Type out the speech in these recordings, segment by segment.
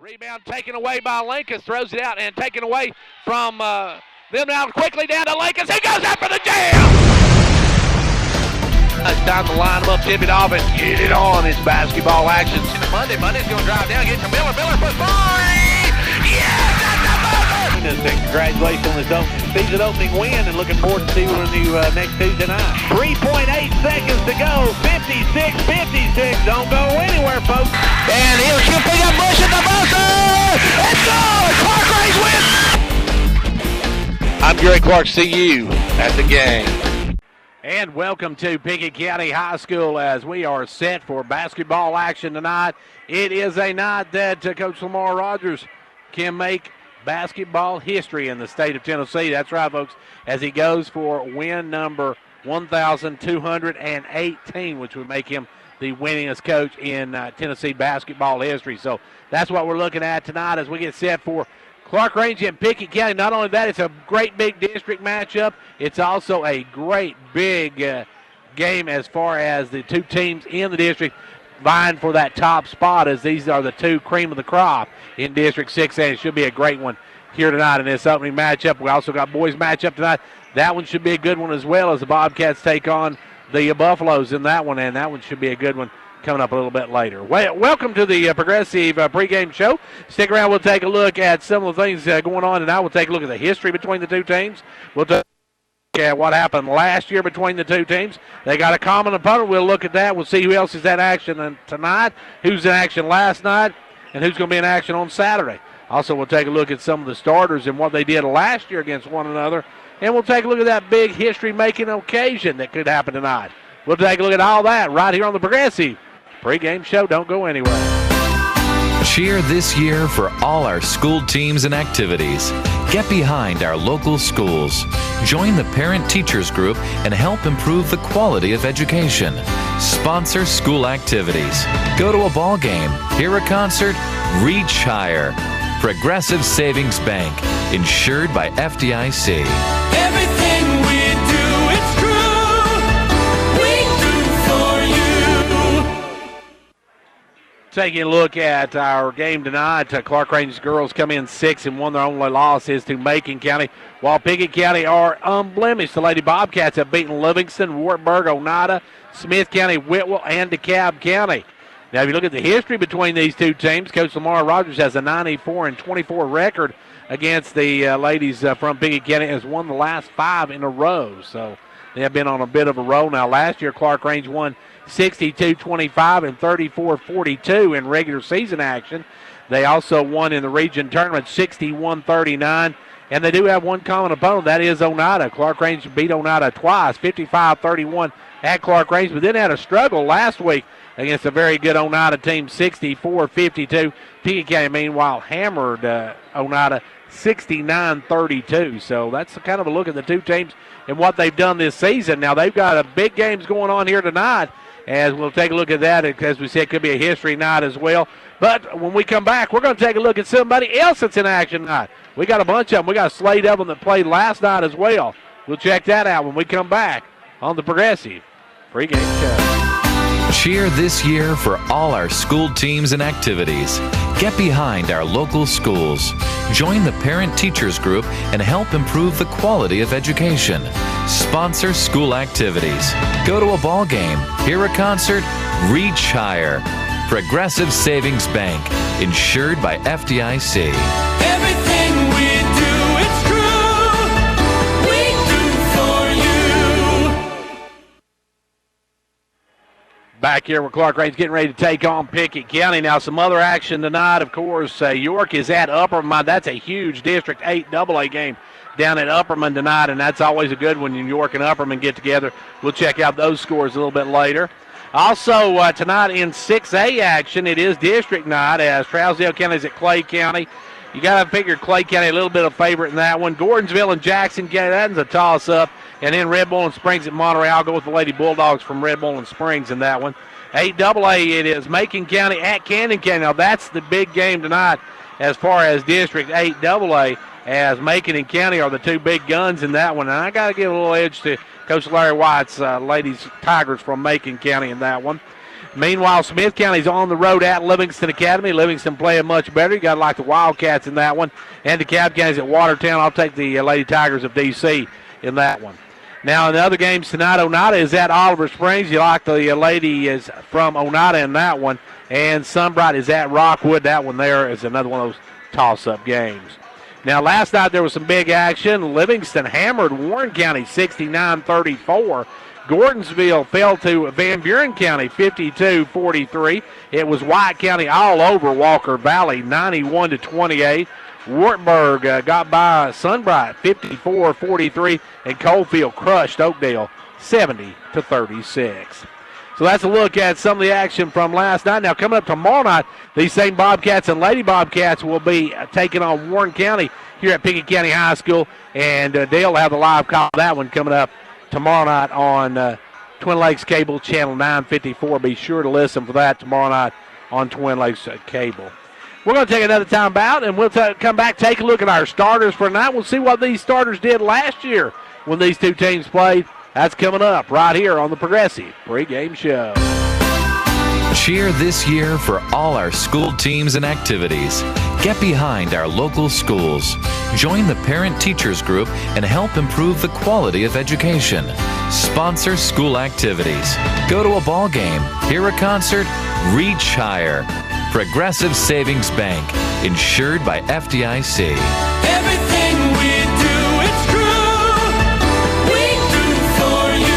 Rebound taken away by Lincoln. Throws it out and taken away from them now quickly down to Lincoln. He goes after the jam! It's time to line them up, tip it off, and get it on. It's basketball action. Monday's going to drive down, get to Miller. Miller for three! Yes, that's the buzzer! Congratulations on this season opening win, and looking forward to seeing you next Tuesday night. 3.8 seconds to go. 56. Don't go anywhere, folks. And he'll pick up Bush at the buzzer! It's good! Clarkrange wins! I'm Gary Clark. See you at the game. And welcome to Pickett County High School as we are set for basketball action tonight. It is a night that Coach Lamar Rogers can make basketball history in the state of Tennessee. That's right, folks, as he goes for win number 1,218, which would make him the winningest coach in Tennessee basketball history. So that's what we're looking at tonight as we get set for Clarkrange and Pickett County. Not only that, it's a great big district matchup. It's also a great big game as far as the two teams in the district vying for that top spot, as these are the two cream of the crop in District 6A. It should be a great one here tonight in this opening matchup. We also got boys matchup tonight. That one should be a good one as well, as the Bobcats take on the Buffaloes in that one, and that one should be a good one coming up a little bit later. Welcome to the Progressive pregame show. Stick around. We'll take a look at some of the things going on tonight. We'll take a look at the history between the two teams. We'll take a look at what happened last year between the two teams. They got a common opponent. We'll look at that. We'll see who else is in action tonight, who's in action last night, and who's going to be in action on Saturday. Also, we'll take a look at some of the starters and what they did last year against one another. And we'll take a look at that big history-making occasion that could happen tonight. We'll take a look at all that right here on the Progressive pregame show. Don't go anywhere. Cheer this year for all our school teams and activities. Get behind our local schools. Join the parent-teachers group and help improve the quality of education. Sponsor school activities. Go to a ball game, hear a concert, reach higher. Progressive Savings Bank, insured by FDIC. Everything we do, it's true. We do for you. Taking a look at our game tonight, Clarkrange girls come in 6-1. Their only loss is to Macon County, while Pickett County are unblemished. The Lady Bobcats have beaten Livingston, Wartburg, Oneida, Smith County, Whitwell, and DeKalb County. Now, if you look at the history between these two teams, Coach Lamar Rogers has a 94-24 record against the ladies from Pickett County, has won the last 5 in a row. So they have been on a bit of a roll now. Last year, Clarkrange won 62-25 and 34-42 in regular season action. They also won in the region tournament 61-39, and they do have one common opponent. That is Oneida. Clarkrange beat Oneida twice, 55-31 at Clarkrange, but then had a struggle last week against a very good Oneida team, 64-52. Pickett County, meanwhile, hammered Oneida 69-32. So that's kind of a look at the two teams and what they've done this season. Now, they've got a big games going on here tonight, as we'll take a look at that. As we said, it could be a history night as well. But when we come back, we're going to take a look at somebody else that's in action tonight. We got a bunch of them. We got a slate of them that played last night as well. We'll check that out when we come back on the Progressive pregame show. Cheer this year for all our school teams and activities. Get behind our local schools. Join the parent-teachers group and help improve the quality of education. Sponsor school activities. Go to a ball game, hear a concert, reach higher. Progressive Savings Bank, insured by FDIC. Everything we do, it's true. We do for you. Back here with Clarkrange getting ready to take on Pickett County. Now, some other action tonight, of course. York is at Upperman. That's a huge District 8 AA game down at Upperman tonight, and that's always a good one when York and Upperman get together. We'll check out those scores a little bit later. Also, tonight in 6A action, it is district night as Trousdale County is at Clay County. You got to figure Clay County a little bit of favorite in that one. Gordonsville and Jackson County, that's a toss-up. And then Red Bull and Springs at Monterey. I'll go with the Lady Bulldogs from Red Bull and Springs in that one. 8AA, it is Macon County at Camden County. Now, that's the big game tonight as far as District 8AA, as Macon and County are the two big guns in that one. And I got to give a little edge to Coach Larry White's ladies Tigers from Macon County in that one. Meanwhile, Smith County's on the road at Livingston Academy. Livingston playing much better. You got to like the Wildcats in that one. And DeKalb County's at Watertown. I'll take the Lady Tigers of D.C. in that one. Now, in the other games tonight, Oneida is at Oliver Springs. You like the lady is from Oneida in that one. And Sunbright is at Rockwood. That one there is another one of those toss-up games. Now, last night there was some big action. Livingston hammered Warren County 69-34. Gordonsville fell to Van Buren County 52-43. It was White County all over Walker Valley 91-28. Wartburg got by Sunbright 54-43, and Coalfield crushed Oakdale 70-36. So that's a look at some of the action from last night. Now coming up tomorrow night, these same Bobcats and Lady Bobcats will be taking on Warren County here at Pickett County High School, and Dale will have the live call of that one coming up tomorrow night on Twin Lakes Cable Channel 954. Be sure to listen for that tomorrow night on Twin Lakes Cable. We're going to take another time out, and we'll come back, take a look at our starters for tonight. We'll see what these starters did last year when these two teams played. That's coming up right here on the Progressive Pregame Show. Cheer this year for all our school teams and activities. Get behind our local schools. Join the parent teachers group and help improve the quality of education. Sponsor school activities. Go to a ball game, hear a concert, reach higher. Progressive Savings Bank, insured by FDIC. Everything we do, it's true. We do for you.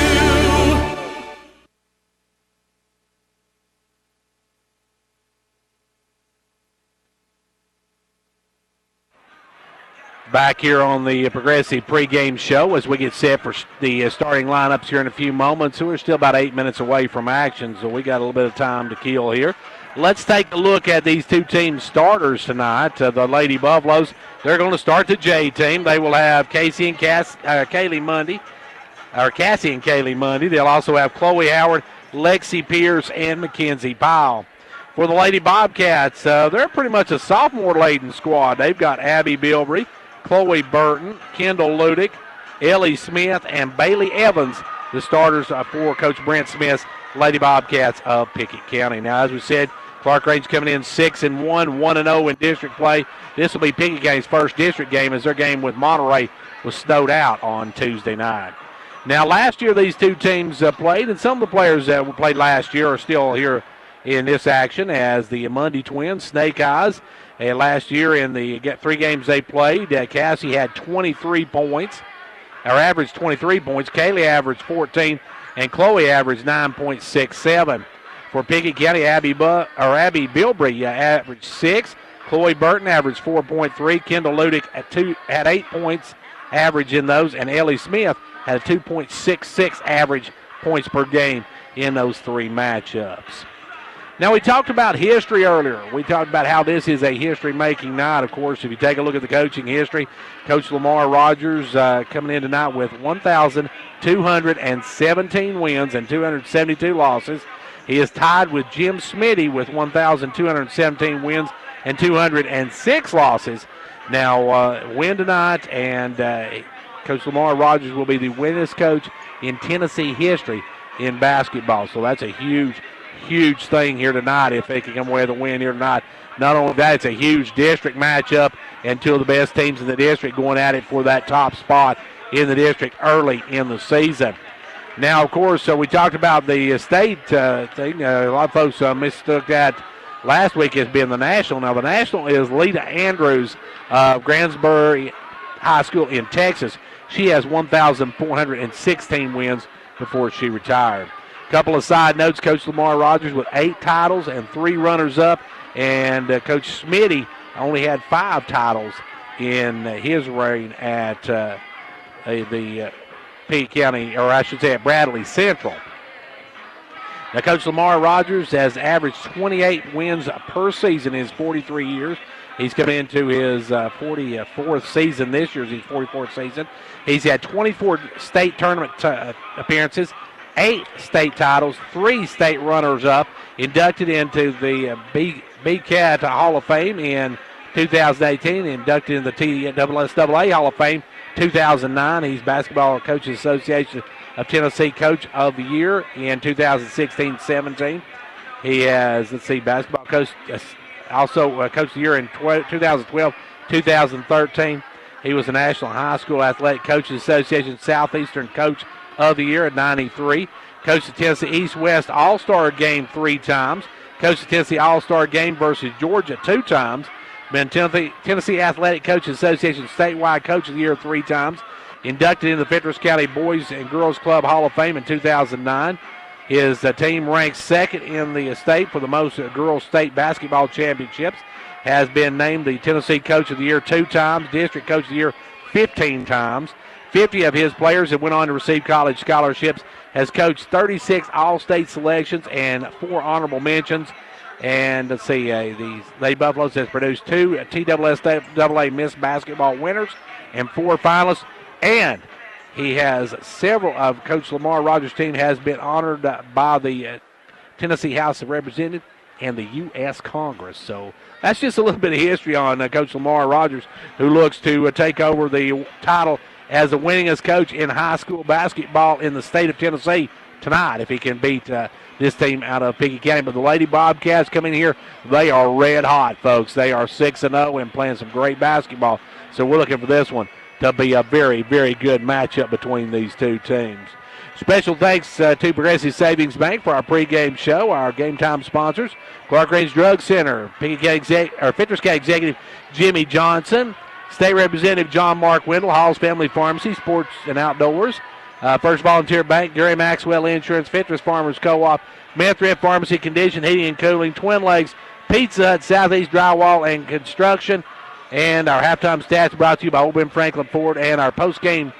Back here on the Progressive Pregame Show as we get set for the starting lineups here in a few moments. So we're still about 8 minutes away from action, so we got a little bit of time to kill here. Let's take a look at these two teams' starters tonight. The Lady Buffaloes, they're going to start the J team. They will have Cassie and Kaylee Mundy. They'll also have Chloe Howard, Lexi Pierce, and Mackenzie Powell. For the Lady Bobcats, they're pretty much a sophomore-laden squad. They've got Abby Bilbrey, Chloe Burton, Kendall Ludick, Ellie Smith, and Bailey Evans, the starters for Coach Brent Smith's Lady Bobcats of Pickett County. Now, as we said, Clarkrange coming in 6-1, 1-0 in district play. This will be Pickett County's first district game, as their game with Monterey was snowed out on Tuesday night. Now, last year these two teams played, and some of the players that played last year are still here in this action, as the Mundy Twins, Snake Eyes. And last year in the 3 games they played, Cassie had 23 points, or averaged 23 points. Kaylee averaged 14, and Chloe averaged 9.67. For Pickett County, Abby Bilbrey averaged 6. Chloe Burton averaged 4.3. Kendall Ludick had 8 points average in those, and Ellie Smith had a 2.66 average points per game in those 3 matchups. Now, we talked about history earlier. We talked about how this is a history-making night. Of course, if you take a look at the coaching history, Coach Lamar Rogers coming in tonight with 1,217 wins and 272 losses. He is tied with Jim Smitty with 1,217 wins and 206 losses. Now, win tonight, and Coach Lamar Rogers will be the winningest coach in Tennessee history in basketball. So that's a huge thing here tonight if they can come away with a win here tonight. Not only that, it's a huge district matchup, and 2 of the best teams in the district going at it for that top spot in the district early in the season. Now, of course, we talked about the state thing. A lot of folks mistook that last week as being the national. Now, the national is Lita Andrews of Gransbury High School in Texas. She has 1,416 wins before she retired. Couple of side notes, Coach Lamar Rogers with 8 titles and 3 runners-up, and Coach Smitty only had 5 titles in his reign at the Pickett County, or I should say at Bradley Central. Now, Coach Lamar Rogers has averaged 28 wins per season in his 43 years. He's coming into his 44th season this year, his 44th season. He's had 24 state tournament appearances, 8 state titles, 3 state runners-up, inducted into the BCAT Hall of Fame in 2018, inducted in the TSSAA Hall of Fame 2009. He's Basketball Coaches Association of Tennessee Coach of the Year in 2016-17. He has, basketball coach, also coach of the year in 2012, 2013. He was the National High School Athletic Coaches Association Southeastern Coach of the Year at 93. Coached the Tennessee East-West All-Star Game 3 times. Coached the Tennessee All-Star Game versus Georgia 2 times. Been Tennessee Athletic Coaches Association Statewide Coach of the Year 3 times. Inducted into the Fentress County Boys and Girls Club Hall of Fame in 2009. His team ranks second in the state for the most girls state basketball championships. Has been named the Tennessee Coach of the Year 2 times, District Coach of the Year 15 times. 50 of his players have went on to receive college scholarships. Has coached 36 All-State selections and 4 honorable mentions. And the Lady Buffaloes has produced 2 TSSAA Miss Basketball winners and 4 finalists. And he has several of Coach Lamar Rogers' team has been honored by the Tennessee House of Representatives and the U.S. Congress. So that's just a little bit of history on Coach Lamar Rogers, who looks to take over the title as the winningest coach in high school basketball in the state of Tennessee tonight, if he can beat this team out of Pickett County. But the Lady Bobcats come in here, they are red hot, folks. They are 6-0 and playing some great basketball. So we're looking for this one to be a very, very good matchup between these two teams. Special thanks to Progressive Savings Bank for our pregame show, our game time sponsors. Clarkrange Drug Center, Fentress County Executive Jimmy Johnson, State Representative John Mark Wendell, Hall's Family Pharmacy, Sports and Outdoors, First Volunteer Bank, Gary Maxwell Insurance, Fentress Farmers Co-op, Methrift Pharmacy, Condition Heating and Cooling, Twin Lakes, Pizza Hut, Southeast Drywall and Construction. And our halftime stats brought to you by Old Ben Franklin Ford, and our postgame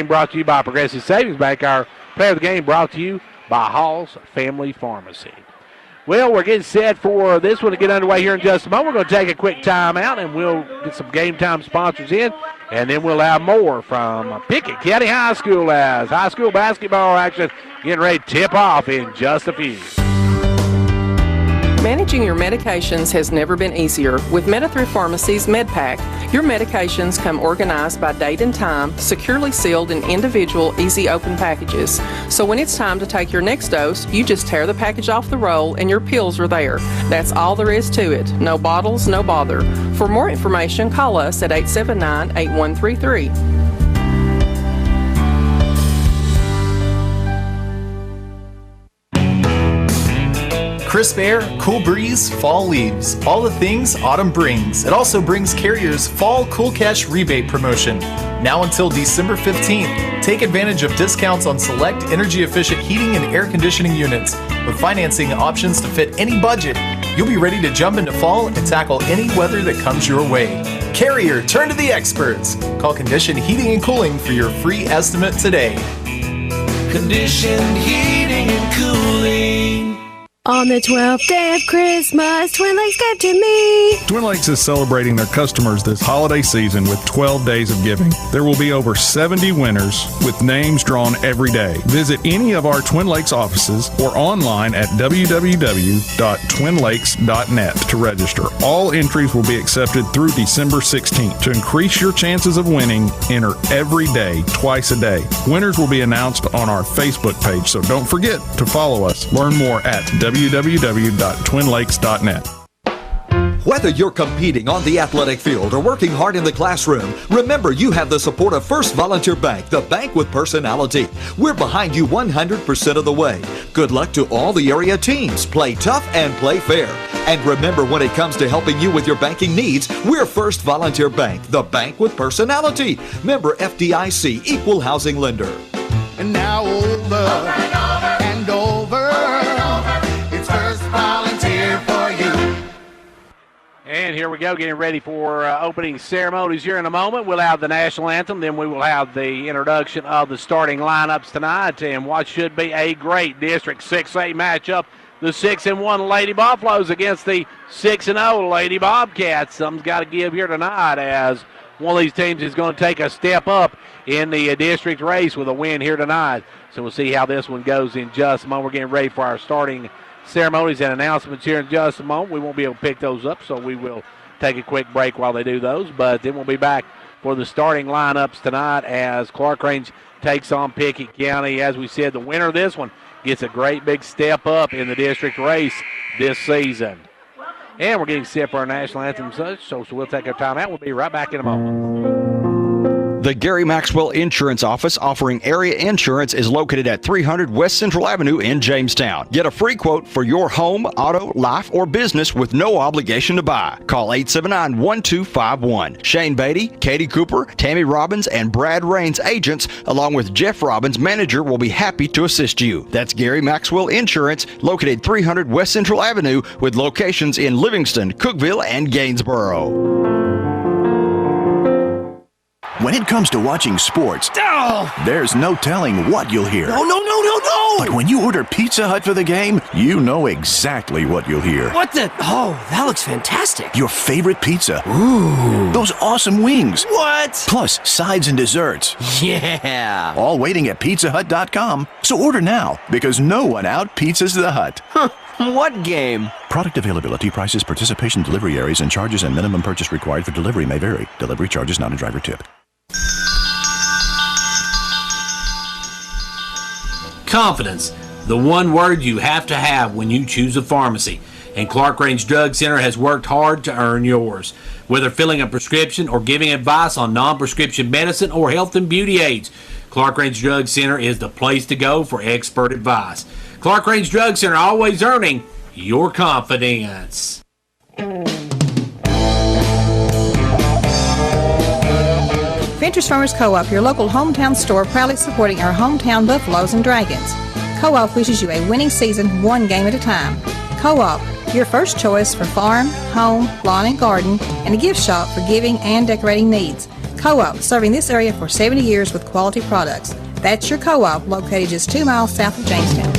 brought to you by Progressive Savings Bank. Our player of the game brought to you by Hall's Family Pharmacy. Well, we're getting set for this one to get underway here in just a moment. We're going to take a quick timeout, and we'll get some game time sponsors in, and then we'll have more from Pickett County High School as high school basketball action getting ready to tip off in just a few. Managing your medications has never been easier. With Methrift Pharmacy's MedPack, your medications come organized by date and time, securely sealed in individual, easy open packages. So when it's time to take your next dose, you just tear the package off the roll and your pills are there. That's all there is to it. No bottles, no bother. For more information, call us at 879-8133. Crisp air, cool breeze, fall leaves, all the things autumn brings. It also brings Carrier's Fall Cool Cash Rebate Promotion. Now until December 15th, take advantage of discounts on select energy-efficient heating and air conditioning units. With financing options to fit any budget, you'll be ready to jump into fall and tackle any weather that comes your way. Carrier, turn to the experts. Call Condition Heating and Cooling for your free estimate today. Conditioned heating and cooling. On the 12th day of Christmas, Twin Lakes gave to me. Twin Lakes is celebrating their customers this holiday season with 12 days of giving. There will be over 70 winners with names drawn every day. Visit any of our Twin Lakes offices or online at www.twinlakes.net to register. All entries will be accepted through December 16th. To increase your chances of winning, enter every day, twice a day. Winners will be announced on our Facebook page, so don't forget to follow us. Learn more at www.twinlakes.net. Whether you're competing on the athletic field or working hard in the classroom, remember you have the support of First Volunteer Bank, the bank with personality. We're behind you 100% of the way. Good luck to all the area teams. Play tough and play fair. And remember, when it comes to helping you with your banking needs, we're First Volunteer Bank, the bank with personality. Member FDIC, equal housing lender. And now over and over. It's First Volunteer for you. And here we go, getting ready for opening ceremonies here in a moment. We'll have the national anthem, then we will have the introduction of the starting lineups tonight and what should be a great District 6A matchup. The 6-1 Lady Buffaloes against the 6-0 Lady Bobcats. Something's got to give here tonight as one of these teams is going to take a step up in the district race with a win here tonight. So we'll see how this one goes in just a moment. We're getting ready for our starting ceremonies and announcements here in just a moment. We won't be able to pick those up, so we will take a quick break while they do those. But then we'll be back for the starting lineups tonight as Clarkrange takes on Pickett County. As we said, the winner of this one gets a great big step up in the district race this season. And we're getting set for our national anthem, so we'll take our time out. We'll be right back in a moment. The Gary Maxwell Insurance Office offering area insurance is located at 300 West Central Avenue in Jamestown. Get a free quote for your home, auto, life, or business with no obligation to buy. Call 879-1251. Shane Beatty, Katie Cooper, Tammy Robbins, and Brad Rains agents, along with Jeff Robbins, manager, will be happy to assist you. That's Gary Maxwell Insurance, located 300 West Central Avenue with locations in Livingston, Cookeville, and Gainsboro. When it comes to watching sports, there's no telling what you'll hear. No! But when you order Pizza Hut for the game, you know exactly what you'll hear. What the? Oh, that looks fantastic. Your favorite pizza. Ooh. Those awesome wings. What? Plus sides and desserts. Yeah. All waiting at pizzahut.com. So order now, because no one out-pizzas the Hut. Huh. What game? Product availability, prices, participation, delivery areas, and charges and minimum purchase required for delivery may vary. Delivery charges not a driver tip. Confidence, the one word you have to have when you choose a pharmacy. And Clarkrange Drug Center has worked hard to earn yours. Whether filling a prescription or giving advice on non-prescription medicine or health and beauty aids, Clarkrange Drug Center is the place to go for expert advice. Clarkrange Drug Center, always earning your confidence. Ventures Farmers Co-op, your local hometown store, proudly supporting our hometown Buffaloes and Dragons. Co-op wishes you a winning season, one game at a time. Co-op, your first choice for farm, home, lawn and garden, and a gift shop for giving and decorating needs. Co-op, serving this area for 70 years with quality products. That's your Co-op, located just 2 miles south of Jamestown.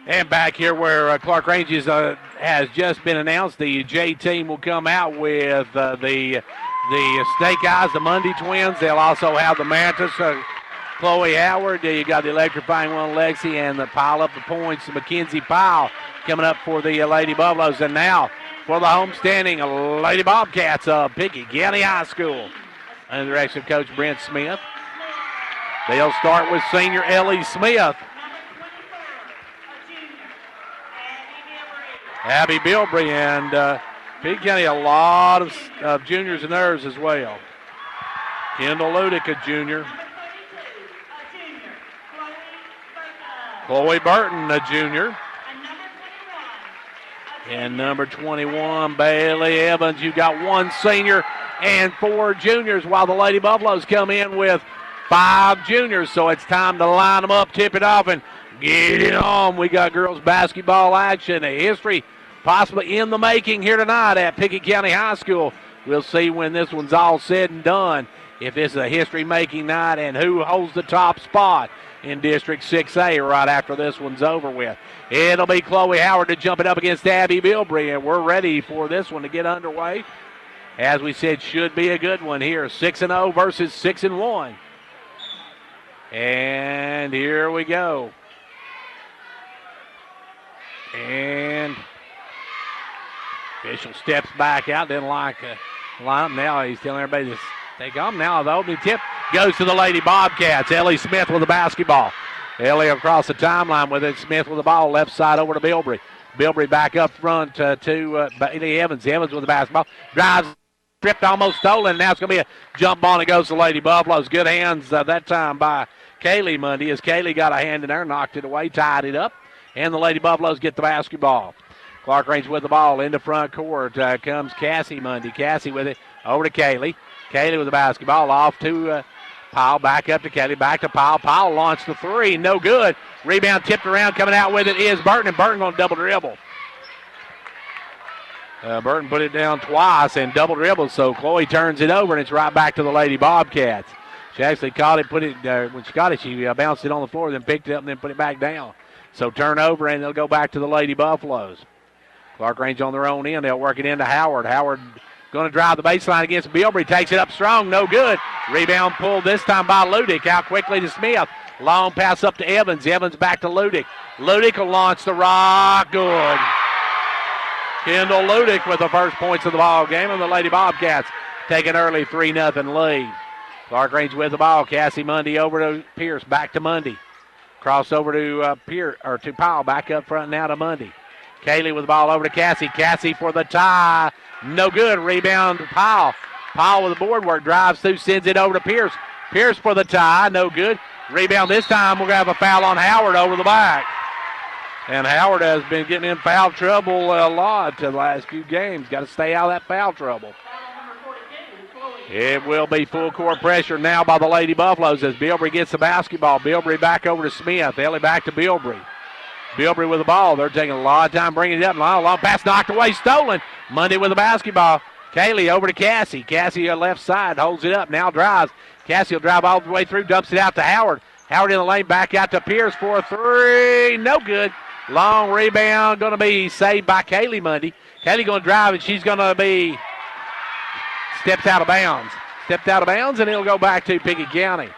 And back here where Clarkrange has just been announced, the J team will come out with the Snake Eyes, the Monday Twins. They'll also have the Mantis, Chloe Howard. You got the electrifying one, Lexi, and the pile up the points, the Mackenzie Powell coming up for the Lady Buffaloes. And now for the homestanding Lady Bobcats of Pickett County High School, under the direction of Coach Brent Smith. They'll start with senior Ellie Smith. Abby Bilbrey, and Pickett County, a lot of juniors in theirs as well. Kendall Ludick, a junior. Chloe Burton, a junior. And number 21, Bailey Evans. You got one senior and 4 juniors, while the Lady Buffaloes come in with 5 juniors. So it's time to line them up, tip it off, and get it on. We got girls basketball action, a history possibly in the making here tonight at Pickett County High School. We'll see when this one's all said and done if it's a history-making night and who holds the top spot in District 6A right after this one's over with. It'll be Chloe Howard to jump it up against Abby Bilbrey, and we're ready for this one to get underway. As we said, should be a good one here. 6-0 versus 6-1. And here we go. And official steps back out, didn't like line. Now he's telling everybody to take off. Now the opening tip goes to the Lady Bobcats. Ellie Smith with the basketball. Ellie across the timeline with it. Smith with the ball, left side over to Bilbrey. Bilbrey back up front to Bailey Evans. Evans with the basketball. Drives, tripped, almost stolen. Now it's going to be a jump ball, and it goes to Lady Buffaloes. Good hands that time by Kaylee Mundy, as Kaylee got a hand in there, knocked it away, tied it up, and the Lady Buffaloes get the basketball. Clarkrange with the ball into front court. Comes Cassie Mundy. Cassie with it over to Kaylee. Kaylee with the basketball off to Powell. Back up to Kaylee. Back to Powell. Powell launched the three. No good. Rebound tipped around. Coming out with it is Burton. And Burton going to double dribble. Burton put it down twice and double dribble. So Chloe turns it over, and it's right back to the Lady Bobcats. She actually caught it, put it, when she got it, she bounced it on the floor, then picked it up, and then put it back down. So turnover, and they'll go back to the Lady Buffaloes. Clarkrange on their own end. They'll work it into Howard. Howard going to drive the baseline against Bilbrey. Takes it up strong. No good. Rebound pulled this time by Ludick. Out quickly to Smith. Long pass up to Evans. Evans back to Ludick. Ludick will launch the rock. Good. Kendall Ludick with the first points of the ball game, and the Lady Bobcats take an early 3-0 lead. Clarkrange with the ball. Cassie Mundy over to Pierce. Back to Mundy. Cross over to to Powell. Back up front now to Mundy. Kaylee with the ball over to Cassie. Cassie for the tie. No good. Rebound to Powell. Powell with the board work. Drives through. Sends it over to Pierce. Pierce for the tie. No good. Rebound this time. We're going to have a foul on Howard over the back. And Howard has been getting in foul trouble a lot the last few games. Got to stay out of that foul trouble. It will be full court pressure now by the Lady Buffaloes as Bilbrey gets the basketball. Bilbrey back over to Smith. Ellie back to Bilbrey. Bilbrey with the ball. They're taking a lot of time bringing it up. Long pass knocked away, stolen. Mundy with the basketball. Kaylee over to Cassie. Cassie left side holds it up. Now drives. Cassie will drive all the way through. Dumps it out to Howard. Howard in the lane. Back out to Pierce for a three. No good. Long rebound going to be saved by Kaylee Mundy. Kaylee going to drive and she's going to be stepped out of bounds. Stepped out of bounds and it'll go back to Pickett County.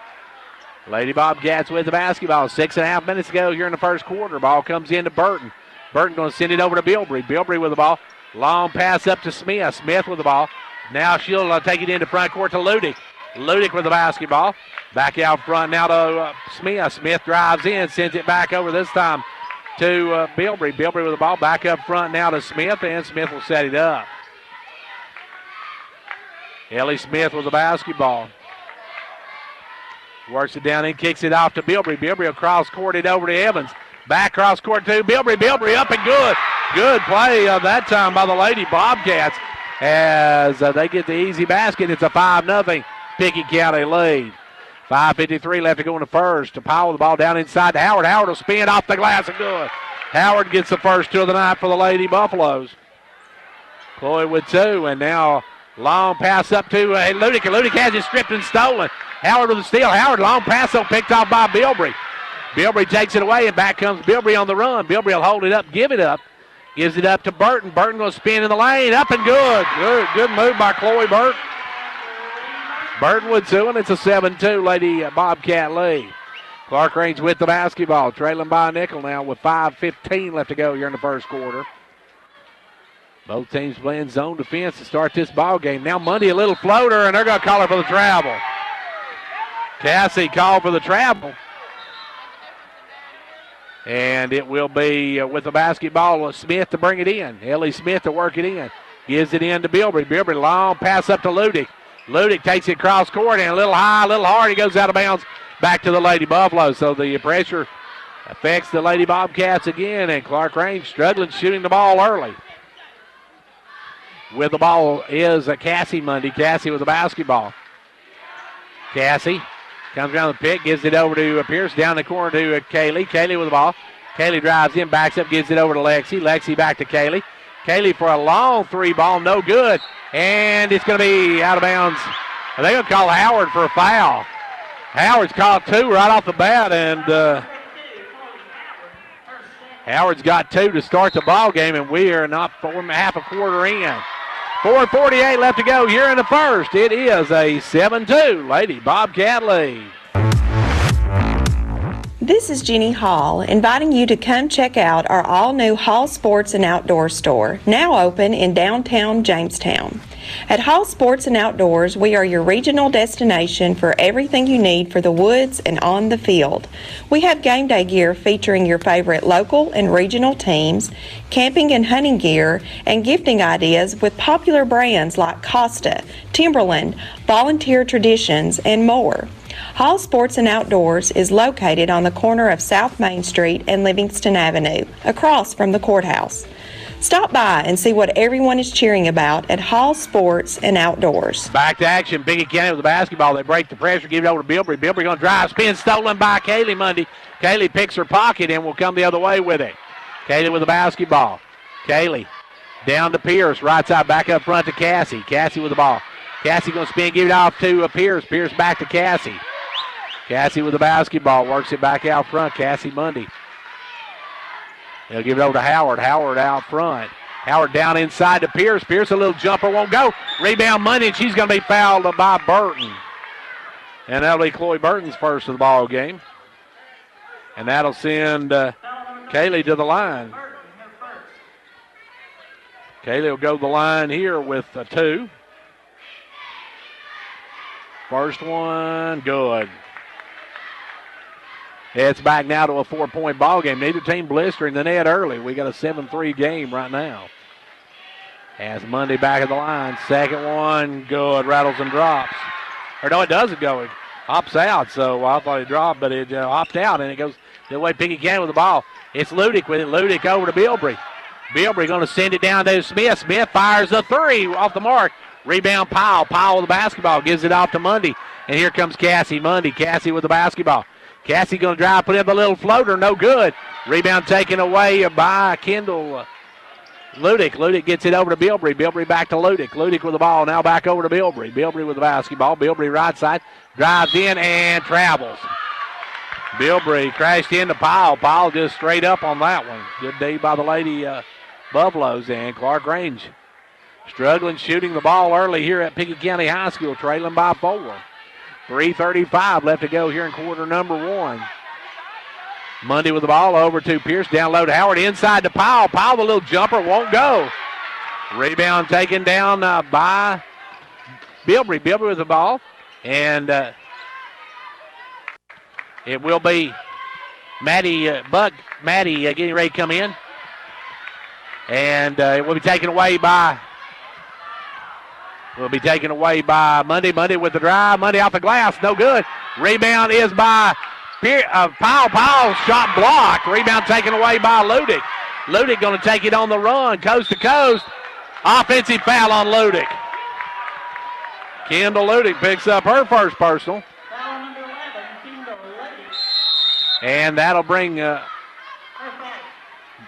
Lady Bobcats with the basketball. 6.5 minutes to go here in the first quarter. Ball comes into Burton. Burton going to send it over to Bilbrey. Bilbrey with the ball. Long pass up to Smith. Smith with the ball. Now she'll take it into front court to Ludick. Ludick with the basketball. Back out front now to Smith. Smith drives in, sends it back over this time to Bilbrey. Bilbrey with the ball. Back up front now to Smith, and Smith will set it up. Ellie Smith with the basketball. Works it down and kicks it off to Bilbrey. Bilbrey will cross court it over to Evans. Back cross court to Bilbrey. Bilbrey up and good. Good play that time by the Lady Bobcats as they get the easy basket. It's a 5-0 Pickett County lead. 5:53 left to go in the first. To Powell with the ball down inside to Howard. Howard will spin off the glass and good. Howard gets the first two of the night for the Lady Buffaloes. Chloe with two, and now long pass up to Ludick. Ludick has it stripped and stolen. Howard with the steal. Howard, long pass, so picked off by Bilbrey. Bilbrey takes it away, and back comes Bilbrey on the run. Bilbrey will hold it up, give it up. Gives it up to Burton. Burton going to spin in the lane. Up and good. Good move by Chloe Burton. Burton with two, and it's a 7-2 Lady Bobcat lead. Clarkrange with the basketball, trailing by a nickel now with 5:15 left to go here in the first quarter. Both teams playing zone defense to start this ball game. Now Mundy a little floater, and they're going to call her for the travel. Cassie called for the travel. And it will be with the basketball, Smith to bring it in. Ellie Smith to work it in. Gives it in to Bilbrey. Bilbrey, long pass up to Ludick. Ludick takes it cross court and a little high, a little hard. He goes out of bounds back to the Lady Buffalo. So the pressure affects the Lady Bobcats again, and Clarkrange struggling shooting the ball early. With the ball is Cassie Mundy. Cassie with the basketball. Cassie comes around the pick, gives it over to Pierce, down the corner to Kaylee. Kaylee with the ball. Kaylee drives in, backs up, gives it over to Lexi. Lexi back to Kaylee. Kaylee for a long three ball, no good. And it's going to be out of bounds. They're going to call Howard for a foul. Howard's called two right off the bat, and Howard's got two to start the ball game, and we are not half a quarter in. 4:48 left to go here in the first. It is a 7-2 Lady Bobcat lead. This is Jeannie Hall, inviting you to come check out our all-new Hall Sports and Outdoor store, now open in downtown Jamestown. At Hall Sports and Outdoors, we are your regional destination for everything you need for the woods and on the field. We have game day gear featuring your favorite local and regional teams, camping and hunting gear, and gifting ideas with popular brands like Costa, Timberland, Volunteer Traditions, and more. Hall Sports and Outdoors is located on the corner of South Main Street and Livingston Avenue, across from the courthouse. Stop by and see what everyone is cheering about at Hall Sports and Outdoors. Back to action. Pickett County with the basketball. They break the pressure, give it over to Bilbrey. Bilbrey going to drive, spin, stolen by Kaylee Mundy. Kaylee picks her pocket and will come the other way with it. Kaylee with the basketball. Kaylee down to Pierce. Right side back up front to Cassie. Cassie with the ball. Cassie going to spin, give it off to Pierce. Pierce back to Cassie. Cassie with the basketball. Works it back out front. Cassie Mundy. They'll give it over to Howard. Howard out front. Howard down inside to Pierce. Pierce, a little jumper, won't go. Rebound Mundy, and she's going to be fouled by Burton. And that'll be Chloe Burton's first of the ball game. And that'll send Kaylee to the line. Kaylee will go to the line here with two. First one, good. It's back now to a 4-point ball game. Neither team blistering the net early. We got a 7-3 game right now. As Monday back at the line. Second one, good. Rattles and drops. Or no, it doesn't go. It hops out. So I thought it dropped, but it hopped out, and it goes the way Pickett can with the ball. It's Ludick with it. Ludick over to Bilbrey. Bilbrey going to send it down to Smith. Smith fires a three off the mark. Rebound Powell. Powell with the basketball. Gives it off to Mundy. And here comes Cassie Mundy. Cassie with the basketball. Cassie going to drive, put in the little floater. No good. Rebound taken away by Kendall Ludick. Ludick gets it over to Bilbrey. Bilbrey back to Ludick. Ludick with the ball. Now back over to Bilbrey. Bilbrey with the basketball. Bilbrey right side. Drives in and travels. Bilbrey crashed into Powell. Powell just straight up on that one. Good D by the Lady Buffaloes. And Clarkrange struggling shooting the ball early here at Pickett County High School, trailing by 4. 3:35 left to go here in quarter number 1. Mundy with the ball over to Pierce. Down low to Howard. Inside to Powell. Powell, the little jumper, won't go. Rebound taken down by Bilbrey. Bilbrey with the ball. And it will be Maddie getting ready to come in. And it will be taken away by Mundy. Mundy with the drive. Mundy off the glass. No good. Rebound is by Powell. Powell shot blocked. Rebound taken away by Ludick. Ludick going to take it on the run, coast to coast. Offensive foul on Ludick. Kendall Ludick picks up her first personal. And that'll bring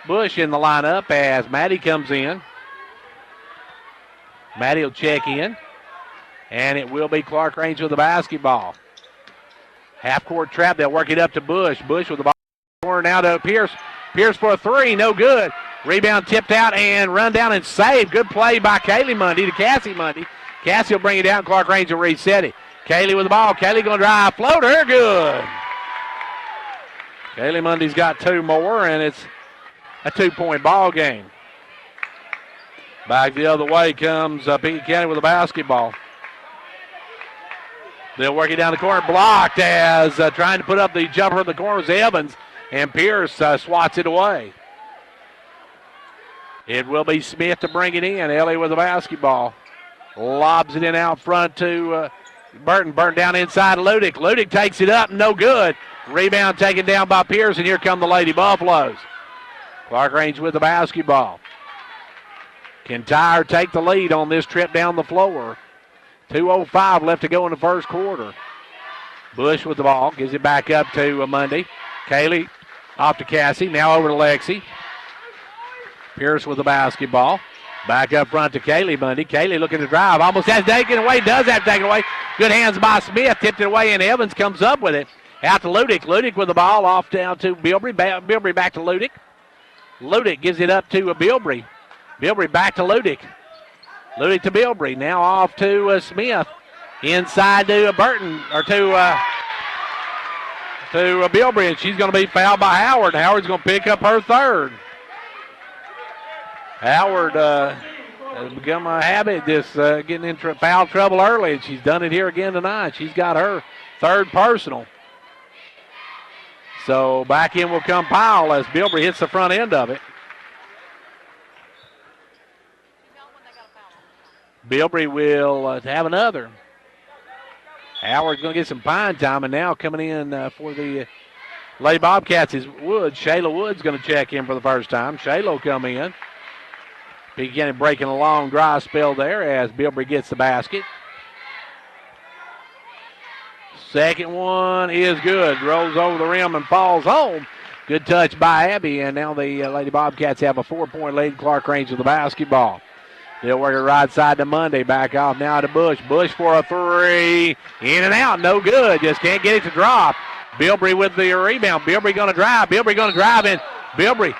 Bush in the lineup as Maddie comes in. Maddie will check in. And it will be Clarkrange with the basketball. Half-court trap. They'll work it up to Bush. Bush with the ball. Corner now to Pierce. Pierce for a three. No good. Rebound tipped out and run down and saved. Good play by Kaylee Mundy to Cassie Mundy. Cassie will bring it down. Clarkrange will reset it. Kaylee with the ball. Kaylee going to drive. Floater. Good. Kaylee Mundy's got 2 more, and it's a 2-point ball game. Back the other way comes Pickett County with the basketball. They'll work it down the corner. Blocked as trying to put up the jumper in the corner was Evans, and Pierce swats it away. It will be Smith to bring it in. Ellie with the basketball. Lobs it in out front to Burton. Burton down inside to Ludick. Ludick takes it up. No good. Rebound taken down by Pierce, and here come the Lady Buffaloes. Clarkrange with the basketball. Can Tyre take the lead on this trip down the floor? 2:05 left to go in the first quarter. Bush with the ball. Gives it back up to Mundy. Kaylee off to Cassie. Now over to Lexi. Pierce with the basketball. Back up front to Kaylee Mundy. Kaylee looking to drive. Almost has taken it away. Does have taken it away. Good hands by Smith. Tipped it away, and Evans comes up with it. Out to Ludick. Ludick with the ball off down to Bilbrey. Bilbrey back to Ludick. Ludick gives it up to Bilbrey. Bilbrey back to Ludick. Ludick to Bilbrey. Now off to Smith. Inside to Burton, or to Bilbrey, and she's going to be fouled by Howard. Howard's going to pick up her third. Howard has become a habit, just getting into foul trouble early, and she's done it here again tonight. She's got her third personal. So back in will come Powell as Bilbrey hits the front end of it. Bilbrey will have another. Howard's going to get some pine time, and now coming in for the Lady Bobcats is Woods. Shayla Woods going to check in for the first time. Shayla will come in. Beginning breaking a long dry spell there as Bilbrey gets the basket. Second one is good. Rolls over the rim and falls home. Good touch by Abby, and now the Lady Bobcats have a 4-point lead. Clarkrange with the basketball. They'll work it right side to Mundy. Back off now to Bush. Bush for a three. In and out. No good. Just can't get it to drop. Bilbrey with the rebound. Bilbrey going to drive. Bilbrey going to drive in. Bilbrey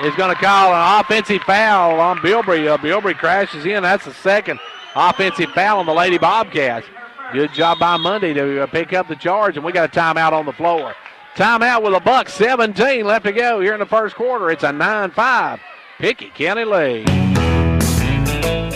is going to call an offensive foul on Bilbrey. Bilbrey crashes in. That's the second offensive foul on the Lady Bobcats. Good job by Mundy to pick up the charge, and we got a timeout on the floor. Timeout with a $1:17 left to go here in the first quarter. It's a 9-5 Pickett County lead.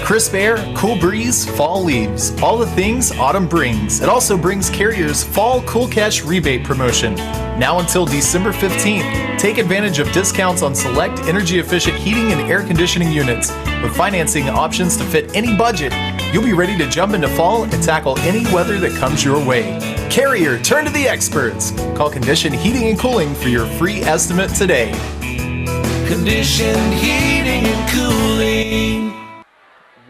Crisp air, cool breeze, fall leaves. All the things autumn brings. It also brings Carrier's Fall Cool Cash Rebate Promotion. Now until December 15th. Take advantage of discounts on select energy-efficient heating and air conditioning units. With financing options to fit any budget, you'll be ready to jump into fall and tackle any weather that comes your way. Carrier, turn to the experts. Call Condition Heating and Cooling for your free estimate today. Conditioned heating and cooling.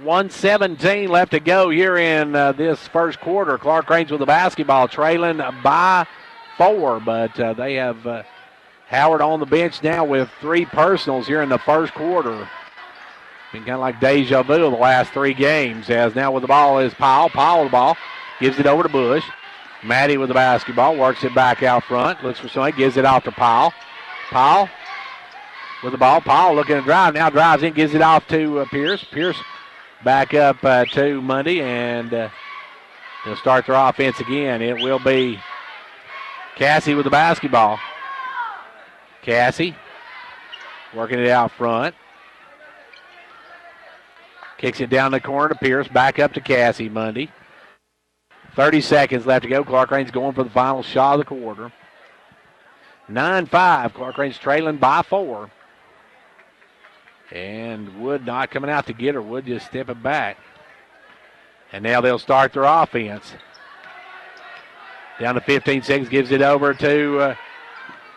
1:17 left to go here in this first quarter. Clarkrange with the basketball, trailing by 4, but they have Howard on the bench now with 3 personals here in the first quarter. Been kind of like deja vu the last 3 games, as now with the ball is Powell. Powell with the ball, gives it over to Bush. Maddie with the basketball, works it back out front, looks for somebody, gives it off to Powell. Powell with the ball. Powell looking to drive, now drives in, gives it off to Pierce. Pierce back up to Mundy, and they'll start their offense again. It will be Cassie with the basketball. Cassie working it out front. Kicks it down the corner to Pierce, back up to Cassie Mundy. 30 seconds left to go. Clarkrange going for the final shot of the quarter. 9-5. Clarkrange trailing by 4. And Wood not coming out to get her. Wood just stepping back. And now they'll start their offense. Down to 15 seconds, gives it over to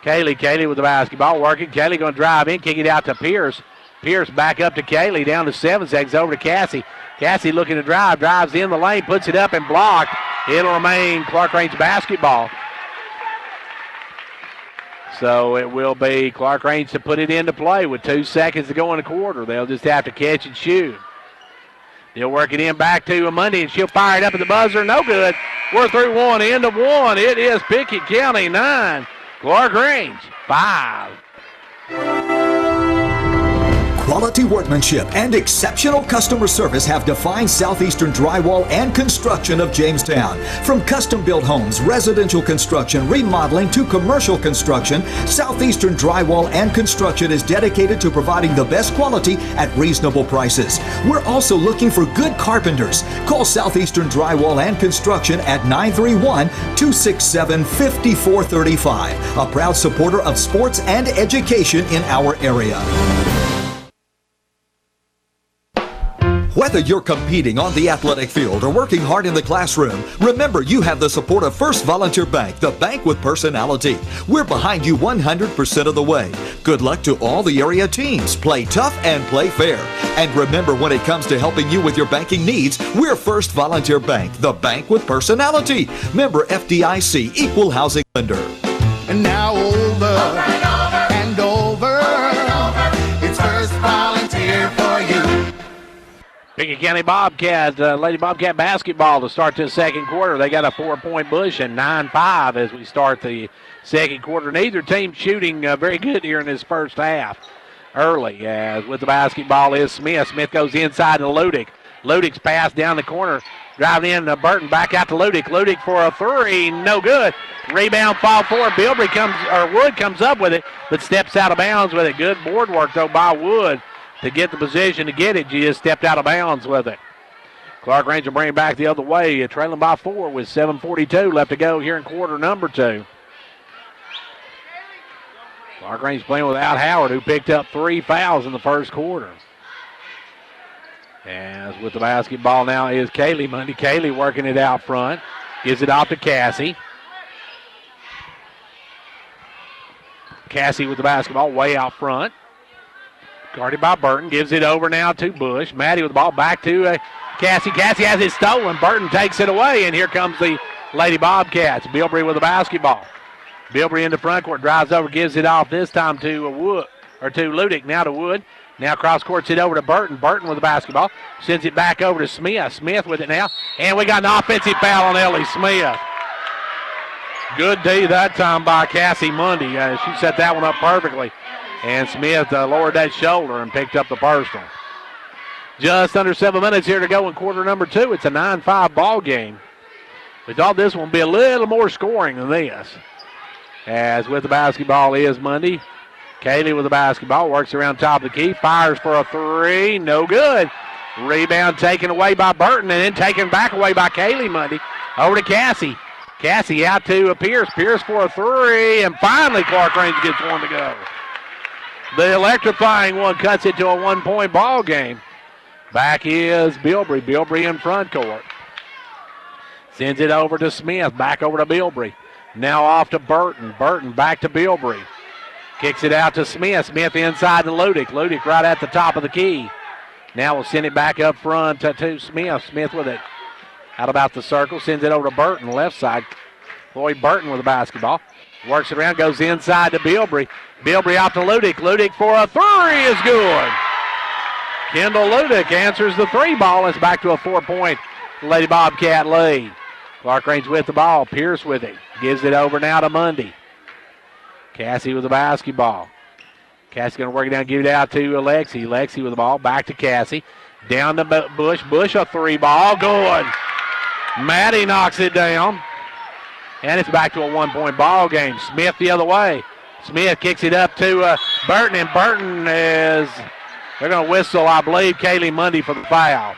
Kaylee. Kaylee with the basketball, working. Kaylee going to drive in, kick it out to Pierce. Pierce back up to Kaylee, down to 7 seconds, over to Cassie. Cassie looking to drive, drives in the lane, puts it up and blocked. It'll remain Clarkrange basketball. So it will be Clarkrange to put it into play with 2 seconds to go in the quarter. They'll just have to catch and shoot. They'll work it in back to Mundy, and she'll fire it up at the buzzer. No good. We're through 1, end of 1. It is Pickett County 9, Clarkrange 5. Quality workmanship and exceptional customer service have defined Southeastern Drywall and Construction of Jamestown. From custom-built homes, residential construction, remodeling to commercial construction, Southeastern Drywall and Construction is dedicated to providing the best quality at reasonable prices. We're also looking for good carpenters. Call Southeastern Drywall and Construction at 931-267-5435, a proud supporter of sports and education in our area. Whether you're competing on the athletic field or working hard in the classroom, remember you have the support of First Volunteer Bank, the bank with personality. We're behind you 100% of the way. Good luck to all the area teams. Play tough and play fair. And remember, when it comes to helping you with your banking needs, we're First Volunteer Bank, the bank with personality. Member FDIC, Equal Housing Lender. And now over and over, it's First Volunteer for you. Pickett County Bobcat, Lady Bobcat basketball to start this second quarter. They got a 4-point push and 9-5 as we start the second quarter. Neither team shooting very good here in this first half. Early, as with the basketball is Smith. Smith goes inside to Ludick. Ludick's pass down the corner, driving in to Burton, back out to Ludick. Ludick for a 3, no good. Rebound, fall forward. Wood comes up with it, but steps out of bounds with it. Good board work though by Wood to get the position to get it. She just stepped out of bounds with it. Clarkrange will bring it back the other way, trailing by 4 with 7:42 left to go here in quarter number 2. Clarkrange playing without Howard, who picked up 3 fouls in the first quarter. As with the basketball now is Kaylee Mundy. Kaylee working it out front. Gives it off to Cassie. Cassie with the basketball way out front. Guarded by Burton. Gives it over now to Bush. Maddie with the ball back to Cassie. Cassie has it stolen. Burton takes it away, and here comes the Lady Bobcats. Bilbrey with the basketball. Bilbrey in the front court. Drives over. Gives it off this time to Ludick. Now to Wood. Now cross courts it over to Burton. Burton with the basketball. Sends it back over to Smith. Smith with it now. And we got an offensive foul on Ellie Smith. Good D that time by Cassie Mundy. She set that one up perfectly. And Smith lowered that shoulder and picked up the personal. Just under 7 minutes here to go in quarter number 2. It's a 9-5 ball game. We thought this one would be a little more scoring than this. As with the basketball is Mundy. Kaylee with the basketball, works around top of the key, fires for a 3, no good. Rebound taken away by Burton and then taken back away by Kaylee Mundy. Over to Cassie. Cassie out to Pierce. Pierce for a three, and finally Clarkrange gets one to go. The electrifying one cuts it to a 1-point ball game. Back is Bilbrey. Bilbrey in front court. Sends it over to Smith. Back over to Bilbrey. Now off to Burton. Burton back to Bilbrey. Kicks it out to Smith. Smith inside to Ludick. Ludick right at the top of the key. Now we'll send it back up front to Smith. Smith with it out about the circle. Sends it over to Burton, left side. Lloyd Burton with the basketball. Works it around, goes inside to Bilbrey. Bilbrey off to Ludick. Ludick for a three is good. Kendall Ludick answers the three ball. It's back to a 4-point Lady Bobcat lead. Clarkrange with the ball. Pierce with it. Gives it over now to Mundy. Cassie with the basketball. Cassie going to work it down, give it out to Lexi. Lexi with the ball. Back to Cassie. Down to Bush. Bush a three ball. Good. Maddie knocks it down. And it's back to a 1-point ball game. Smith the other way. Smith kicks it up to Burton, and Burton is, they're going to whistle, I believe, Kaylee Mundy for the foul.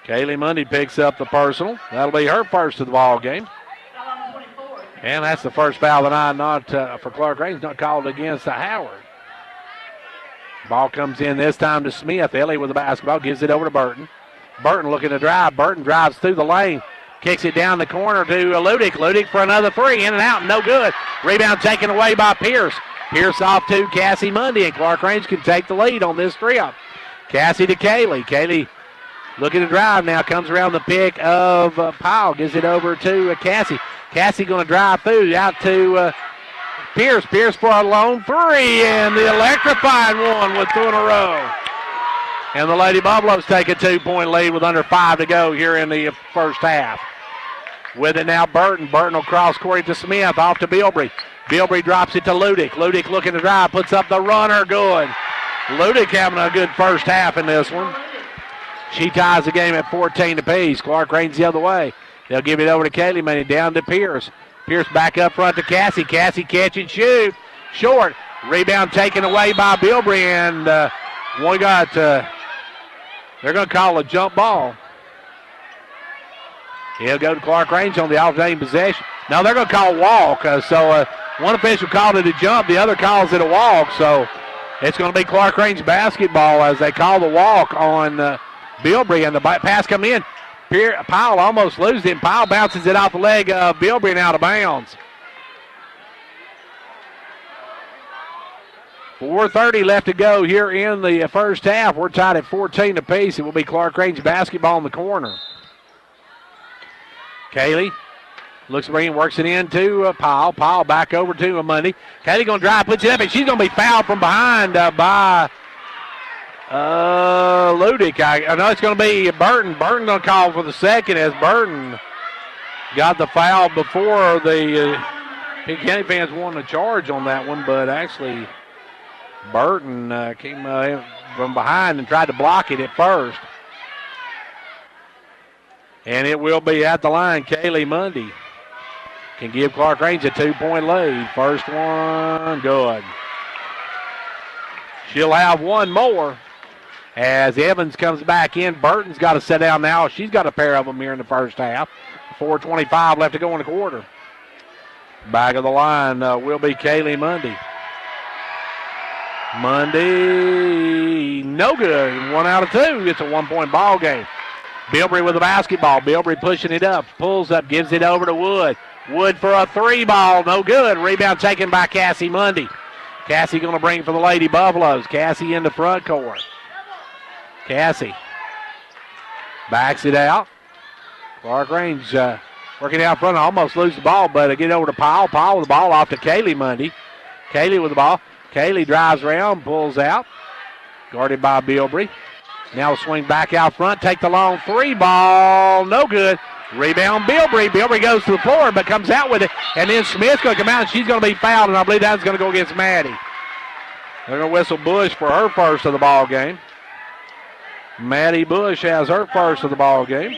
Kaylee Mundy picks up the personal. That'll be her first of the ball game. And that's the first foul of the night, not for Clarkrange, not called against Howard. Ball comes in this time to Smith. Ellie with the basketball, gives it over to Burton. Burton looking to drive. Burton drives through the lane. Kicks it down the corner to Ludick. Ludick for another three. In and out. No good. Rebound taken away by Pierce. Pierce off to Cassie Mundy. And Clarkrange can take the lead on this trip. Cassie to Kaylee. Kaylee looking to drive now. Comes around the pick of Powell. Gives it over to Cassie. Cassie going to drive through. Out to Pierce. Pierce for a lone three. And the electrifying one with 2 in a row. And the Lady Buffaloes take a 2-point lead with under 5 to go here in the first half. With it now Burton. Burton will cross court to Smith. Off to Bilbrey. Bilbrey drops it to Ludick. Ludick looking to drive. Puts up the runner. Good. Ludick having a good first half in this one. She ties the game at 14 apiece. Clarkrange the other way. They'll give it over to Kaylee Mundy. Down to Pierce. Pierce back up front to Cassie. Cassie catch and shoot. Short. Rebound taken away by Bilbrey. And we got... they're going to call a jump ball. He'll go to Clarkrange on the alternating possession. No, they're going to call a walk. One official called it a jump. The other calls it a walk. So it's going to be Clarkrange basketball as they call the walk on Bilbrey. And the pass come in. Powell almost loses it. Powell bounces it off the leg of Bilbrey and out of bounds. 4:30 left to go here in the first half. We're tied at 14 apiece. It will be Clarkrange basketball in the corner. Kaylee looks green, works it into Powell. Powell back over to Mundy. Kaylee going to drive, puts it up, and she's going to be fouled from behind by Ludick. I know it's going to be Burton. Burton going to call for the second as Burton got the foul before the Pickett County fans won a charge on that one, but actually Burton came from behind and tried to block it at first. And it will be at the line. Kaylee Mundy can give Clarkrange a 2-point lead. First one, good. She'll have one more as Evans comes back in. Burton's got to sit down now. She's got a pair of them here in the first half. 4:25 left to go in the quarter. Back of the line will be Kaylee Mundy. Mundy, no good. 1 out of 2. It's a 1-point ball game. Bilbrey with the basketball. Bilbrey pushing it up. Pulls up, gives it over to Wood. Wood for a 3 ball. No good. Rebound taken by Cassie Mundy. Cassie going to bring it for the Lady Buffaloes. Cassie in the front court. Cassie backs it out. Clarkrange working out front. Almost lose the ball, but get over to Powell. Powell with the ball off to Kaylee Mundy. Kaylee with the ball. Kaylee drives around, pulls out. Guarded by Bilbrey. Now swing back out front, take the long 3 ball, no good. Rebound Bilbrey. Bilbrey goes to the floor but comes out with it. And then Smith's going to come out and she's going to be fouled, and I believe that's going to go against Maddie. They're going to whistle Bush for her first of the ball game. Maddie Bush has her first of the ball game.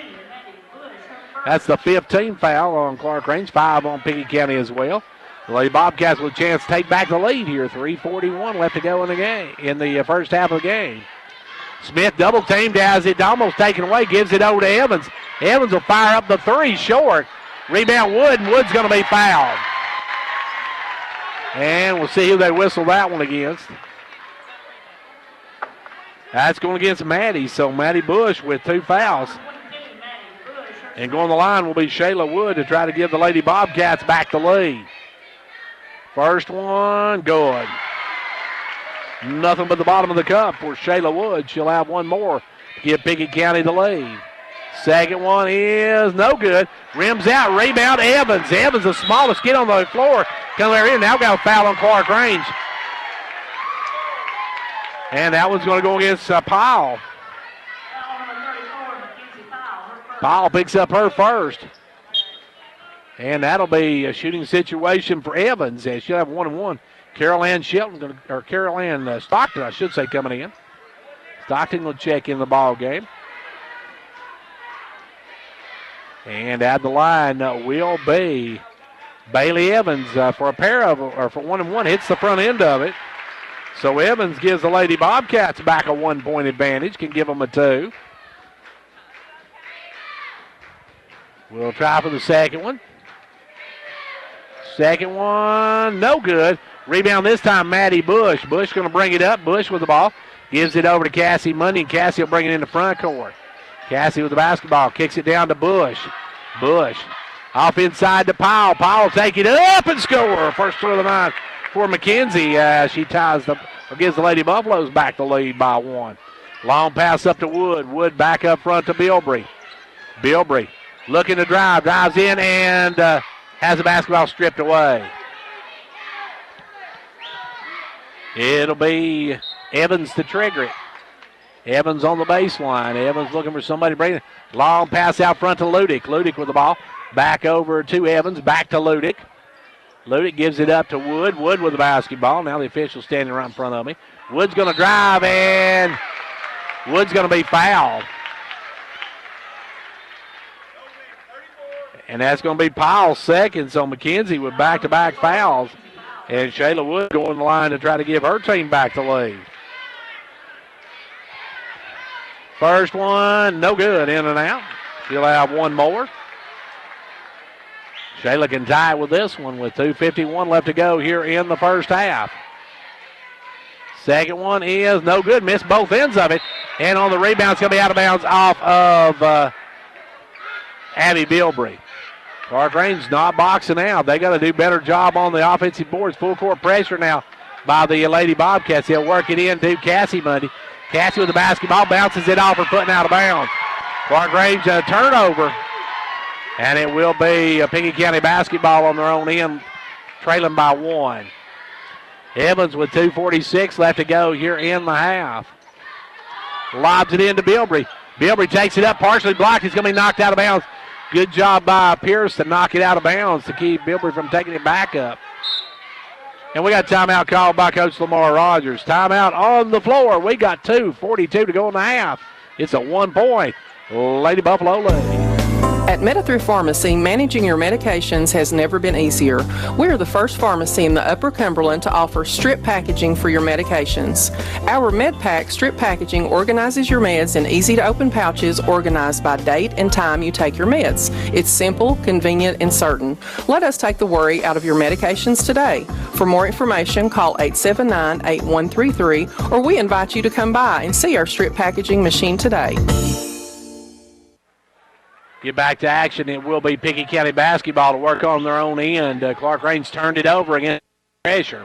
That's the 15th foul on Clarkrange, 5 on Pickett County as well. The Lady Bobcats with a chance to take back the lead here. 3:41 left to go in the game, in the first half of the game. Smith double teamed as it almost taken away, gives it over to Evans. Evans will fire up the three short. Rebound Wood, and Wood's going to be fouled. And we'll see who they whistle that one against. That's going against Maddie, so Maddie Bush with 2 fouls. And going to the line will be Shayla Wood to try to give the Lady Bobcats back the lead. First one, good. Nothing but the bottom of the cup for Shayla Wood. She'll have one more to give Pickett County the lead. Second one is no good. Rims out, rebound Evans. Evans, the smallest kid on the floor, coming there in. Now got a foul on Clarkrange. And that one's going to go against Powell. Powell picks up her first. And that'll be a shooting situation for Evans, as she'll have 1-1. Carol Ann Stockton, I should say, coming in. Stockton will check in the ball game. And at the line will be Bailey Evans for a pair of, or for 1-1, hits the front end of it. So Evans gives the Lady Bobcats back a 1-point advantage, can give them a 2. We'll try for the second one. Second one, no good. Rebound this time, Maddie Bush. Bush going to bring it up. Bush with the ball. Gives it over to Cassie Mundy, and Cassie will bring it in the front court. Cassie with the basketball. Kicks it down to Bush. Bush off inside to Powell. Powell take it up and score. First throw of the night for McKenzie. She gives the Lady Buffaloes back the lead by 1. Long pass up to Wood. Wood back up front to Bilbrey. Bilbrey looking to drive. Drives in and has the basketball stripped away. It'll be Evans to trigger it. Evans on the baseline. Evans looking for somebody to bring it. Long pass out front to Ludick. Ludick with the ball. Back over to Evans. Back to Ludick. Ludick gives it up to Wood. Wood with the basketball. Now the official standing right in front of me. Wood's going to drive, and Wood's going to be fouled. And that's going to be Powell's second. So McKenzie with back-to-back fouls. And Shayla Wood going the line to try to give her team back the lead. First one, no good, in and out. She'll have one more. Shayla can tie with this one with 2:51 left to go here in the first half. Second one is no good, missed both ends of it. And on the rebound, it's going to be out of bounds off of Abby Bilbrey. Clarkrange not boxing out. They got to do a better job on the offensive boards. Full court pressure now by the Lady Bobcats. They'll work it in to Cassie Mundy. Cassie with the basketball, bounces it off her foot and out of bounds. Clarkrange turnover. And it will be a Pickett County basketball on their own end, trailing by 1. Evans with 2:46 left to go here in the half. Lobs it into Bilbrey. Bilbrey takes it up, partially blocked. It's going to be knocked out of bounds. Good job by Pierce to knock it out of bounds to keep Bilbrey from taking it back up. And we got timeout called by Coach Lamar Rogers. Timeout on the floor. We got 2:42 to go in the half. It's a 1-point Lady Buffalo lead. At Meta-Through Pharmacy, managing your medications has never been easier. We are the first pharmacy in the Upper Cumberland to offer strip packaging for your medications. Our MedPack strip packaging organizes your meds in easy-to-open pouches organized by date and time you take your meds. It's simple, convenient, and certain. Let us take the worry out of your medications today. For more information, call 879-8133, or we invite you to come by and see our strip packaging machine today. Get back to action. It will be Pickett County basketball to work on their own end. Clarkrange turned it over against pressure.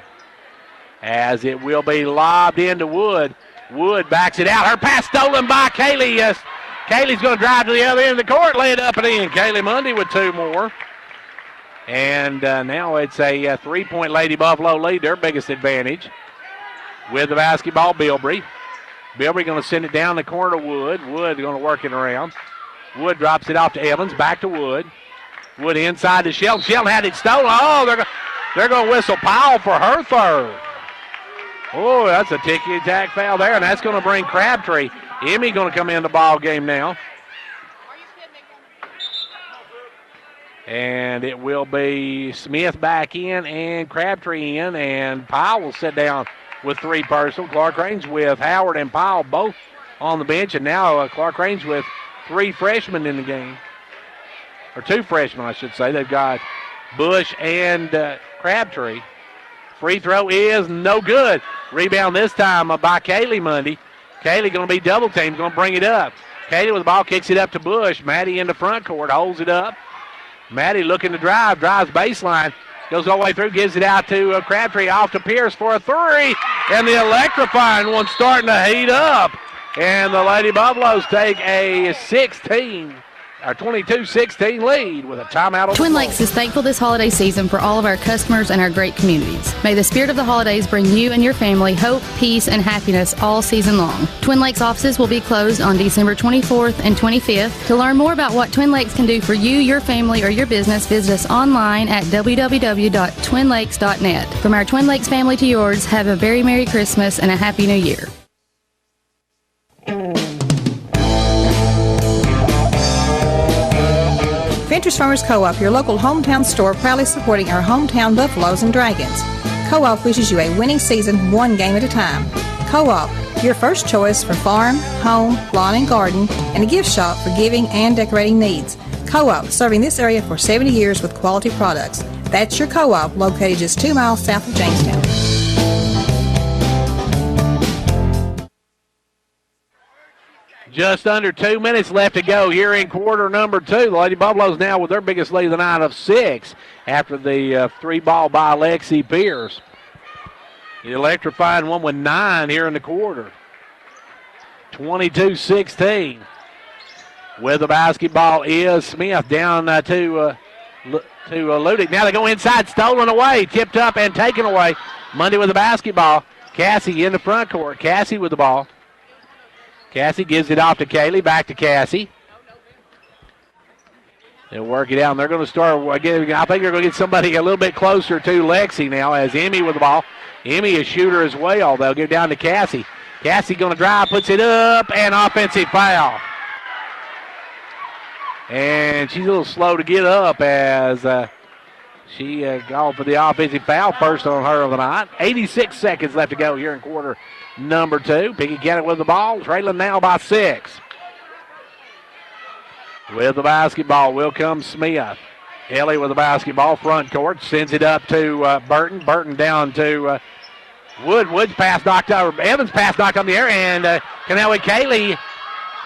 As it will be lobbed into Wood. Wood backs it out. Her pass stolen by Kaylee. Yes, Kaylee's going to drive to the other end of the court, lay it up and in. Kaylee Mundy with 2 more. And now it's a 3-point Lady Buffalo lead, their biggest advantage. With the basketball, Bilbrey. Bilbrey going to send it down the corner to Wood. Wood going to work it around. Wood drops it off to Evans, back to Wood. Wood inside to Shelton. Shelton had it stolen. Oh, they're going to whistle Powell for her third. Oh, that's a ticky-tack foul there, and that's going to bring Crabtree. Emmy going to come in the ball game now. And it will be Smith back in and Crabtree in, and Powell will sit down with 3 personal. Clarkrange with Howard and Powell both on the bench, and now Clarkrange with 3 freshmen in the game. Or 2 freshmen, I should say. They've got Bush and Crabtree. Free throw is no good. Rebound this time by Kaylee Mundy. Kaylee going to be double teamed, going to bring it up. Kaylee with the ball, kicks it up to Bush. Maddie in the front court, holds it up. Maddie looking to drives baseline. Goes all the way through, gives it out to Crabtree, off to Pierce for a 3. And the electrifying one starting to heat up. And the Lady Buffaloes take a 22-16 lead with a timeout on Twin Lakes is thankful this holiday season for all of our customers and our great communities. May the spirit of the holidays bring you and your family hope, peace, and happiness all season long. Twin Lakes offices will be closed on December 24th and 25th. To learn more about what Twin Lakes can do for you, your family, or your business, visit us online at www.twinlakes.net. From our Twin Lakes family to yours, have a very Merry Christmas and a Happy New Year. Ventures Farmers Co-op, your local hometown store, proudly supporting our hometown Buffaloes and Dragons. Co-op wishes you a winning season, one game at a time. Co-op, your first choice for farm, home, lawn and garden, and a gift shop for giving and decorating needs. Co-op, serving this area for 70 years with quality products. That's your Co-op, located just 2 miles south of Jamestown. Just under 2 minutes left to go here in quarter number 2. The Lady Buffaloes now with their biggest lead of the night of 6 after the 3-ball by Lexi Pierce. The electrifying one with 9 here in the quarter. 22-16. With the basketball is Smith down to Ludick. Now they go inside, stolen away, tipped up and taken away. Mundy with the basketball. Cassie in the front court. Cassie with the ball. Cassie gives it off to Kaylee, back to Cassie. They'll work it out. They're going to start again. I think they're going to get somebody a little bit closer to Lexi now as Emmy with the ball. Emmy a shooter as well. They'll give it down to Cassie. Cassie going to drive, puts it up, and offensive foul. And she's a little slow to get up as she called for the offensive foul, first on her of the night. 86 seconds left to go here in quarter number 2. Pickett County with the ball, trailing now by 6. With the basketball will come Smith. Ellie with the basketball, front court, sends it up to Burton. Burton down to Wood. Wood's pass knocked over. Evans' pass knocked on the air, and now with Kaylee.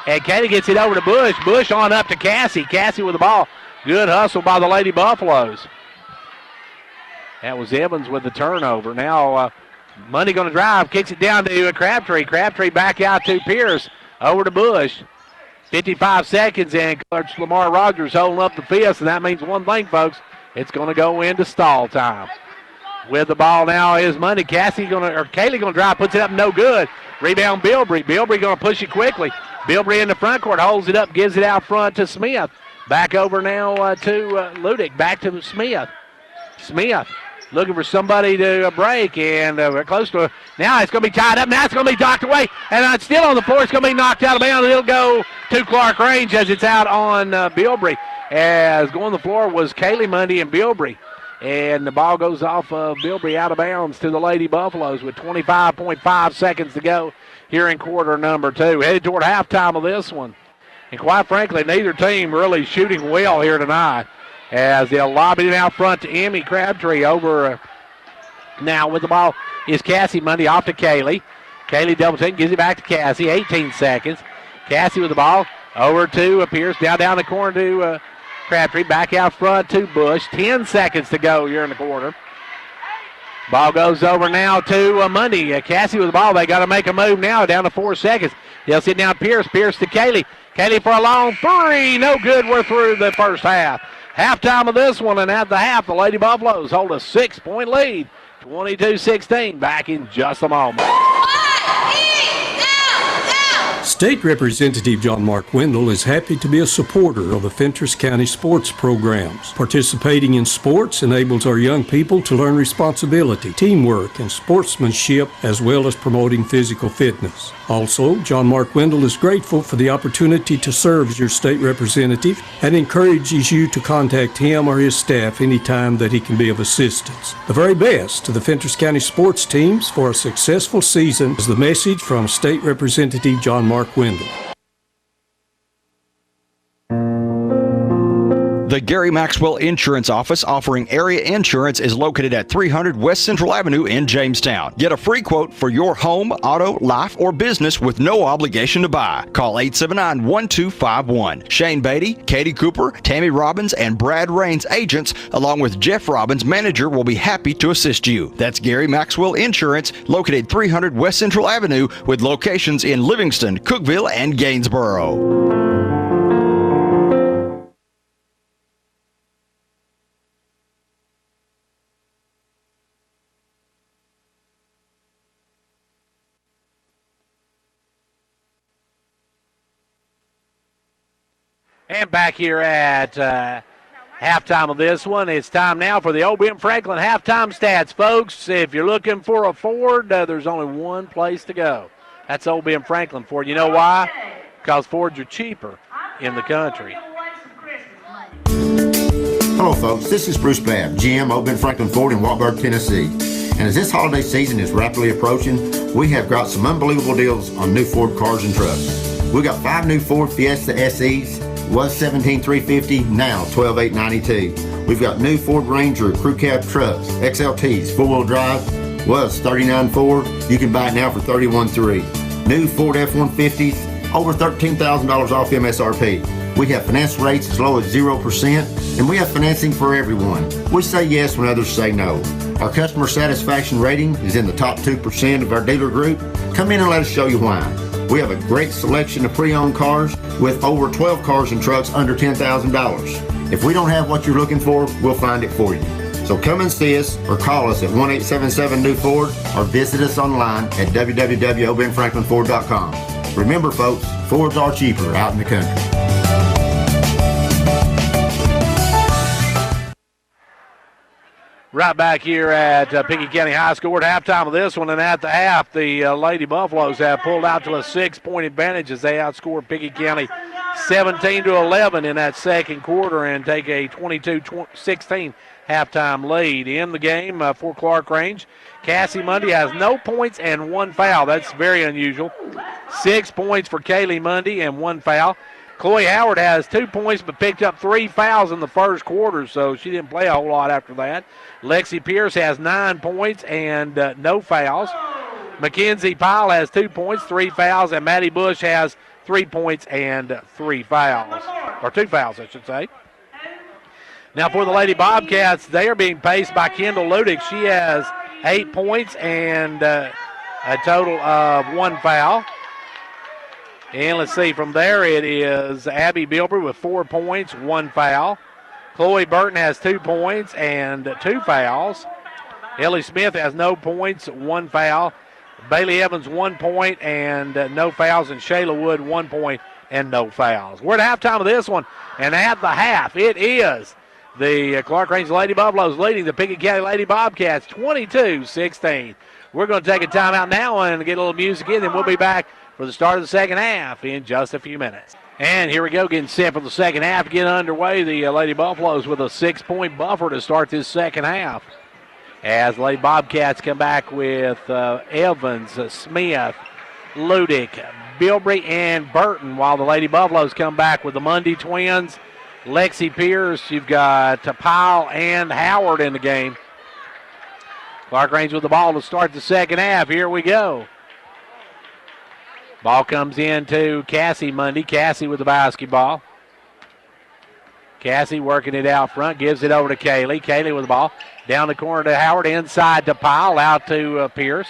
And Kaylee gets it over to Bush. Bush on up to Cassie. Cassie with the ball. Good hustle by the Lady Buffaloes. That was Evans with the turnover. Now Mundy going to drive, kicks it down to Crabtree. Crabtree back out to Pierce. Over to Bush. 55 seconds, and Coach Lamar Rogers holding up the fist, and that means one thing, folks. It's going to go into stall time. With the ball now is Mundy. Kaylee going to drive, puts it up, no good. Rebound Bilbrey. Bilbrey going to push it quickly. Bilbrey in the front court, holds it up, gives it out front to Smith. Back over now to Ludick. Back to Smith. Smith looking for somebody to break, and we're close to it. Now it's going to be tied up. Now it's going to be knocked away, and it's still on the floor. It's going to be knocked out of bounds. It'll go to Clarkrange as it's out on Bilbrey. As going on the floor was Kaylee Mundy and Bilbrey. And the ball goes off of Bilbrey out of bounds to the Lady Buffaloes with 25.5 seconds to go here in quarter number 2. Headed toward halftime of this one. And quite frankly, neither team really shooting well here tonight. As they'll lob it out front to Emmy Crabtree over now with the ball is Cassie Mundy off to Kaylee. Kaylee double team, gives it back to Cassie. 18 seconds. Cassie with the ball over to Pierce. Down the corner to Crabtree. Back out front to Bush. 10 seconds to go here in the quarter. Ball goes over now to Mundy. Cassie with the ball. They got to make a move now. Down to 4 seconds. They'll sit down Pierce. Pierce to Kaylee. Kaylee for a long 3. No good. We're through the first half. Halftime of this one, and at the half, the Lady Buffaloes hold a 6-point lead. 22-16. Back in just a moment. State Representative John Mark Wendell is happy to be a supporter of the Fentress County sports programs. Participating in sports enables our young people to learn responsibility, teamwork, and sportsmanship, as well as promoting physical fitness. Also, John Mark Wendell is grateful for the opportunity to serve as your state representative and encourages you to contact him or his staff anytime that he can be of assistance. The very best to the Fentress County sports teams for a successful season is the message from State Representative John Mark Mark Wendell. The Gary Maxwell Insurance Office offering area insurance is located at 300 West Central Avenue in Jamestown. Get a free quote for your home, auto, life, or business with no obligation to buy. Call 879-1251. Shane Beatty, Katie Cooper, Tammy Robbins, and Brad Rains agents, along with Jeff Robbins, manager, will be happy to assist you. That's Gary Maxwell Insurance, located 300 West Central Avenue with locations in Livingston, Cookeville, and Gainsboro. And back here at halftime of this one, it's time now for the OBM Franklin halftime stats, folks. If you're looking for a Ford, there's only one place to go. That's OBM Franklin Ford. You know why? Because Fords are cheaper in the country. Hello, folks. This is Bruce Babb, GM OBM Franklin Ford in Wartburg, Tennessee. And as this holiday season is rapidly approaching, we have got some unbelievable deals on new Ford cars and trucks. We got 5 new Ford Fiesta SEs. Was $17,350, now $12,892. We've got new Ford Ranger crew cab trucks, XLTs, 4-wheel drive, was $39,400. You can buy it now for $31,300. New Ford F-150s, over $13,000 off MSRP. We have finance rates as low as 0%, and we have financing for everyone. We say yes when others say no. Our customer satisfaction rating is in the top 2% of our dealer group. Come in and let us show you why. We have a great selection of pre-owned cars with over 12 cars and trucks under $10,000. If we don't have what you're looking for, we'll find it for you. So come and see us or call us at 1-877-NEW-FORD or visit us online at www.obmfranklinford.com. Remember, folks, Fords are cheaper out in the country. Right back here at Pickett County High School at halftime of this one, and at the half, the Lady Buffaloes have pulled out to a 6-point advantage as they outscored Pickett County 17-11 in that second quarter and take a 22-16 halftime lead. In the game for Clarkrange, Cassie Mundy has no points and 1 foul. That's very unusual. 6 points for Kaylee Mundy and 1 foul. Chloe Howard has 2 points but picked up 3 fouls in the first quarter, so she didn't play a whole lot after that. Lexi Pierce has 9 points and no fouls. Mackenzie Pyle has 2 points, 3 fouls, and Maddie Bush has 3 points and 3 fouls, or 2 fouls, I should say. Now for the Lady Bobcats, they are being paced by Kendall Ludick. She has 8 points and a total of 1 foul. And let's see, from there it is Abby Bilber with 4 points, 1 foul. Chloe Burton has 2 points and 2 fouls. Ellie Smith has no points, 1 foul. Bailey Evans 1 point and no fouls. And Shayla Wood 1 point and no fouls. We're at halftime of this one. And at the half, it is the Clarkrange Lady Buffaloes leading the Pickett County Lady Bobcats 22-16. We're going to take a timeout now and get a little music in, and we'll be back for the start of the second half in just a few minutes. And here we go, getting set for the second half to get underway. The Lady Buffaloes with a 6-point buffer to start this second half. As the Lady Bobcats come back with Evans, Smith, Ludick, Bilbrey, and Burton, while the Lady Buffaloes come back with the Mundy twins, Lexi Pierce, you've got Pyle and Howard in the game. Clarkrange with the ball to start the second half. Here we go. Ball comes in to Cassie Mundy. Cassie with the basketball. Cassie working it out front, gives it over to Kaylee. Kaylee with the ball. Down the corner to Howard, inside to Pyle, out to Pierce.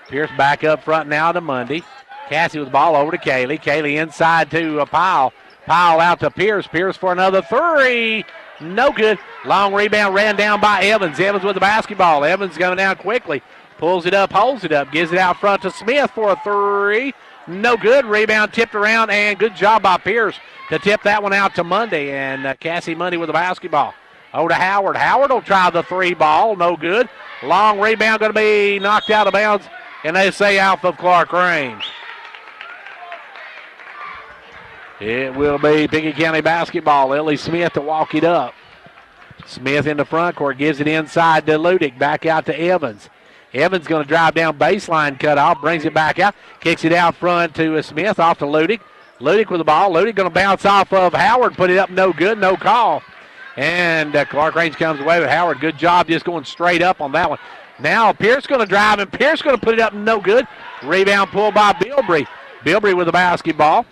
Pierce back up front now to Mundy. Cassie with the ball over to Kaylee. Kaylee inside to Pyle. Pyle out to Pierce. Pierce for another 3. No good. Long rebound ran down by Evans. Evans with the basketball. Evans going down quickly. Pulls it up, holds it up, gives it out front to Smith for a 3. No good. Rebound tipped around, and good job by Pierce to tip that one out to Mundy. And Cassie Mundy with the basketball. Over to Howard. Howard will try the 3 ball. No good. Long rebound going to be knocked out of bounds, and they say out of Clarkrange. It will be Pickett County basketball. Ellie Smith to walk it up. Smith in the front court, gives it inside to Ludick. Back out to Evans. Evans going to drive down baseline, cut off, brings it back out, kicks it out front to Smith, off to Ludick. Ludick with the ball. Ludick going to bounce off of Howard, put it up, no good, no call. And Clarkrange comes away with Howard. Good job just going straight up on that one. Now Pierce going to drive, and Pierce going to put it up, no good. Rebound pulled by Bilbrey. Bilbrey with the basketball.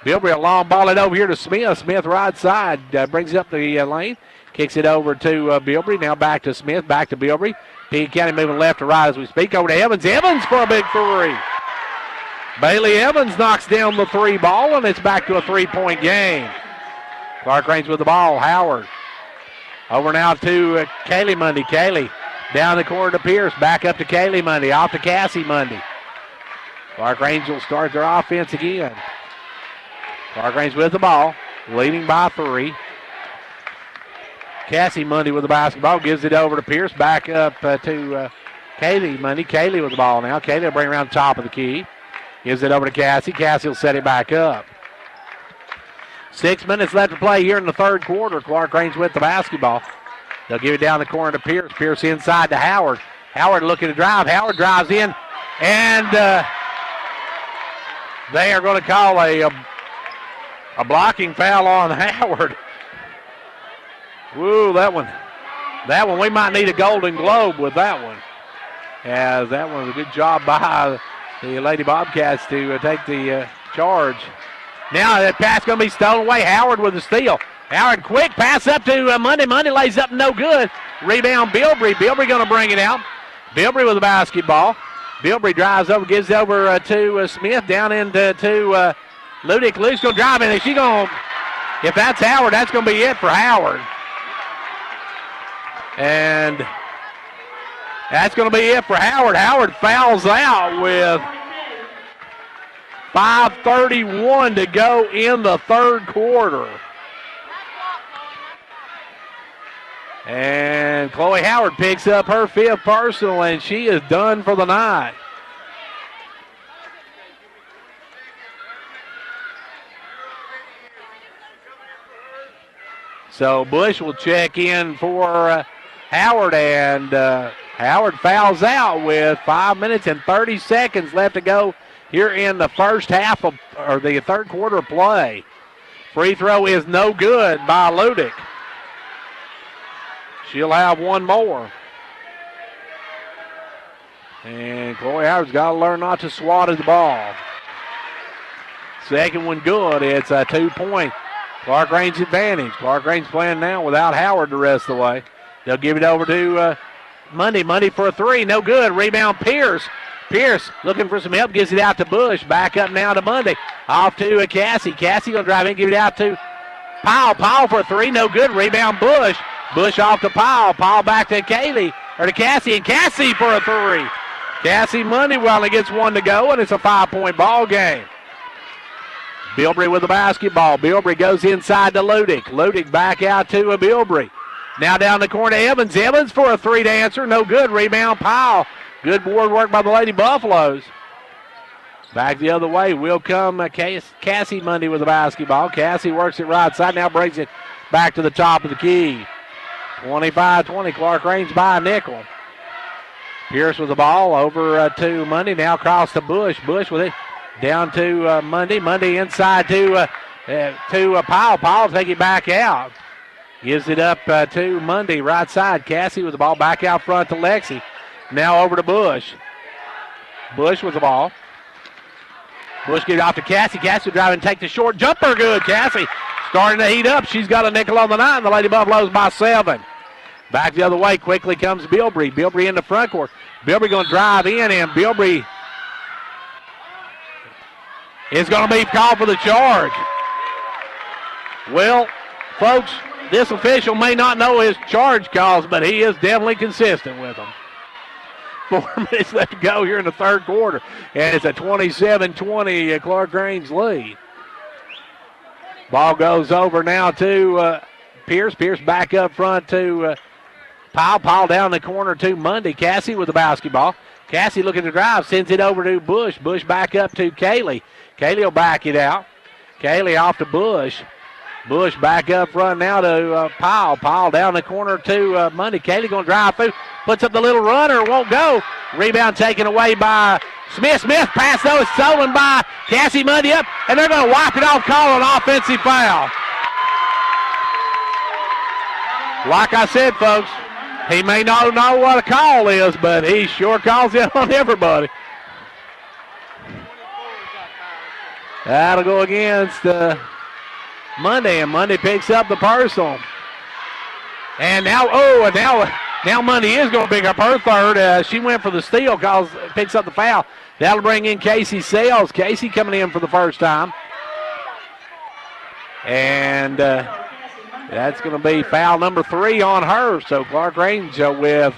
Bilbrey a long ball it over here to Smith. Smith right side, brings it up the lane. Kicks it over to Bilbrey. Now back to Smith, back to Bilbrey. Pickett County moving left to right as we speak. Over to Evans. Evans for a big three. Bailey Evans knocks down the three ball, and it's back to a three-point game. Clarkrange with the ball. Howard. Over now to Kaylee Mundy. Kaylee down the corner to Pierce. Back up to Kaylee Mundy. Off to Cassie Mundy. Clarkrange will start their offense again. Clarkrange with the ball. Leading by 3. Cassie Mundy with the basketball. Gives it over to Pierce. Back up to Kaylee Mundy. Kaylee with the ball now. Kaylee will bring around the top of the key. Gives it over to Cassie. Cassie will set it back up. 6 minutes left to play here in the third quarter. Clarkrange with the basketball. They'll give it down the corner to Pierce. Pierce inside to Howard. Howard looking to drive. Howard drives in. And they are going to call a blocking foul on Howard. Woo, that one, we might need a Golden Globe with that one. As that one was a good job by the Lady Bobcats to take the charge. Now that pass going to be stolen away. Howard with the steal. Howard quick pass up to Mundy. Mundy lays up, no good. Rebound Bilbrey. Bilbrey going to bring it out. Bilbrey with the basketball. Bilbrey drives over, gives it over to Smith, down into Ludick. Ludick's going to drive in. If that's Howard, that's going to be it for Howard. And that's going to be it for Howard. Howard fouls out with 5:31 to go in the third quarter. And Chloe Howard picks up her 5th personal, and she is done for the night. So Bush will check in for Howard, and Howard fouls out with 5 minutes and 30 seconds left to go here in the first half of, or the third quarter of play. Free throw is no good by Ludick. She'll have one more. And Chloe Howard's got to learn not to swat at the ball. Second one good. It's a 2-point Clarkrange advantage. Clarkrange playing now without Howard the rest of the way. They'll give it over to Mundy. Mundy for a 3. No good. Rebound Pierce. Pierce looking for some help. Gives it out to Bush. Back up now to Mundy. Off to Cassie. Cassie going to drive in. Give it out to Powell. Powell for a 3. No good. Rebound Bush. Bush off to Powell. Powell back to Kaylee. Or to Cassie. And Cassie for a 3. Cassie Mundy only gets 1 to go. And it's a 5-point ball game. Bilbrey with the basketball. Bilbrey goes inside to Ludick. Ludick back out to Bilbrey. Now down the corner to Evans. Evans for a 3 to answer. No good. Rebound Powell. Good board work by the Lady Buffaloes. Back the other way will come Cassie Mundy with the basketball. Cassie works it right side. Now brings it back to the top of the key. 25-20. Clarkrange by a nickel. Pierce with the ball over to Mundy. Now across to Bush. Bush with it. Down to Mundy. Mundy inside to Powell. Powell take it back out. Gives it up to Mundy, right side. Cassie with the ball back out front to Lexi. Now over to Bush. Bush with the ball. Bush gives it off to Cassie. Cassie drive and take the short jumper. Good. Cassie starting to heat up. She's got a nickel on the night, and the Lady Buffaloes by 7. Back the other way quickly comes Bilbrey. Bilbrey in the front court. Bilbrey going to drive in, and Bilbrey is going to be called for the charge. Well, folks, this official may not know his charge calls, but he is definitely consistent with them. 4 minutes left to go here in the third quarter, and it's a 27-20 Clarkrange lead. Ball goes over now to Pierce. Pierce back up front to Powell. Powell down the corner to Mundy. Cassie with the basketball. Cassie looking to drive, sends it over to Bush. Bush back up to Kaylee. Kaylee will back it out. Kaylee off to Bush. Bush back up front now to Powell. Powell down the corner to Monday. Kaylee going to drive through. Puts up the little runner. Won't go. Rebound taken away by Smith. Smith pass, though, is stolen by Cassie Mundy up. And they're going to wipe it off, call an offensive foul. Like I said, folks, he may not know what a call is, but he sure calls it on everybody. That'll go against Monday, and Monday picks up the personal. And now Monday is going to pick up her third. She went for the steal, picks up the foul. That'll bring in Casey Sales. Casey coming in for the first time. And that's going to be foul number 3 on her. So Clarkrange with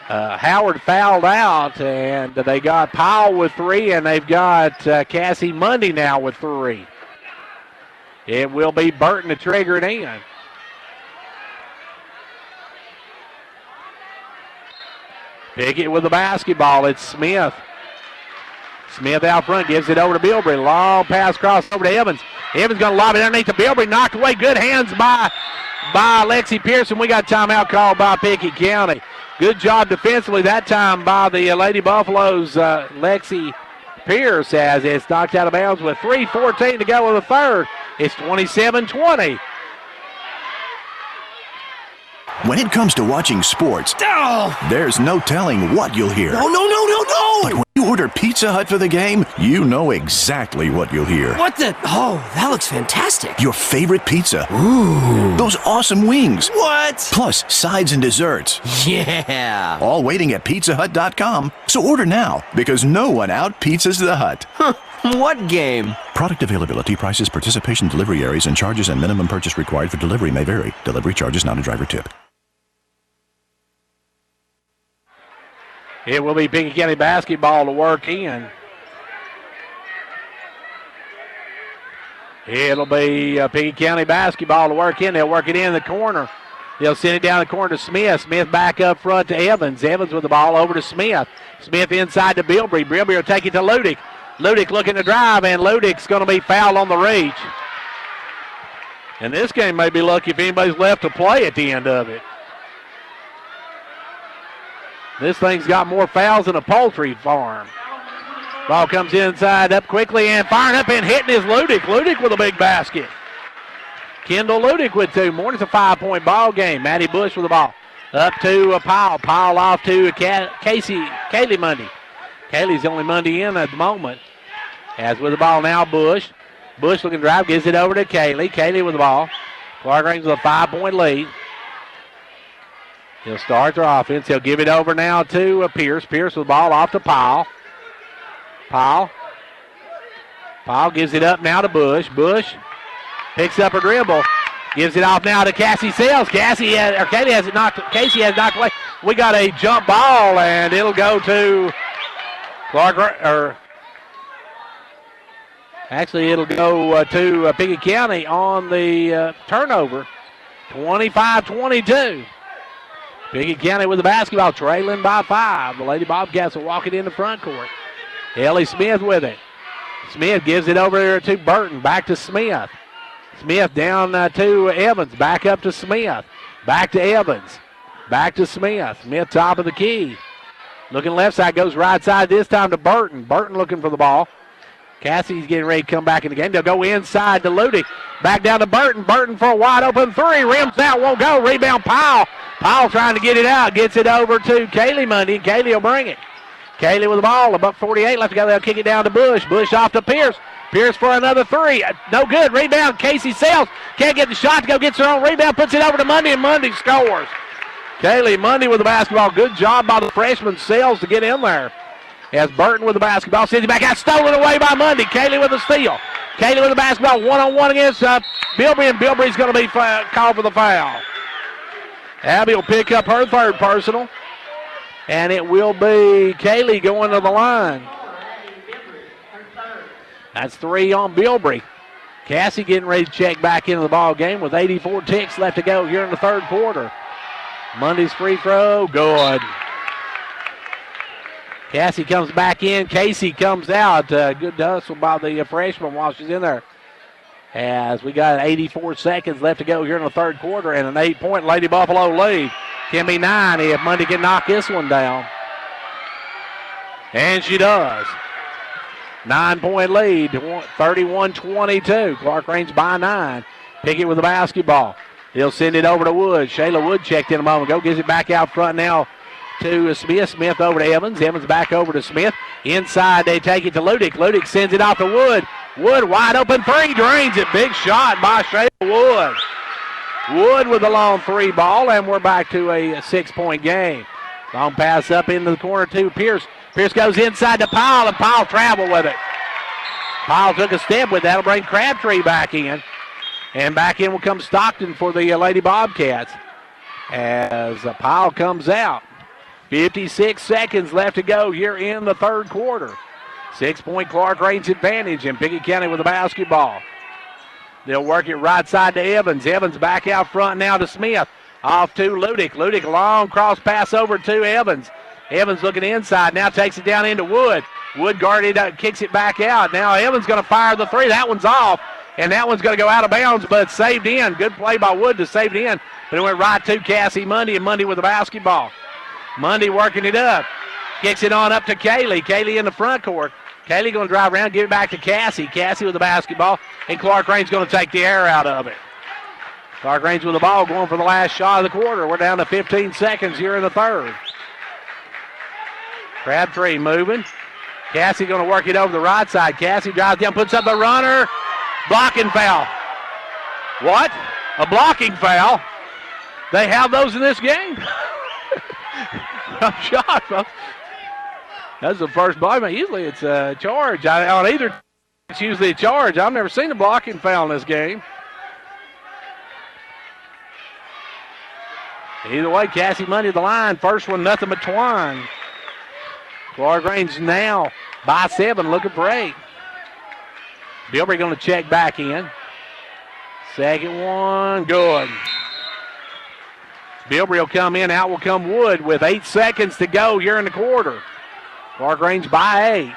Howard fouled out, and they got Powell with 3, and they've got Cassie Mundy now with 3. It will be Burton to trigger it in. Pickett with the basketball. It's Smith. Smith out front, gives it over to Bilbrey. Long pass cross over to Evans. Evans going to lob it underneath to Bilbrey. Knocked away. Good hands by Lexi Pearson. We got timeout called by Pickett County. Good job defensively that time by the Lady Buffaloes. Lexi Pierce as it's knocked out of bounds with 3:14 to go in the third. It's 27-20. When it comes to watching sports, there's no telling what you'll hear. No. But when you order Pizza Hut for the game, you know exactly what you'll hear. What the? Oh, that looks fantastic. Your favorite pizza. Ooh. Those awesome wings. What? Plus sides and desserts. Yeah. All waiting at pizzahut.com. So order now, because no one out-pizzas the Hut. What game? Product availability, prices, participation, delivery areas, and charges and minimum purchase required for delivery may vary. Delivery charge is not a driver tip. It will be Pickett County basketball to work in. It'll be Pickett County basketball to work in. They'll work it in the corner. They'll send it down the corner to Smith. Smith back up front to Evans. Evans with the ball over to Smith. Smith inside to Bilbrey. Bilbrey will take it to Ludick. Ludick looking to drive, and Ludick's going to be fouled on the reach. And this game may be lucky if anybody's left to play at the end of it. This thing's got more fouls than a poultry farm. Ball comes inside, up quickly, and firing up and hitting is Ludick. Ludick with a big basket. Kendall Ludick with 2 more. It's a 5-point ball game. Maddie Bush with the ball. Up to Powell. Powell off to Kaylee Mundy. Kaylee's the only Mundy in at the moment. As with the ball now, Bush. Bush looking to drive, gives it over to Kaylee. Kaylee with the ball. Clarkrange with a 5-point lead. He'll start their offense. He'll give it over now to Pierce. Pierce with the ball off to Powell. Powell gives it up now to Bush. Bush picks up a dribble. Gives it off now to Cassie Sales. Casey has it knocked away. We got a jump ball, and it'll go to it'll go to Pickett County on the turnover. 25-22. Pickett County with the basketball, trailing by 5. The Lady Bobcats will walk it in the front court. Ellie Smith with it. Smith gives it over there to Burton. Back to Smith. Smith down to Evans. Back up to Smith. Back to Evans. Back to Smith. Smith top of the key. Looking left side, goes right side this time to Burton. Burton looking for the ball. Cassie's getting ready to come back in the game. They'll go inside to Ludick. Back down to Burton. Burton for a wide open 3. Rims out, won't go. Rebound Powell. Powell trying to get it out. Gets it over to Kaylee Mundy. Kaylee will bring it. Kaylee with the ball. About 48 left to go. They'll kick it down to Bush. Bush off to Pierce. Pierce for another 3. No good. Rebound. Casey Sales. Can't get the shot to go. Gets her own rebound. Puts it over to Mundy, and Mundy scores. Kaylee Mundy with the basketball. Good job by the freshman Sales to get in there. As Burton with the basketball. Sends it back out. Stolen away by Mundy. Kaylee with the steal. Kaylee with the basketball. One-on-one against Bilbrey, and Bilbrey's going to be called for the foul. Abby will pick up her third personal. And it will be Kaylee going to the line. That's 3 on Bilbrey. Cassie getting ready to check back into the ball game with 84 ticks left to go here in the third quarter. Mundy's free throw, good. Cassie comes back in. Casey comes out. Good hustle by the freshman while she's in there. as we got 84 seconds left to go here in the third quarter and an 8-point Lady Buffalo lead. Can be 9 if Monday can knock this one down. And she does. 9-point lead, 31-22. Clarkrange by 9. Pickett with the basketball. He'll send it over to Wood. Shayla Wood checked in a moment ago. Gives it back out front now to Smith. Smith over to Evans. Evans back over to Smith. Inside they take it to Ludick. Ludick sends it off to Wood. Wood wide open three. Drains it. Big shot by Shayla Wood. Wood with a long three ball, and we're back to a 6-point game. Long pass up into the corner to Pierce. Pierce goes inside to Powell, and Powell traveled with it. Powell took a step with that. That'll bring Crabtree back in. And back in will come Stockton for the Lady Bobcats as Powell comes out. 56 seconds left to go here in the third quarter. 6-point Clarkrange advantage, and Pickett County with the basketball. They'll work it right side to Evans. Evans back out front now to Smith. Off to Ludick. Ludick, long cross pass over to Evans. Evans looking inside, now takes it down into Wood. Wood guarded, kicks it back out. Now Evans going to fire the three. That one's off, and that one's going to go out of bounds, but saved in. Good play by Wood to save it in, but it went right to Cassie Mundy, and Mundy with the basketball. Mundy working it up. Kicks it on up to Kaylee. Kaylee in the front court. Kaylee going to drive around, give it back to Cassie. Cassie with the basketball, and Clarkrange going to take the air out of it. Clarkrange with the ball going for the last shot of the quarter. We're down to 15 seconds here in the third. Crabtree moving. Cassie going to work it over the right side. Cassie drives down, puts up the runner. Blocking foul. What? A blocking foul? They have those in this game? I'm shocked, folks. That's the first ball. Usually it's a charge. On either, it's usually a charge. I've never seen a blocking foul in this game. Either way, Cassie Mundy the line. First one, nothing but twine. Clarkrange now by 7, looking for 8. Bilbrey going to check back in. Second one, good. Bilbrey will come in, out will come Wood with 8 seconds to go here in the quarter. Clarkrange by 8.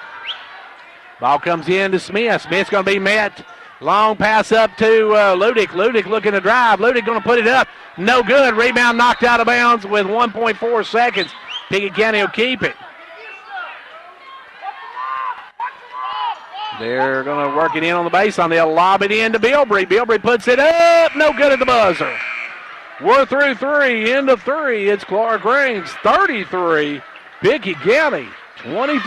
Ball comes in to Smith. Smith's going to be met. Long pass up to Ludick. Ludick looking to drive. Ludick going to put it up. No good. Rebound knocked out of bounds with 1.4 seconds. Pickett County will keep it. They're going to work it in on the baseline. They'll lob it in to Bilbrey. Bilbrey puts it up. No good at the buzzer. We're through 3. Into 3. It's Clarkrange 33. Pickett County 25.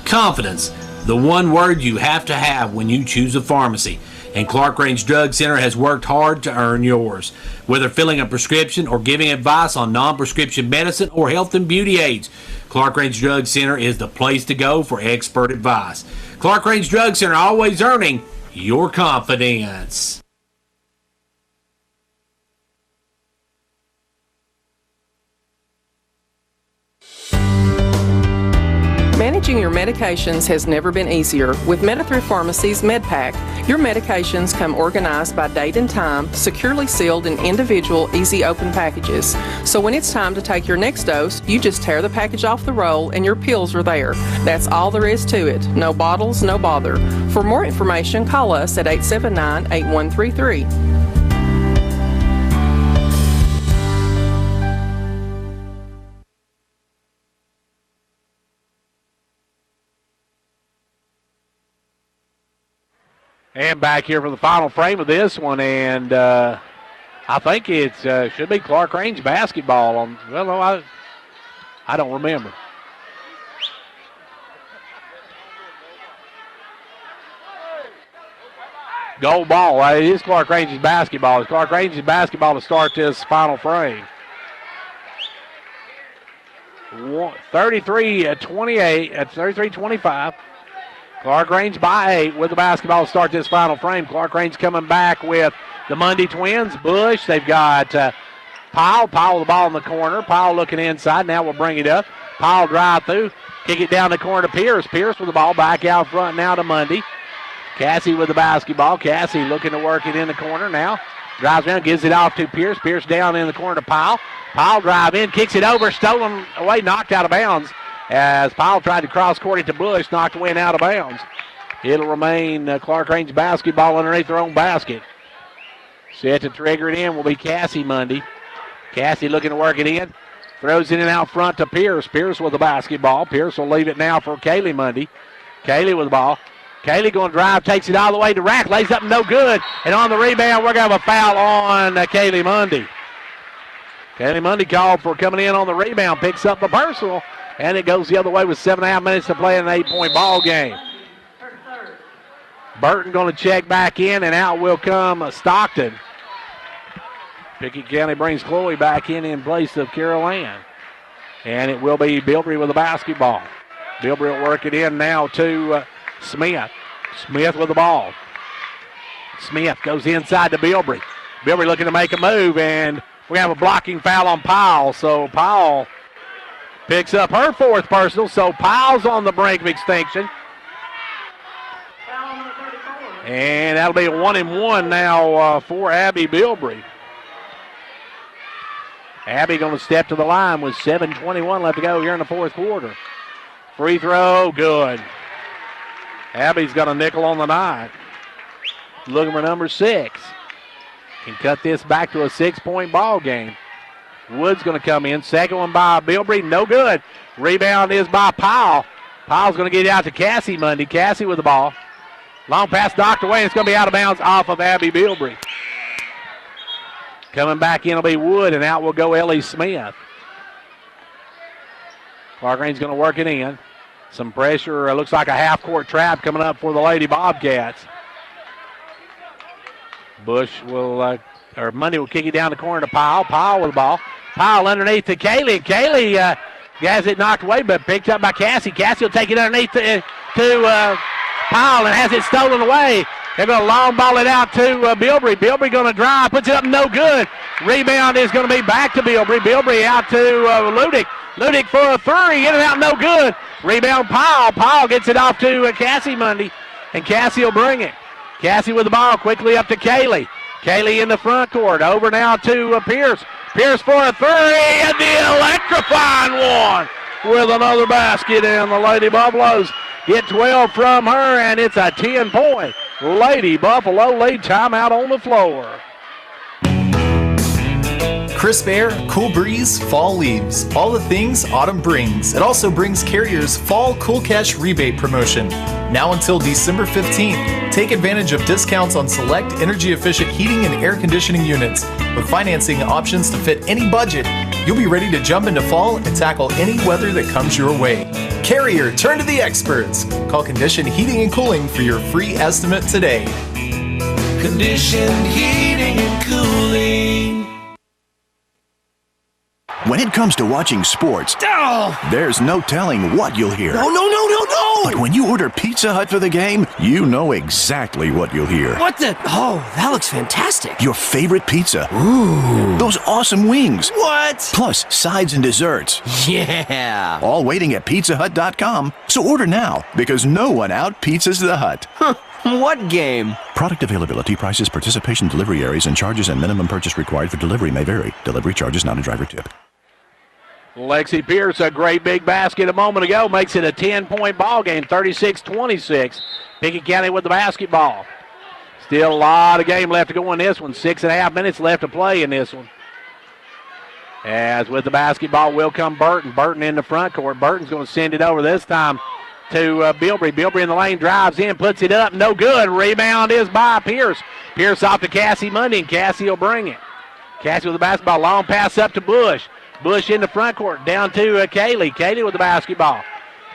Confidence, the one word you have to have when you choose a pharmacy. And Clarkrange Drug Center has worked hard to earn yours. Whether filling a prescription or giving advice on non-prescription medicine or health and beauty aids, Clarkrange Drug Center is the place to go for expert advice. Clarkrange Drug Center, always earning your confidence. Managing your medications has never been easier. With Medithrift Pharmacy's MedPack, your medications come organized by date and time, securely sealed in individual, easy open packages. So when it's time to take your next dose, you just tear the package off the roll and your pills are there. That's all there is to it. No bottles, no bother. For more information, call us at 879-8133. And back here for the final frame of this one, and I think it should be Clarkrange Basketball. Well, no, I don't remember. Gold ball. It is Clarkrange's basketball. It's Clarkrange's basketball to start this final frame. 33-28 at 33-25. Clarkrange by 8 with the basketball to start this final frame. Clarkrange coming back with the Mundy twins. Bush, they've got Powell. Powell with the ball in the corner. Powell looking inside. Now we'll bring it up. Powell drive through. Kick it down the corner to Pierce. Pierce with the ball back out front now to Mundy. Cassie with the basketball. Cassie looking to work it in the corner now. Drives around, gives it off to Pierce. Pierce down in the corner to Powell. Powell drive in, kicks it over, stolen away, knocked out of bounds. as Powell tried to cross-court it to Bush, knocked away and out of bounds. It'll remain Clarkrange basketball underneath their own basket. Set to trigger it in will be Cassie Mundy. Cassie looking to work it in. Throws it in out front to Pierce. Pierce with the basketball. Pierce will leave it now for Kaylee Mundy. Kaylee with the ball. Kaylee going to drive, takes it all the way to rack, lays up no good. And on the rebound, we're going to have a foul on Kaylee Mundy. Kaylee Mundy called for coming in on the rebound, picks up the personal, and it goes the other way with 7.5 minutes to play in an 8-point ball game. Burton going to check back in, and out will come Stockton. Pickett County brings Chloe back in place of Carol Ann. And it will be Bilbrey with the basketball. Bilbrey will work it in now to Smith. Smith with the ball. Smith goes inside to Bilbrey. Bilbrey looking to make a move, and we have a blocking foul on Powell. So Powell picks up her 4th personal. So Powell's on the brink of extinction. And that'll be a 1-and-1 now for Abby Bilbrey. Abby going to step to the line with 7:21 left to go here in the 4th quarter. Free throw, good. Abby's got a nickel on the night. Looking for number 6. Can cut this back to a 6-point ball game. Wood's going to come in. Second one by Bilbrey, no good. Rebound is by Powell. Powell's going to get it out to Cassie Mundy. Cassie with the ball. Long pass knocked away. It's going to be out of bounds off of Abby Bilbrey. Coming back in will be Wood, and out will go Ellie Smith. Clarkrange's going to work it in. Some pressure. Looks like a half-court trap coming up for the Lady Bobcats. Bush will, or Mundy will kick it down the corner to Powell. Powell with the ball. Powell underneath to Kaylee. Kaylee has it knocked away, but picked up by Cassie. Cassie will take it underneath to Powell and has it stolen away. They're going to long ball it out to Bilbrey. Bilbrey going to drive, puts it up, no good. Rebound is going to be back to Bilbrey. Bilbrey out to Ludick. Ludick for a 3, in and out, no good. Rebound Powell. Powell gets it off to Cassie Mundy, and Cassie will bring it. Cassie with the ball, quickly up to Kaylee. Kaylee in the front court, over now to Pierce. Pierce for a 3, and the electrifying one with another basket, and the Lady Buffaloes get 12 from her, and it's a 10-point Lady Buffalo lead. Timeout on the floor. Crisp air, cool breeze, fall leaves. All the things autumn brings. It also brings Carrier's Fall Cool Cash Rebate Promotion. Now until December 15th. Take advantage of discounts on select energy-efficient heating and air conditioning units. With financing options to fit any budget, you'll be ready to jump into fall and tackle any weather that comes your way. Carrier, turn to the experts. Call Condition Heating and Cooling for your free estimate today. Condition Heating and Cooling. When it comes to watching sports, there's no telling what you'll hear. No. But when you order Pizza Hut for the game, you know exactly what you'll hear. What the? Oh, that looks fantastic. Your favorite pizza. Ooh. Those awesome wings. What? Plus sides and desserts. Yeah. All waiting at pizzahut.com. So order now, because no one out-pizzas the Hut. Huh. What game? Product availability, prices, participation, delivery areas, and charges and minimum purchase required for delivery may vary. Delivery charge is not a driver tip. Lexi Pierce, a great big basket a moment ago, makes it a 10-point ball game, 36-26. Pickett County with the basketball. Still a lot of game left to go in this one. 6.5 minutes left to play in this one. As with the basketball will come Burton. Burton in the front court. Burton's going to send it over this time to Bilbrey. Bilbrey in the lane, drives in, puts it up, no good. Rebound is by Pierce. Pierce off to Cassie Mundy, and Cassie will bring it. Cassie with the basketball, long pass up to Bush. Bush in the front court, down to Kaylee. Kaylee with the basketball.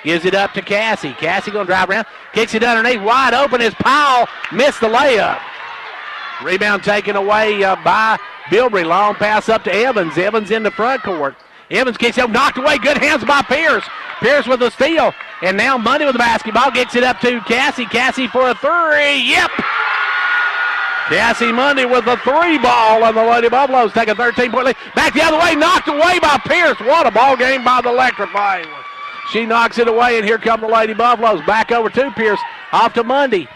Gives it up to Cassie. Cassie going to drive around, kicks it underneath, wide open as Powell missed the layup. Rebound taken away by Bilbrey. Long pass up to Evans. Evans in the front court. Evans kicks it, knocked away, good hands by Pierce. Pierce with the steal, and now Mundy with the basketball, gets it up to Cassie. Cassie for a 3, yep! Cassie Mundy with the 3 ball, and the Lady Buffaloes take a 13-point lead. Back the other way, knocked away by Pierce. What a ball game by the electrifying one. She knocks it away, and here come the Lady Buffaloes. Back over to Pierce, off to Mundy.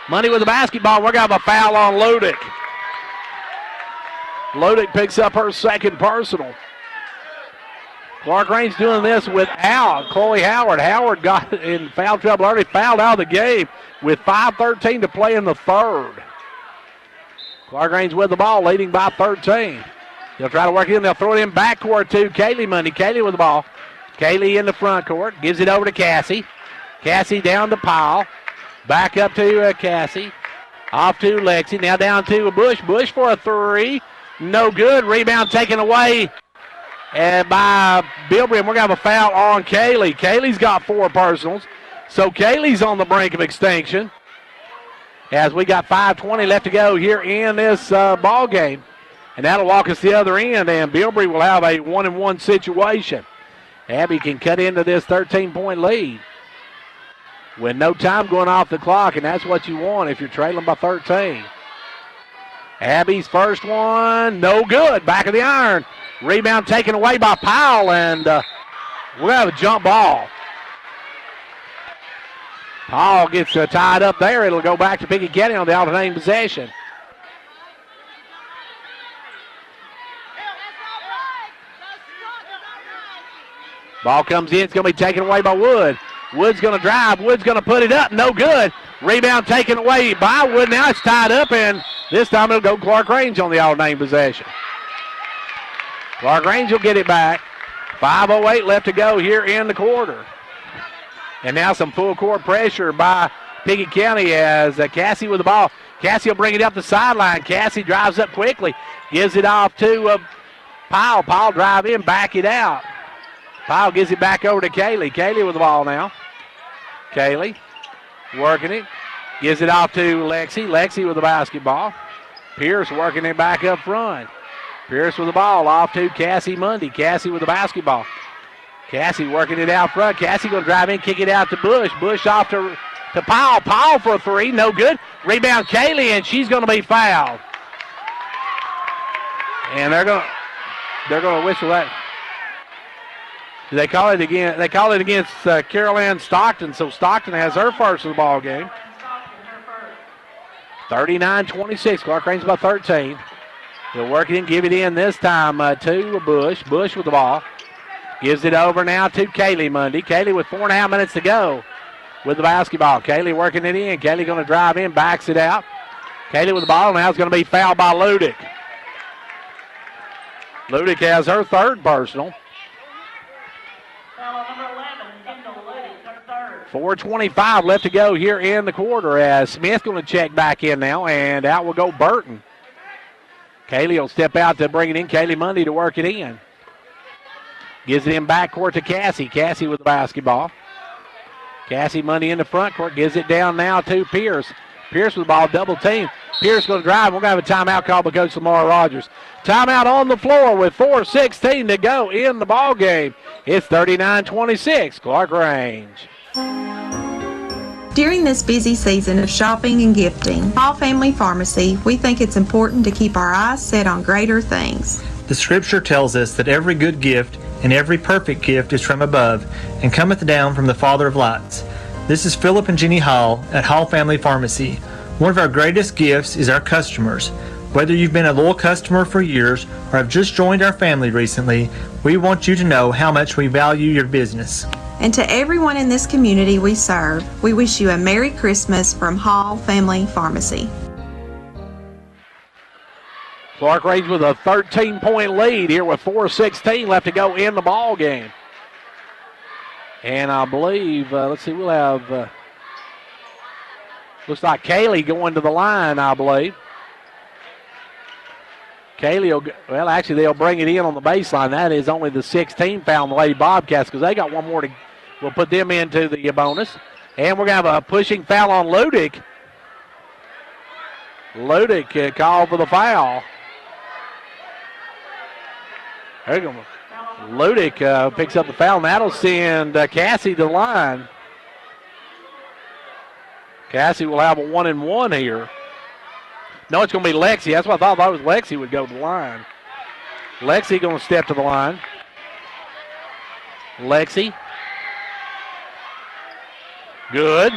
Mundy with the basketball. We're going to have a foul on Ludick. Ludick picks up her second personal. Clarkrange doing this without Chloe Howard. Howard got in foul trouble early, fouled out of the game with 5:13 to play in the third. Clarkrange with the ball, leading by 13. They'll try to work it in. They'll throw it in backcourt to Kaylee Monday. Kaylee with the ball. Kaylee in the front court. Gives it over to Cassie. Cassie down to Powell. Back up to Cassie. Off to Lexi. Now down to Bush. Bush for a three. No good. Rebound taken away by Bilbrey. We're going to have a foul on Kaylee. Kaylee's got 4 personals. So Kaylee's on the brink of extinction. As we got 5:20 left to go here in this ball game. And that'll walk us the other end. And Bilbrey will have a 1-and-1 situation. Abby can cut into this 13-point lead with no time going off the clock, and that's what you want if you're trailing by 13. Abby's first one, no good. Back of the iron. Rebound taken away by Powell, and we'll have a jump ball. Powell gets tied up there. It'll go back to Pickett County on the alternating possession. Ball comes in. It's going to be taken away by Wood. Wood's going to drive. Wood's going to put it up. No good. Rebound taken away by Wood. Now it's tied up, and this time it'll go Clarkrange on the alternating possession. Clarkrange will get it back. 5:08 left to go here in the quarter. And now some full court pressure by Pickett County as Cassie with the ball. Cassie will bring it up the sideline. Cassie drives up quickly. Gives it off to Powell. Powell drive in, back it out. Powell gives it back over to Kaylee. Kaylee with the ball now. Kaylee working it. Gives it off to Lexi. Lexi with the basketball. Pierce working it back up front. Pierce with the ball off to Cassie Mundy. Cassie with the basketball. Cassie working it out front. Cassie going to drive in, kick it out to Bush. Bush off to Powell. Powell for a three. No good. Rebound Kaylee, and she's going to be fouled. And they're going to whistle that. They call it again. They call it against Carol Ann Stockton, so Stockton has her first of the ball game. 39-26. Clarkrange by 13. They'll work it in, give it in this time to Bush. Bush with the ball. Gives it over now to Kaylee Mundy. Kaylee with 4.5 minutes to go with the basketball. Kaylee working it in. Kaylee going to drive in, backs it out. Kaylee with the ball now is going to be fouled by Ludick. Ludick has her third personal. 4:25 left to go here in the quarter as Smith going to check back in now, and out will go Burton. Kaylee will step out to bring it in. Kaylee Mundy to work it in. Gives it in backcourt to Cassie. Cassie with the basketball. Cassie Mundy in the front court. Gives it down now to Pierce. Pierce with the ball, double team. Pierce going to drive. We're going to have a timeout called by Coach Lamar Rogers. Timeout on the floor with 4:16 to go in the ball game. It's 39-26, Clarkrange. During this busy season of shopping and gifting, Hall Family Pharmacy, we think it's important to keep our eyes set on greater things. The scripture tells us that every good gift and every perfect gift is from above and cometh down from the Father of lights. This is Philip and Jenny Hall at Hall Family Pharmacy. One of our greatest gifts is our customers. Whether you've been a loyal customer for years or have just joined our family recently, we want you to know how much we value your business. And to everyone in this community we serve, we wish you a Merry Christmas from Hall Family Pharmacy. Clarkrange with a 13-point lead here with 4:16 left to go in the ball game. And I believe, let's see, we'll have, looks like Kaylee going to the line, I believe. Kaylee will, well, actually, they'll bring it in on the baseline. That is only the 16th foul on the Lady Bobcats because they got one more to, we'll put them into the bonus. And we're going to have a pushing foul on Ludick. Ludick called for the foul. Ludick picks up the foul, and that'll send Cassie to the line. Cassie will have a 1-and-1 here. No, it's going to be Lexi. That's what I thought. I thought it was Lexi would go to the line. Lexi going to step to the line. Lexi. Good.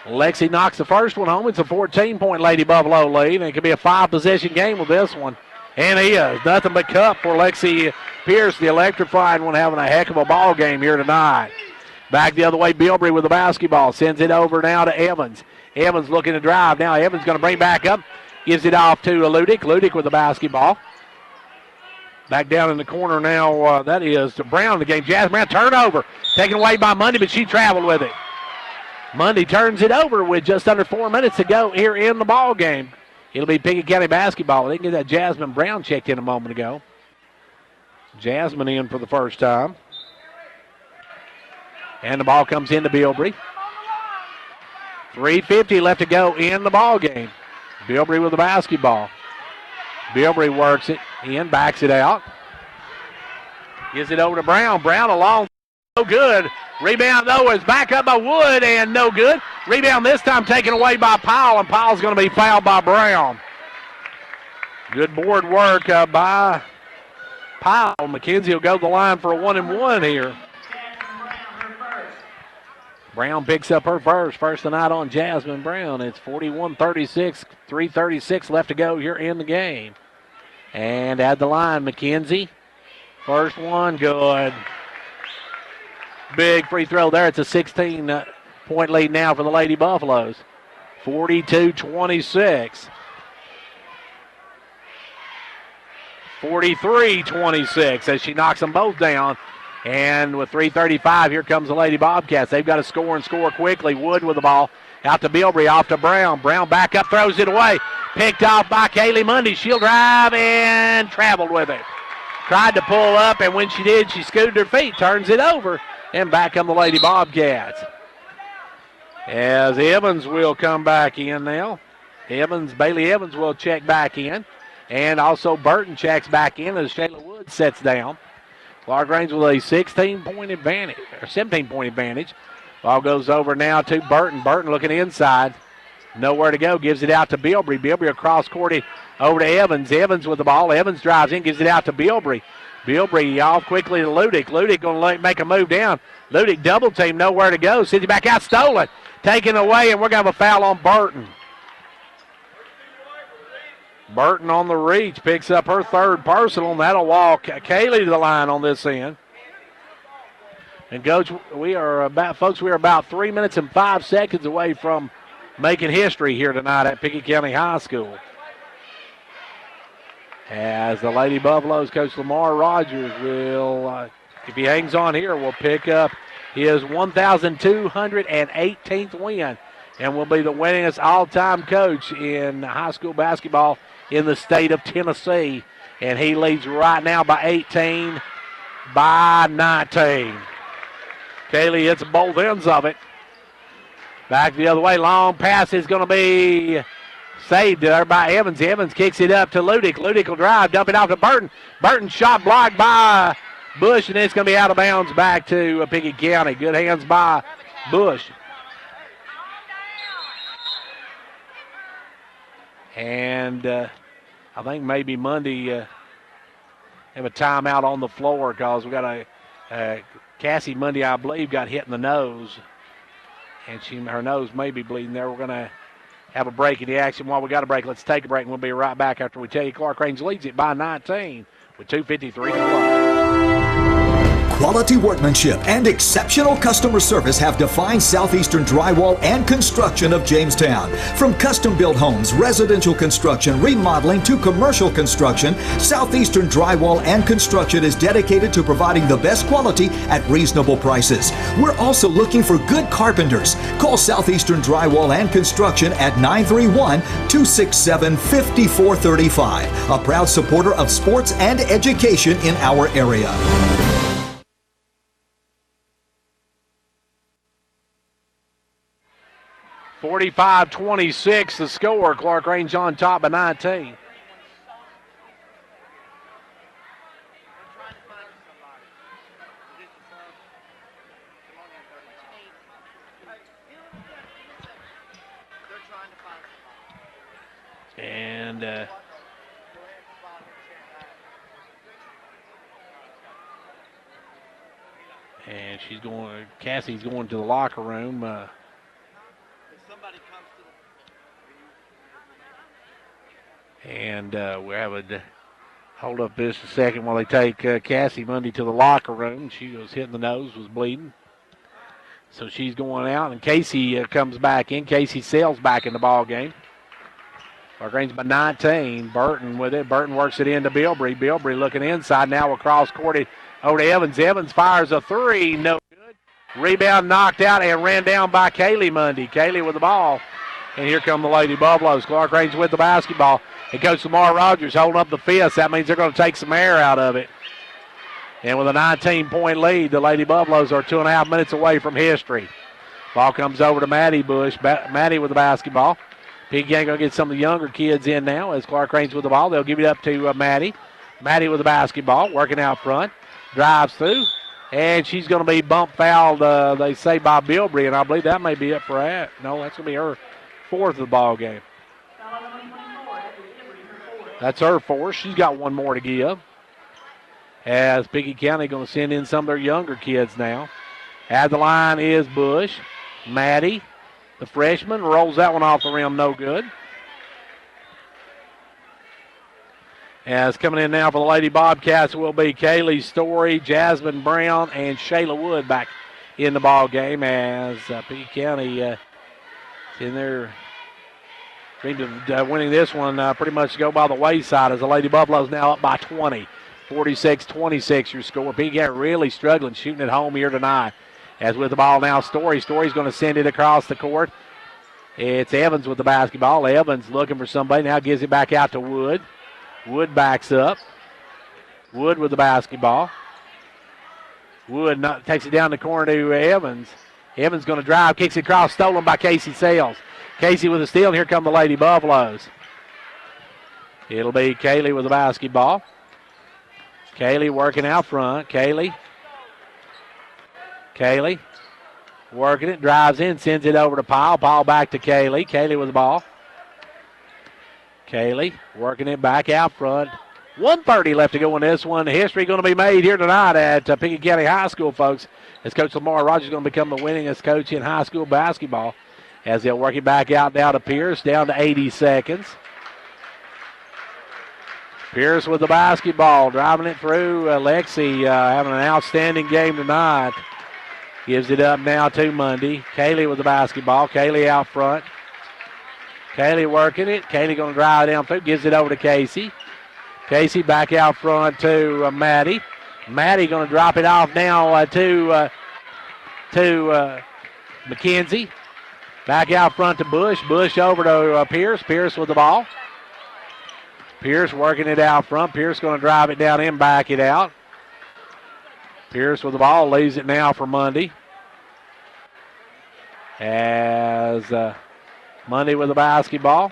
Lexi knocks the first one home. It's a 14-point Lady Buffalo lead, and it could be a 5-possession game with this one. And he is. Nothing but cup for Lexi Pierce, the electrified one, having a heck of a ball game here tonight. Back the other way, Bilbrey with the basketball. Sends it over now to Evans. Evans looking to drive. Now Evans going to bring back up. Gives it off to Ludick. Ludick with the basketball. Back down in the corner now, that is to Brown in the game. Jasmine Brown, turnover. Taken away by Mundy, but she traveled with it. Mundy turns it over with just under 4 minutes to go here in the ball game. It'll be Pickett County basketball. They can get that Jasmine Brown checked in a moment ago. Jasmine in for the first time. And the ball comes into Bilbrey. 3:50 left to go in the ball game. Bilbrey with the basketball. Bilbrey works it in, backs it out. Gives it over to Brown. Brown along, no good. Rebound, though, is back up by Wood, and no good. Rebound this time taken away by Powell, and Powell's going to be fouled by Brown. Good board work by Powell. McKenzie will go to the line for a 1-and-1 here. Brown picks up her first tonight on Jasmine Brown. It's 41-36, 3:36 left to go here in the game. And at the line, McKenzie. First one, good. Big free throw there. It's a 16-point lead now for the Lady Buffaloes. 42-26. 43-26 as she knocks them both down. And with 3:35, here comes the Lady Bobcats. They've got to score and score quickly. Wood with the ball. Out to Bilbrey, off to Brown. Brown back up, throws it away. Picked off by Kaylee Mundy. She'll drive and traveled with it. Tried to pull up, and when she did, she scooted her feet, turns it over, and back come the Lady Bobcats. As Evans will come back in now. Bailey Evans will check back in. And also Burton checks back in as Shayla Wood sets down. Clarkrange with a 16-point advantage, or 17-point advantage. Ball goes over now to Burton. Burton looking inside. Nowhere to go. Gives it out to Bilbrey. Bilbrey across court it over to Evans. Evans with the ball. Evans drives in, gives it out to Bilbrey. Bilbrey off quickly to Ludick. Ludick going to make a move down. Ludick double team. Nowhere to go. Sends it back out. Stolen. Taken away, and we're going to have a foul on Burton. Burton on the reach, picks up her third personal, and that'll walk Kaylee to the line on this end. And Coach, we are about 3 minutes and 5 seconds away from making history here tonight at Pickett County High School. As the Lady Buffaloes, Coach Lamar Rogers will, if he hangs on here, will pick up his 1,218th win and will be the winningest all-time coach in high school basketball in the state of Tennessee. And he leads right now by 18, by 19. Kaylee hits both ends of it. Back the other way, long pass is going to be saved there by Evans. Evans kicks it up to Ludick. Ludick will drive, dump it off to Burton. Burton shot blocked by Bush, and it's going to be out of bounds back to Pickett County. Good hands by Bush. And I think maybe Monday have a timeout on the floor because we got Cassie Monday, I believe, got hit in the nose. And her nose may be bleeding there. We're going to have a break in the action. While we got a break, let's take a break, and we'll be right back after we tell you Clarkrange leads it by 19 with 2:53 to play. Quality workmanship and exceptional customer service have defined Southeastern Drywall and Construction of Jamestown. From custom-built homes, residential construction, remodeling to commercial construction, Southeastern Drywall and Construction is dedicated to providing the best quality at reasonable prices. We're also looking for good carpenters. Call Southeastern Drywall and Construction at 931-267-5435, a proud supporter of sports and education in our area. 45-26 the score. Clarkrange on top by 19. And Cassie's going to the locker room. And we're having Hold up just a second while they take Cassie Mundy to the locker room. She was hitting the nose, was bleeding. So she's going out, and Casey comes back in. Casey Sales back in the ball game. Clarkrange by 19. Burton with it. Burton works it into Bilbrey. Bilbrey looking inside now across court over to Evans. Evans fires a three. No good. Rebound knocked out and ran down by Kaylee Mundy. Kaylee with the ball. And here come the Lady Buffaloes. Clarkrange with the basketball. And Coach Lamar Rogers holding up the fist. That means they're going to take some air out of it. And with a 19-point lead, the Lady Buffaloes are 2.5 minutes away from history. Ball comes over to Maddie Bush. Maddie with the basketball. Pickett going to get some of the younger kids in now as Clarkrange with the ball. They'll give it up to Maddie. Maddie with the basketball, working out front. Drives through. And she's going to be bump fouled, they say, by Bilbrey. And I believe that may be it for her. No, that's going to be her fourth of the ball game. That's her fourth. She's got one more to give. As Pickett County going to send in some of their younger kids now. At the line is Bush. Maddie, the freshman, rolls that one off the rim, no good. As coming in now for the Lady Bobcats will be Kaylee Story, Jasmine Brown, and Shayla Wood back in the ball game as Pickett County is in there. Winning this one pretty much go by the wayside as the Lady Buffaloes now up by 20. 46-26 your score. Pickett County really struggling shooting at home here tonight. As with the ball now, Story's going to send it across the court. It's Evans with the basketball. Evans looking for somebody. Now gives it back out to Wood. Wood backs up. Wood with the basketball. Wood takes it down the corner to Evans. Evans going to drive, kicks it across, stolen by Casey Sales. Casey with a steal, and here come the Lady Buffaloes. It'll be Kaylee with the basketball. Kaylee working out front. Kaylee working it, drives in, sends it over to Powell. Powell back to Kaylee. Kaylee with the ball. Kaylee working it back out front. 1:30 left to go in this one. History going to be made here tonight at Pickett County High School, folks, as Coach Lamar Rogers is going to become the winningest coach in high school basketball. As they'll work it back out now to Pierce, down to 80 seconds. Pierce with the basketball, driving it through. Lexi having an outstanding game tonight. Gives it up now to Mundy. Kaylee with the basketball. Kaylee out front. Kaylee working it. Kaylee going to drive it down through. Gives it over to Casey. Casey back out front to Maddie. Maddie going to drop it off now to McKenzie. Back out front to Bush. Bush over to Pierce. Pierce with the ball. Pierce working it out front. Pierce going to drive it down in, back it out. Pierce with the ball. Leaves it now for Mundy. As Mundy with the basketball.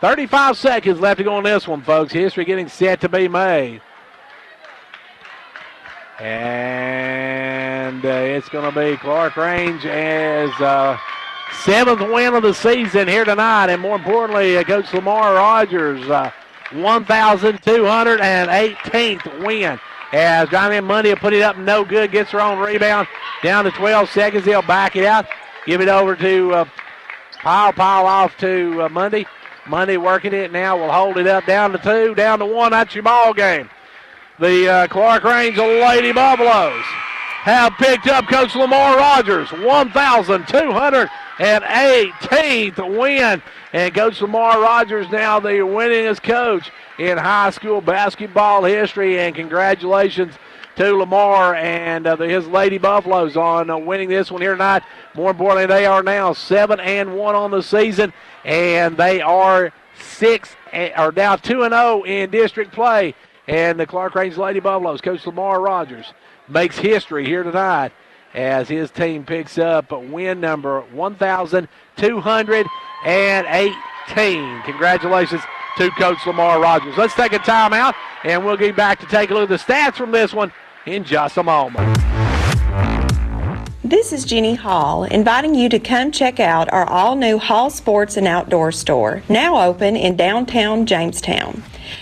35 seconds left to go on this one, folks. History getting set to be made. And it's going to be Clarkrange as seventh win of the season here tonight. And more importantly, Coach Lamar Rogers, 1,218th win. As driving in Mundy will put it up, no good. Gets her own rebound. Down to 12 seconds. They'll back it out. Give it over to Powell off to Mundy. Mundy working it now. Will hold it up down to 2, down to 1. That's your ball game. The Clarkrange Lady Buffaloes have picked up Coach Lamar Rogers' 1,218th win. And Coach Lamar Rogers now the winningest coach in high school basketball history. And congratulations to Lamar and his Lady Buffaloes on winning this one here tonight. More importantly, they are now 7-1 on the season, and they are now 2-0 in district play. And the Clarkrange Lady Buffaloes, Coach Lamar Rogers, makes history here tonight as his team picks up win number 1,218. Congratulations to Coach Lamar Rogers. Let's take a timeout, and we'll get back to take a look at the stats from this one in just a moment. This is Jeannie Hall, inviting you to come check out our all-new Hall Sports and Outdoor store, now open in downtown Jamestown.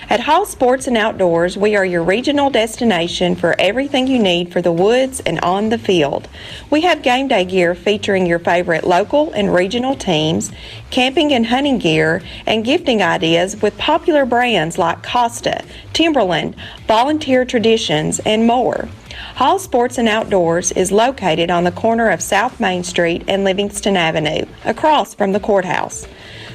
At Hall Sports and Outdoors, we are your regional destination for everything you need for the woods and on the field. We have game day gear featuring your favorite local and regional teams, camping and hunting gear, and gifting ideas with popular brands like Costa, Timberland, Volunteer Traditions, and more. Hall Sports and Outdoors is located on the corner of South Main Street and Livingston Avenue, across from the courthouse.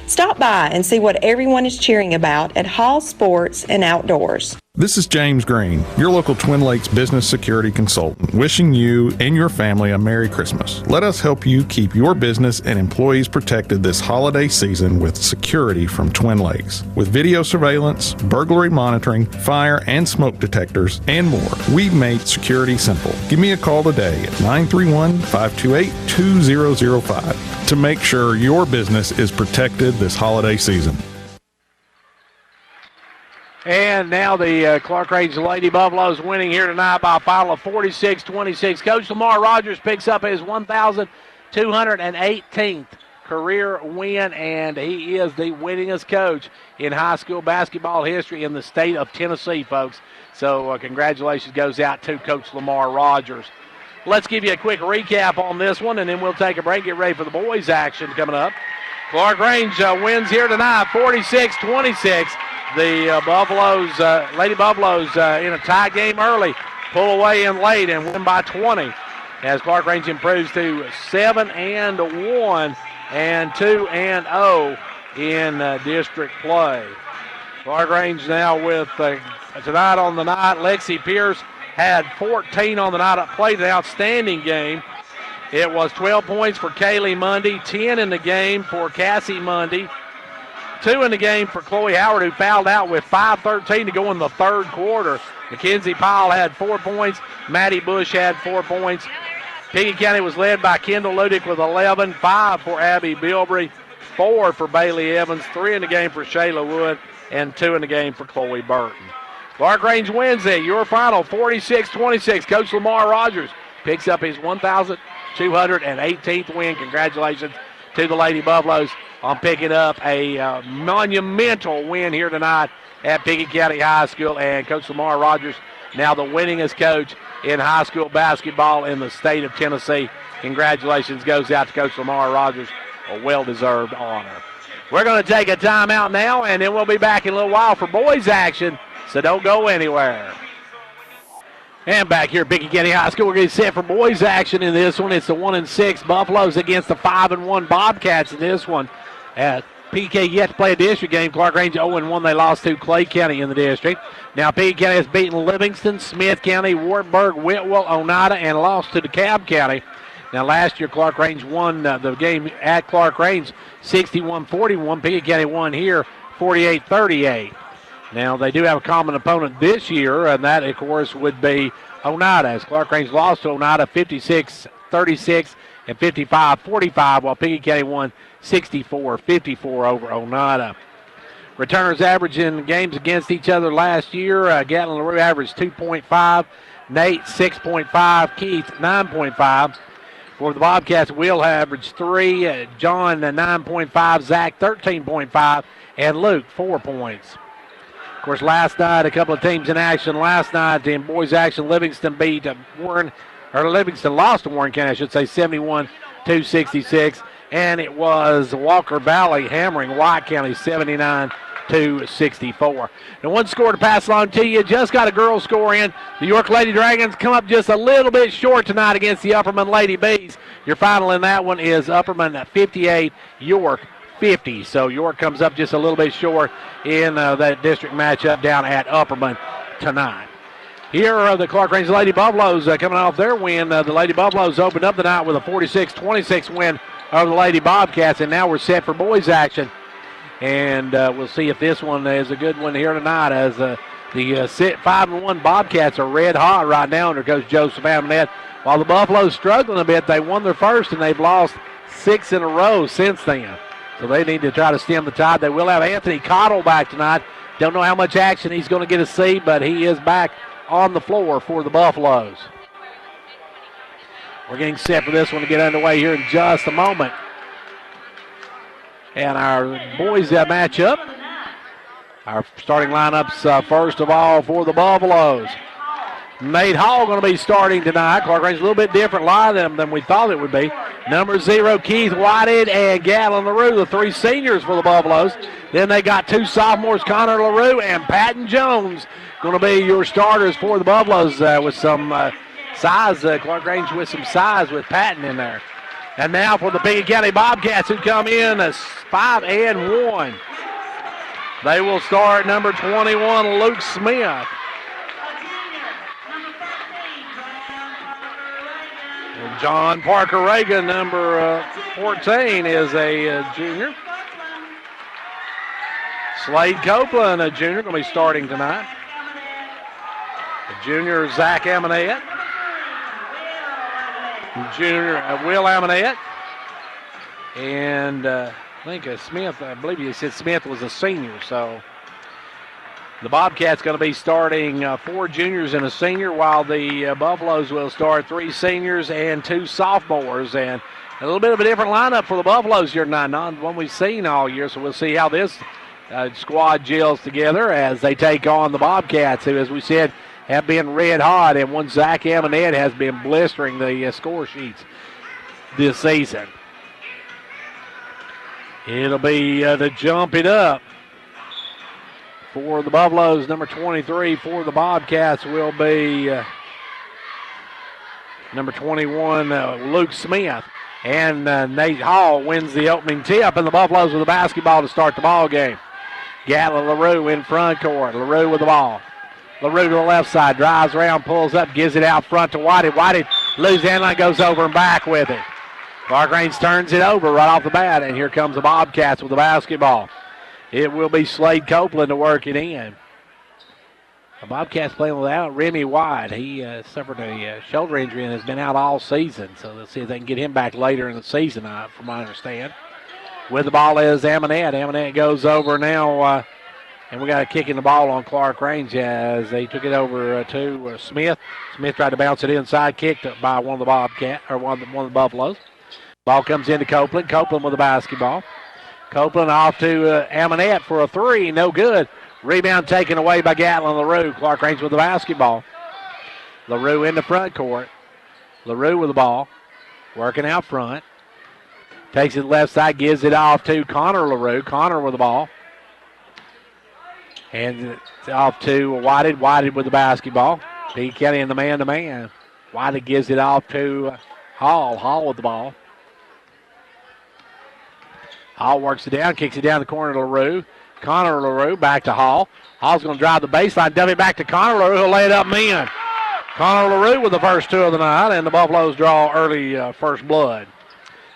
Stop by and see what everyone is cheering about at Hall Sports and Outdoors. This is James Green, your local Twin Lakes business security consultant, wishing you and your family a Merry Christmas. Let us help you keep your business and employees protected this holiday season with security from Twin Lakes. With video surveillance, burglary monitoring, fire and smoke detectors, and more, we've made security simple. Give me a call today at 931-528-2005 to make sure your business is protected this holiday season. And now the Clarkrange Lady Buffaloes winning here tonight by a final of 46-26. Coach Lamar Rogers picks up his 1,218th career win, and he is the winningest coach in high school basketball history in the state of Tennessee, folks. So congratulations goes out to Coach Lamar Rogers. Let's give you a quick recap on this one, and then we'll take a break. Get ready for the boys' action coming up. Clarkrange wins here tonight, 46-26. The Buffaloes, Lady Buffaloes, in a tie game early, pull away in late and win by 20 as Clarkrange improves to 7-1 and 2-0 in district play. Clarkrange now with tonight on the night, Lexi Pierce had 14 on the night, played an outstanding game. It was 12 points for Kaylee Mundy, 10 in the game for Cassie Mundy, 2 in the game for Chloe Howard, who fouled out with 5:13 to go in the third quarter. Mackenzie Powell had 4 points. Maddie Bush had 4 points. Pickett County was led by Kendall Ludick with 11, 5 for Abby Bilbrey, 4 for Bailey Evans, 3 in the game for Shayla Wood, and 2 in the game for Chloe Burton. Clarkrange wins it. Your final, 46-26. Coach Lamar Rogers picks up his 1,218th win. Congratulations to the Lady Buffaloes on picking up a monumental win here tonight at Pickett County High School. And Coach Lamar Rogers, now the winningest coach in high school basketball in the state of Tennessee. Congratulations goes out to Coach Lamar Rogers, a well-deserved honor. We're going to take a timeout now, and then we'll be back in a little while for boys action, so don't go anywhere. And back here at Pickett County High School, we're going to set for boys action in this one. It's the 1-6 Buffaloes against the 5-1 Bobcats in this one. PK yet to play a district game. Clarkrange 0-1. They lost to Clay County in the district. Now Pickett County has beaten Livingston, Smith County, Wartburg, Whitwell, Oneida, and lost to DeKalb County. Now last year Clarkrange won the game at Clarkrange 61-41. Pickett County won here 48-38. Now they do have a common opponent this year, and that of course would be Oneida, as Clarkrange lost to Oneida 56-36 and 55-45, while Pickett County won 64-54 over Oneida. Returners average in games against each other last year. Gatlin LaRue averaged 2.5, Nate 6.5, Keith 9.5. For the Bobcats, Will averaged 3, John 9.5, Zach 13.5, and Luke 4 points. Of course, last night, a couple of teams in action. Last night in boys action, Livingston lost to Warren County, I should say, 71-66. And it was Walker Valley hammering White County 79-64. Now, one score to pass along to you. Just got a girls score in. The York Lady Dragons come up just a little bit short tonight against the Upperman Lady Bees. Your final in that one is Upperman 58, York 50. So York comes up just a little bit short in that district matchup down at Upperman tonight. Here are the Clarkrange Lady Buffaloes coming off their win. The Lady Buffaloes opened up the night with a 46-26 win over the Lady Bobcats, and now we're set for boys action. And we'll see if this one is a good one here tonight, as the 5-1 Bobcats are red hot right now under Coach Joseph Amonette. While the Buffaloes struggling a bit, they won their first, and they've lost 6 in a row since then. So they need to try to stem the tide. They will have Anthony Cottle back tonight. Don't know how much action he's going to get to see, but he is back on the floor for the Buffaloes. We're getting set for this one to get underway here in just a moment. And our boys matchup, Our starting lineups, first of all, for the Buffaloes. Nate Hall going to be starting tonight. Clarkrange a little bit different line than we thought it would be. Number 0, Keith Whited and Gatlin LaRue, the 3 seniors for the Buffaloes. Then they got 2 sophomores, Connor LaRue and Patton Jones, going to be your starters for the Buffaloes with some size. Clarkrange with some size with Patton in there. And now for the Pickett County Bobcats, who come in as 5-1. They will start number 21, Luke Smith. And John Parker Reagan, number 14, is a junior. Slade Copeland, a junior, going to be starting tonight. The junior, Zach Amonette. Junior, Will Amonette. And I think Smith, I believe you said Smith was a senior, so the Bobcats going to be starting 4 juniors and a senior, while the Buffaloes will start 3 seniors and 2 sophomores. And a little bit of a different lineup for the Buffaloes here tonight, not one we've seen all year, so we'll see how this squad gels together as they take on the Bobcats, who, as we said, have been red hot, and one Zach Amonette has been blistering the score sheets this season. It'll be the jump it up for the Buffaloes. Number 23 for the Bobcats will be number 21, Luke Smith. And Nate Hall wins the opening tip, and the Buffaloes with the basketball to start the ball game. Gatlin LaRue in front court. LaRue with the ball. LaRue to the left side, drives around, pulls up, gives it out front to Whitey. Whitey loses the line, goes over and back with it. Clarkrange turns it over right off the bat, and here comes the Bobcats with the basketball. It will be Slade Copeland to work it in. The Bobcats playing without Remy White. He suffered a shoulder injury and has been out all season, so let's see if they can get him back later in the season, from what I understand. With the ball is Amonette. Amonette goes over now, and we got a kick in the ball on Clarkrange as they took it over to Smith. Smith tried to bounce it inside, kicked by one of the Buffaloes. Ball comes into Copeland. Copeland with the basketball. Copeland off to Amonette for a 3. No good. Rebound taken away by Gatlin LaRue. Clarkrange with the basketball. LaRue in the front court. LaRue with the ball. Working out front. Takes it left side. Gives it off to Connor LaRue. Connor with the ball. And it's off to Whited. Whited with the basketball. Pickett County in the man-to-man. Whited gives it off to Hall. Hall with the ball. Hall works it down, kicks it down the corner to LaRue. Connor LaRue back to Hall. Hall's going to drive the baseline, dump it back to Connor LaRue, who'll lay it up and in. Connor LaRue with the first 2 of the night, and the Buffaloes draw early first blood.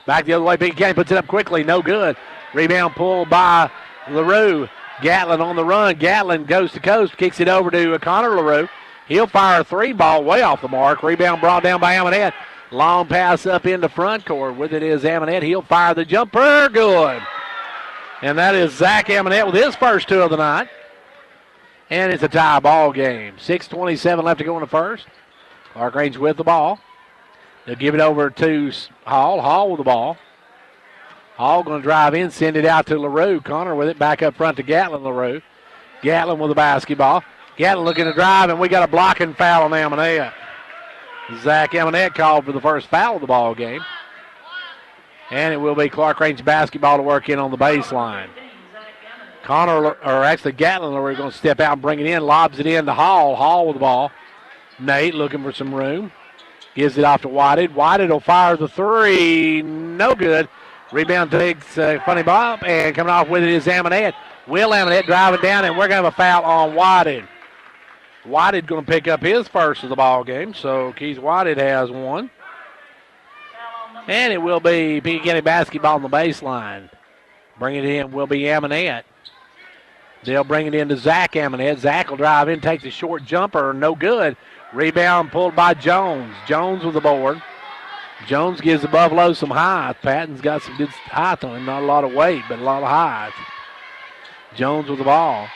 Back the other way, Pickett County puts it up quickly, no good. Rebound pulled by LaRue. Gatlin on the run. Gatlin goes to coast, kicks it over to Connor LaRue. He'll fire a 3 ball way off the mark. Rebound brought down by Amonette. Long pass up into front court. With it is Amonette. He'll fire the jumper. Good. And that is Zach Amonette with his first 2 of the night. And it's a tie ball game. 6:27 left to go in the first. Clarkrange with the ball. They'll give it over to Hall. Hall with the ball. Hall going to drive in, send it out to LaRue. Connor with it back up front to Gatlin LaRue. Gatlin with the basketball. Gatlin looking to drive, and we got a blocking foul on Amonette. Zach Amonette called for the first foul of the ball game. And it will be Clarkrange basketball to work in on the baseline. Gatlin, we're going to step out and bring it in, lobs it in to Hall. Hall with the ball. Nate looking for some room. Gives it off to Whited. Whited will fire the 3. No good. Rebound takes funny bop, and coming off with it is Amonette. Will Amonette driving down, and we're going to have a foul on Whited. Whited going to pick up his first of the ball game, so Keith Whited has 1. And it will be Pickett County basketball on the baseline. Bring it in will be Amonette. They'll bring it in to Zach Amonette. Zach will drive in, takes a short jumper, no good. Rebound pulled by Jones. Jones with the board. Jones gives the Buffaloes some height. Patton's got some good height on him, not a lot of weight, but a lot of height. Jones with the ball.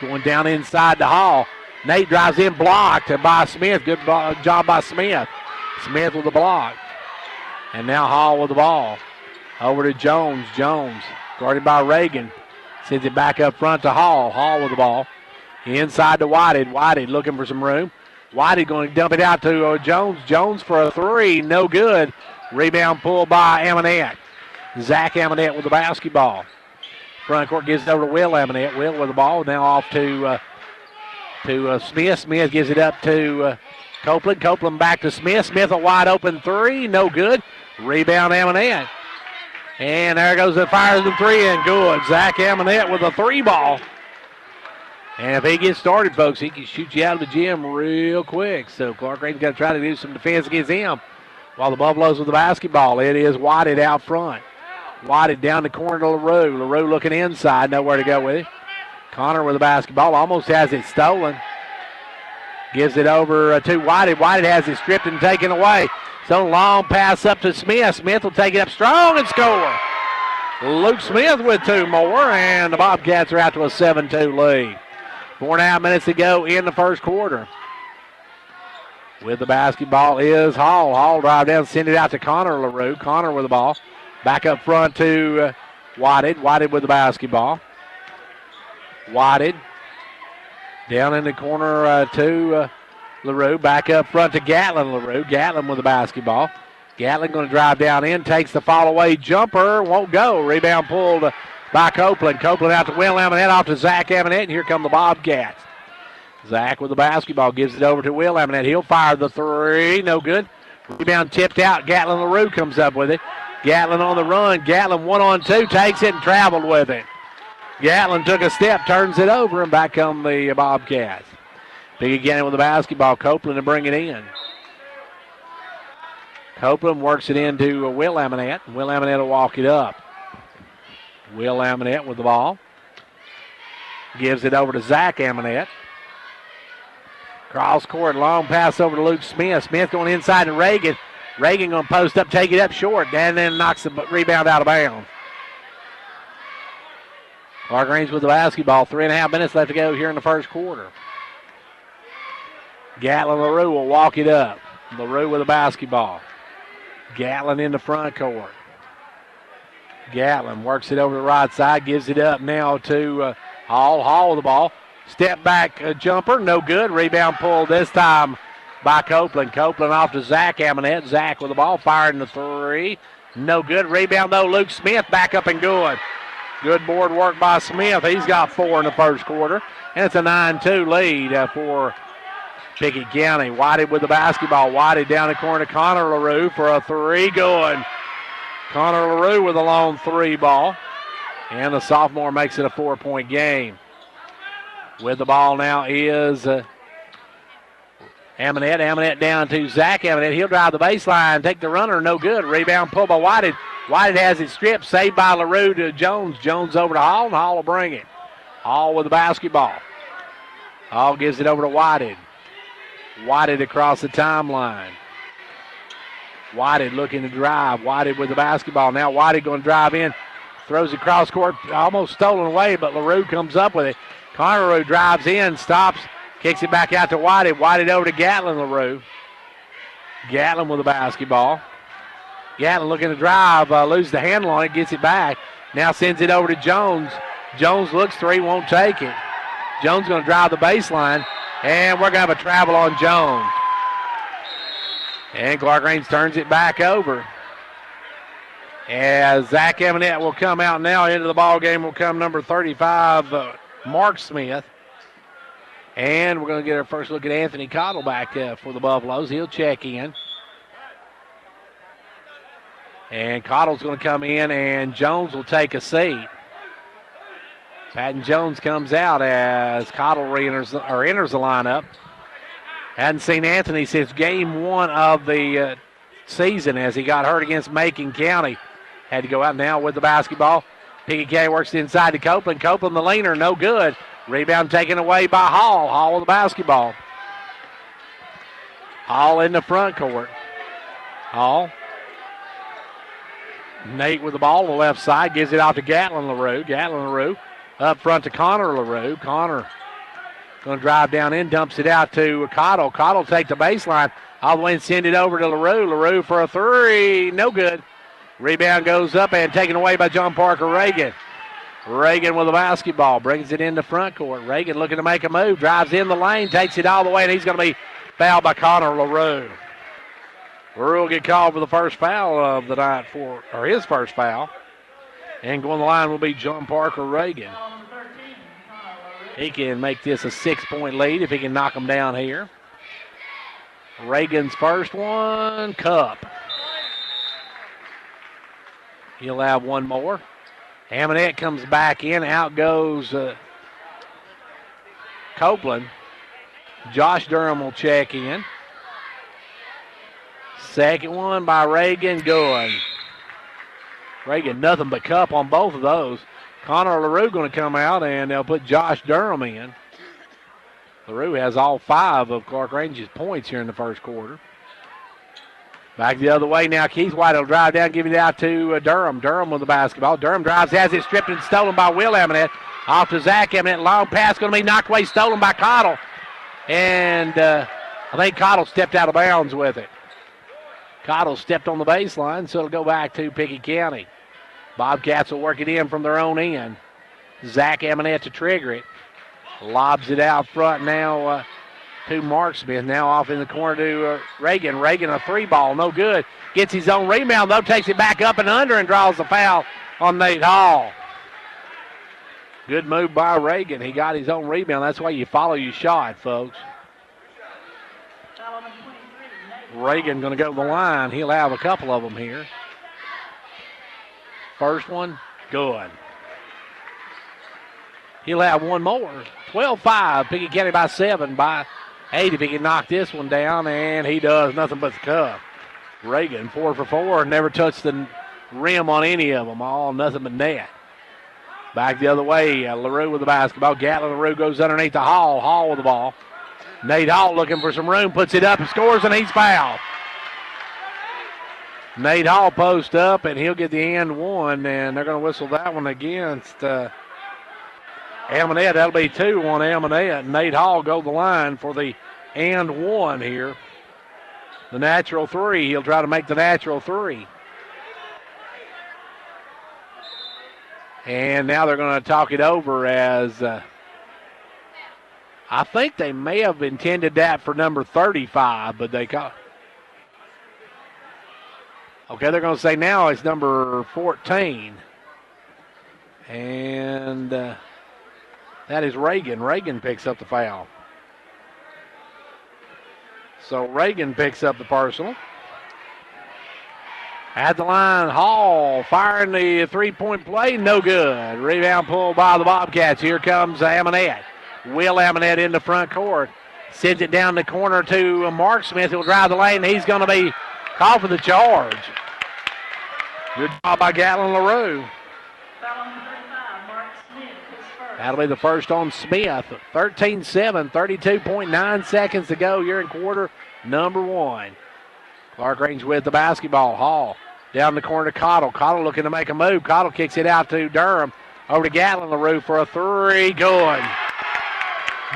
Going down inside the Hall. Nate drives in, blocked by Smith. Good job by Smith. Smith with the block. And now Hall with the ball. Over to Jones. Jones guarded by Reagan. Sends it back up front to Hall. Hall with the ball. Inside to Whited. Whited looking for some room. Whited going to dump it out to Jones. Jones for a three. No good. Rebound pulled by Amonette. Zach Amonette with the basketball. Front court gives it over to Will Amonette. Will with the ball. Now off to Smith. Smith gives it up to Copeland. Copeland back to Smith. Smith a wide open three. No good. Rebound Amonette. And there goes the fires the three and good. Zach Amonette with a three ball. And if he gets started, folks, he can shoot you out of the gym real quick. So Clarkrange's got to try to do some defense against him while the Buffaloes with the basketball. It is Whited out front. Whited down the corner to LaRue. LaRue looking inside, nowhere to go with it. Connor with the basketball, almost has it stolen. Gives it over to Whited. Whited has it stripped and taken away. So long pass up to Smith. Smith will take it up strong and score. Luke Smith with two more, and the Bobcats are out to a 7-2 lead. 4.5 minutes to go in the first quarter. With the basketball is Hall. Hall drive down, send it out to Connor LaRue. Connor with the ball. Back up front to Whited. Whited with the basketball. Whited down in the corner to LaRue. Back up front to Gatlin LaRue. Gatlin with the basketball. Gatlin going to drive down in. Takes the fall away jumper. Won't go. Rebound pulled by Copeland. Copeland out to Will Amonette, off to Zach Amonette, and here come the Bobcats. Zach with the basketball, gives it over to Will Amonette. He'll fire the three, no good. Rebound tipped out. Gatlin LaRue comes up with it. Gatlin on the run. Gatlin 1-on-2, takes it and traveled with it. Gatlin took a step, turns it over, and back come the Bobcats. Big again with the basketball. Copeland to bring it in. Copeland works it into Will Amonette. Will Amonette will walk it up. Will Amonette with the ball. Gives it over to Zach Amonette. Cross court, long pass over to Luke Smith. Smith going inside to Reagan. Reagan going to post up, take it up short, and then knocks the rebound out of bounds. Clarkrange with the basketball. 3.5 minutes left to go here in the first quarter. Gatlin LaRue will walk it up. LaRue with the basketball. Gatlin in the front court. Gatlin works it over the right side, gives it up now to Hall. Hall with the ball. Step back jumper, no good. Rebound pulled this time by Copeland. Copeland off to Zach Amonette. Zach with the ball, firing the three. No good. Rebound though, Luke Smith back up and good. Good board work by Smith. He's got 4 in the first quarter. And it's a 9-2 lead for Pickett County. Whited with the basketball. Whited down the corner to Connor LaRue for a three. Good. Connor LaRue with a long three ball. And the sophomore makes it a 4-point game. With the ball now is Amonette. Amonette down to Zach Amonette. He'll drive the baseline, take the runner, no good. Rebound pulled by Whited. Whited has it stripped, saved by LaRue to Jones. Jones over to Hall, and Hall will bring it. Hall with the basketball. Hall gives it over to Whited. Whited across the timeline. Whited looking to drive. Whited with the basketball. Now Whited going to drive in. Throws it cross court. Almost stolen away, but LaRue comes up with it. Connor LaRue drives in, stops, kicks it back out to Whited. Whited over to Gatlin LaRue. Gatlin with the basketball. Gatlin looking to drive, loses the handle on it, gets it back. Now sends it over to Jones. Jones looks three, won't take it. Jones going to drive the baseline, and we're going to have a travel on Jones. And Clarkrange turns it back over. As Zach Amonette will come out now, into the ball game will come number 35, Mark Smith. And we're going to get our first look at Anthony Cottle back for the Buffaloes. He'll check in. And Cottle's going to come in, and Jones will take a seat. Patton Jones comes out as Cottle enters the lineup. Hadn't seen Anthony since game 1 of the season as he got hurt against Macon County. Had to go out now with the basketball. Pickett County works inside to Copeland. Copeland the leaner, no good. Rebound taken away by Hall. Hall with the basketball. Hall in the front court. Hall. Nate with the ball on the left side. Gives it out to Gatlin LaRue. Gatlin LaRue up front to Connor LaRue. Connor going to drive down in. Dumps it out to Cottle. Cottle take the baseline. All the way and send it over to LaRue. LaRue for a three. No good. Rebound goes up and taken away by John Parker Reagan. Reagan with the basketball, brings it into front court. Reagan looking to make a move, drives in the lane, takes it all the way, and he's going to be fouled by Connor LaRue. LaRue will get called for the first foul of the night or his first foul. And going the line will be John Parker Reagan. He can make this a 6-point lead if he can knock them down here. Reagan's first one, Cup. He'll have one more. Amonette comes back in. Out goes Copeland. Josh Durham will check in. Second one by Reagan. Good. Reagan, nothing but Cup on both of those. Connor LaRue going to come out, and they'll put Josh Durham in. LaRue has all 5 of Clarkrange's points here in the first quarter. Back the other way now. Keith White will drive down, give it out to Durham. Durham with the basketball. Durham drives, has it stripped and stolen by Will Amonette. Off to Zach Amonette. Long pass going to be knocked away, stolen by Cottle. And I think Cottle stepped out of bounds with it. Cottle stepped on the baseline, so it'll go back to Pickett County. Bobcats will work it in from their own end. Zach Amonette to trigger it. Lobs it out front now to Mark Smith. Now off in the corner to Reagan. Reagan, a 3-ball, no good. Gets his own rebound, though, takes it back up and under and draws the foul on Nate Hall. Good move by Reagan. He got his own rebound. That's why you follow your shot, folks. Reagan going to go to the line. He'll have a couple of them here. First one, good. He'll have one more. 12-5, Pickett County by 7, by 8 if he can knock this one down, and he does nothing but the cup. Reagan, 4 for 4, never touched the rim on any of them, all nothing but net. Back the other way, LaRue with the basketball. Gatlin LaRue goes underneath to Hall. Hall with the ball. Nate Hall looking for some room, puts it up and scores, and he's fouled. Nate Hall posts up, and he'll get the and one, and they're going to whistle that one against Amonette. That'll be 2 on Amonette. Nate Hall go the line for the and one here. The natural 3. He'll try to make the natural 3. And now they're going to talk it over as I think they may have intended that for number 35, but they call. Okay, they're going to say now it's number 14. And that is Reagan. Reagan picks up the foul. So Reagan picks up the personal. At the line, Hall firing the three-point play, no good. Rebound pulled by the Bobcats. Here comes Amonette. Will Amonette in the front court. Sends it down the corner to Mark Smith. He'll drive the lane. He's going to be called for the charge. Good job by Gatlin LaRue. That'll be the first on Smith. 13-7, 32.9 seconds to go. You're in quarter number 1. Clarkrange with the basketball. Hall down the corner to Cottle. Cottle looking to make a move. Cottle kicks it out to Durham. Over to Gatlin LaRue for a 3. Good.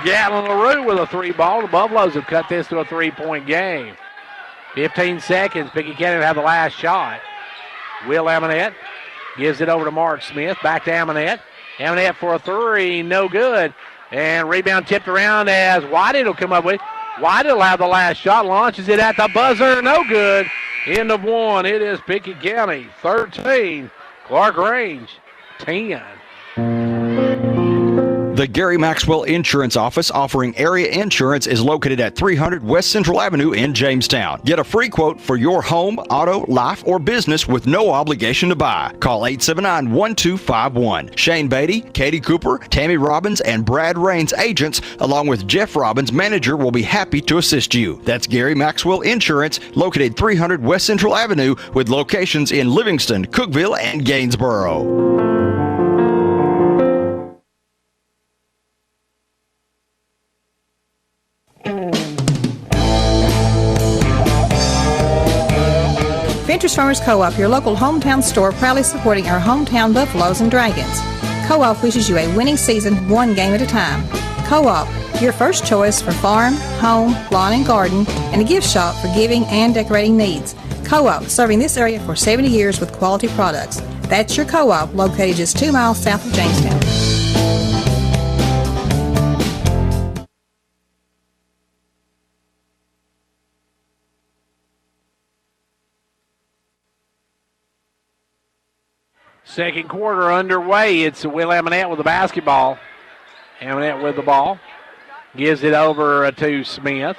Gatlin LaRue with a 3-ball. The Buffaloes have cut this to a 3-point game. 15 seconds. Pickett County will have the last shot. Will Amonette gives it over to Mark Smith. Back to Amonette. Amonette for a 3. No good. And rebound tipped around as Whitey will come up with. Whitey will have the last shot. Launches it at the buzzer. No good. End of 1. It is Pickett County 13. Clarkrange 10. The Gary Maxwell Insurance Office offering area insurance is located at 300 West Central Avenue in Jamestown. Get a free quote for your home, auto, life, or business with no obligation to buy. Call 879-1251. Shane Beatty, Katie Cooper, Tammy Robbins, and Brad Raines agents, along with Jeff Robbins, manager, will be happy to assist you. That's Gary Maxwell Insurance, located 300 West Central Avenue with locations in Livingston, Cookeville, and Gainsboro. Ventures Farmers Co-op, your local hometown store, proudly supporting our hometown Buffaloes and Dragons. Co-op wishes you a winning season, 1 game at a time. Co-op, your first choice for farm, home, lawn and garden, and a gift shop for giving and decorating needs. Co-op, serving this area for 70 years with quality products. That's your Co-op, located just 2 miles south of Jamestown. Second quarter underway. It's Will Amonette with the basketball. Amonette with the ball. Gives it over to Smith.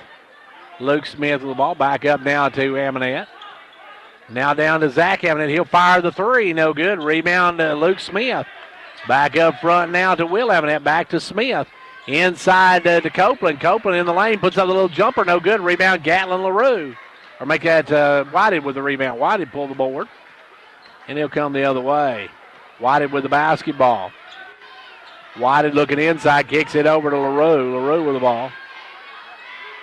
Luke Smith with the ball. Back up now to Amonette. Now down to Zach Amonette. He'll fire the three. No good. Rebound to Luke Smith. Back up front now to Will Amonette. Back to Smith. Inside to Copeland. Copeland in the lane. Puts up a little jumper. No good. Rebound Gatlin LaRue. Or make that Whited with the rebound. Whited pull the board. And he'll come the other way. Whited with the basketball. Whited looking inside. Kicks it over to LaRue. LaRue with the ball.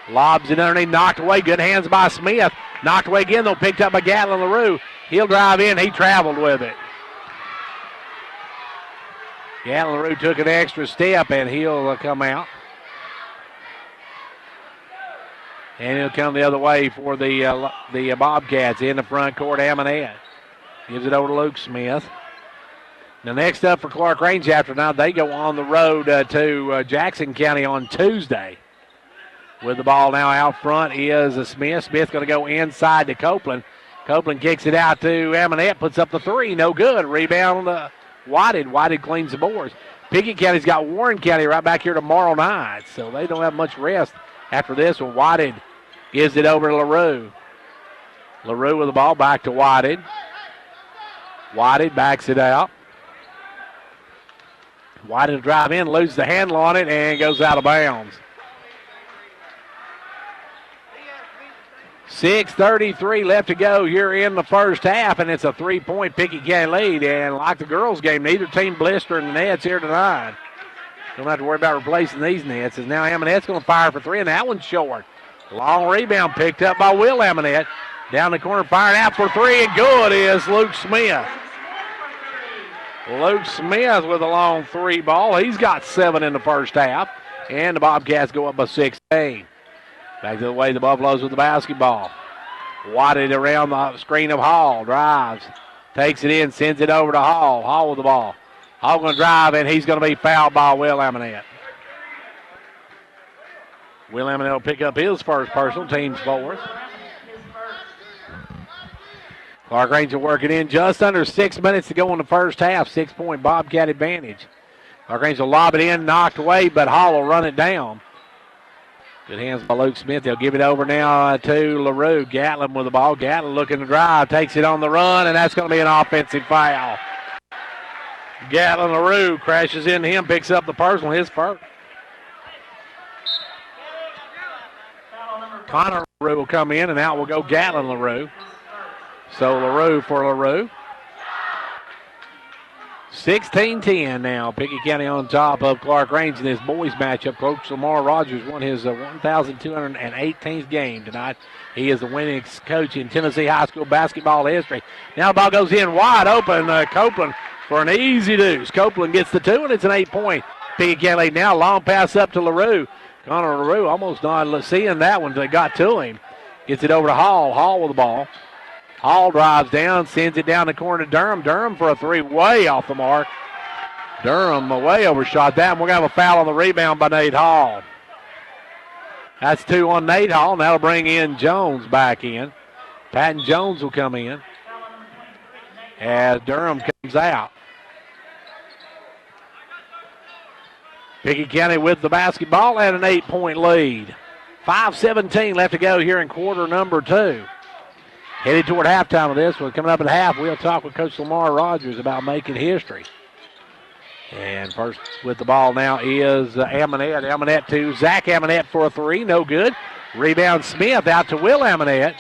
Lobs it underneath. Knocked away. Good hands by Smith. Knocked away again, though. Picked up by Gatlin LaRue. He'll drive in. He traveled with it. Gatlin LaRue took an extra step, and he'll come out. And he'll come the other way for the Bobcats in the front court. Amonette gives it over to Luke Smith. Now next up for Clarkrange after now, they go on the road to Jackson County on Tuesday. With the ball now out front is Smith. Smith going to go inside to Copeland. Copeland kicks it out to Amonette, puts up the three. No good. Rebound Whited. Whited cleans the boards. Pickett County's got Warren County right back here tomorrow night, so they don't have much rest after this one. Whited gives it over to LaRue. LaRue with the ball back to Whited. Whited backs it out. Whited will drive in, loses the handle on it, and goes out of bounds. 6:33 left to go here in the first half, and it's a 3-point Pickett County lead. And like the girls' game, neither team blistering the nets here tonight. Don't have to worry about replacing these nets. As now Amonette's going to fire for three, and that one's short. Long rebound picked up by Will Amonette. Down the corner, firing out for three, and good is Luke Smith. Luke Smith with a long three ball. He's got 7 in the first half, and the Bobcats go up by 16. Back to the way the Buffaloes with the basketball. Wadded around the screen of Hall. Drives. Takes it in. Sends it over to Hall. Hall with the ball. Hall going to drive, and he's going to be fouled by Will Amonette. Will Amonette will pick up his first personal. Team's fourth. Clarkrange will work it in. Just under 6 minutes to go in the first half. 6-point Bobcat advantage. Clarkrange will lob it in. Knocked away, but Hall will run it down. Good hands by Luke Smith. They'll give it over now to LaRue. Gatlin with the ball. Gatlin looking to drive. Takes it on the run, and that's going to be an offensive foul. Gatlin LaRue crashes into him, picks up the personal, his first. Connor LaRue will come in, and out will go Gatlin LaRue. So LaRue for LaRue. 16-10 now. Pickett County on top of Clarkrange in this boys matchup. Coach Lamar Rogers won his 1,218th game tonight. He is the winningest coach in Tennessee high school basketball history. Now the ball goes in wide open. Copeland for an easy deuce. Copeland gets the two, and it's an 8-point Pickett County lead. Now long pass up to LaRue. Connor LaRue almost not seeing that one until they got to him. Gets it over to Hall. Hall with the ball. Hall drives down, sends it down the corner to Durham. Durham for a three, way off the mark. Durham way overshot that, and we're going to have a foul on the rebound by Nate Hall. That's 2 on Nate Hall, and that'll bring in Jones back in. Patton Jones will come in as Durham comes out. Pickett County with the basketball and an 8-point lead. 5:17 left to go here in quarter number 2. Headed toward halftime of this one. Coming up at half, we'll talk with Coach Lamar Rogers about making history. And first with the ball now is Amonette. Amonette to Zach Amonette for a three. No good. Rebound Smith out to Will Amonette.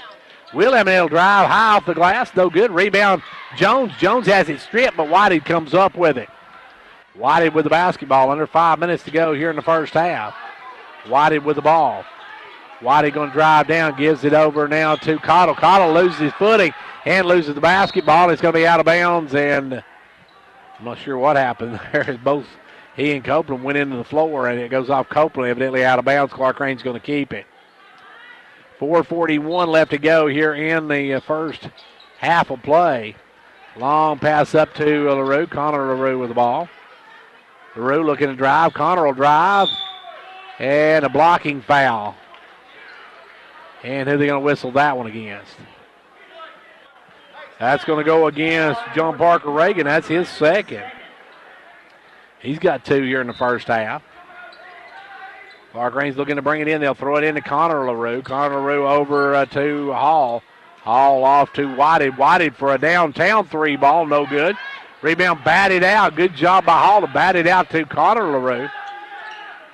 Will Amonette will drive high off the glass. No good. Rebound Jones. Jones has it stripped, but Whited comes up with it. Whited with the basketball. Under 5 minutes to go here in the first half. Whited with the ball. Whitey going to drive down, gives it over now to Cottle. Cottle loses his footing and loses the basketball. It's going to be out of bounds, and I'm not sure what happened there. Both he and Copeland went into the floor, and it goes off Copeland, evidently out of bounds. Clarkrange's going to keep it. 4:41 left to go here in the first half of play. Long pass up to LaRue. Connor LaRue with the ball. LaRue looking to drive. Connor will drive. And a blocking foul. And who are they going to whistle that one against? That's going to go against John Parker Reagan. That's his second. He's got 2 here in the first half. Clarkrange looking to bring it in. They'll throw it into Connor LaRue. Connor LaRue over to Hall. Hall off to Whited. Whited for a downtown 3 ball. No good. Rebound batted out. Good job by Hall to bat it out to Connor LaRue.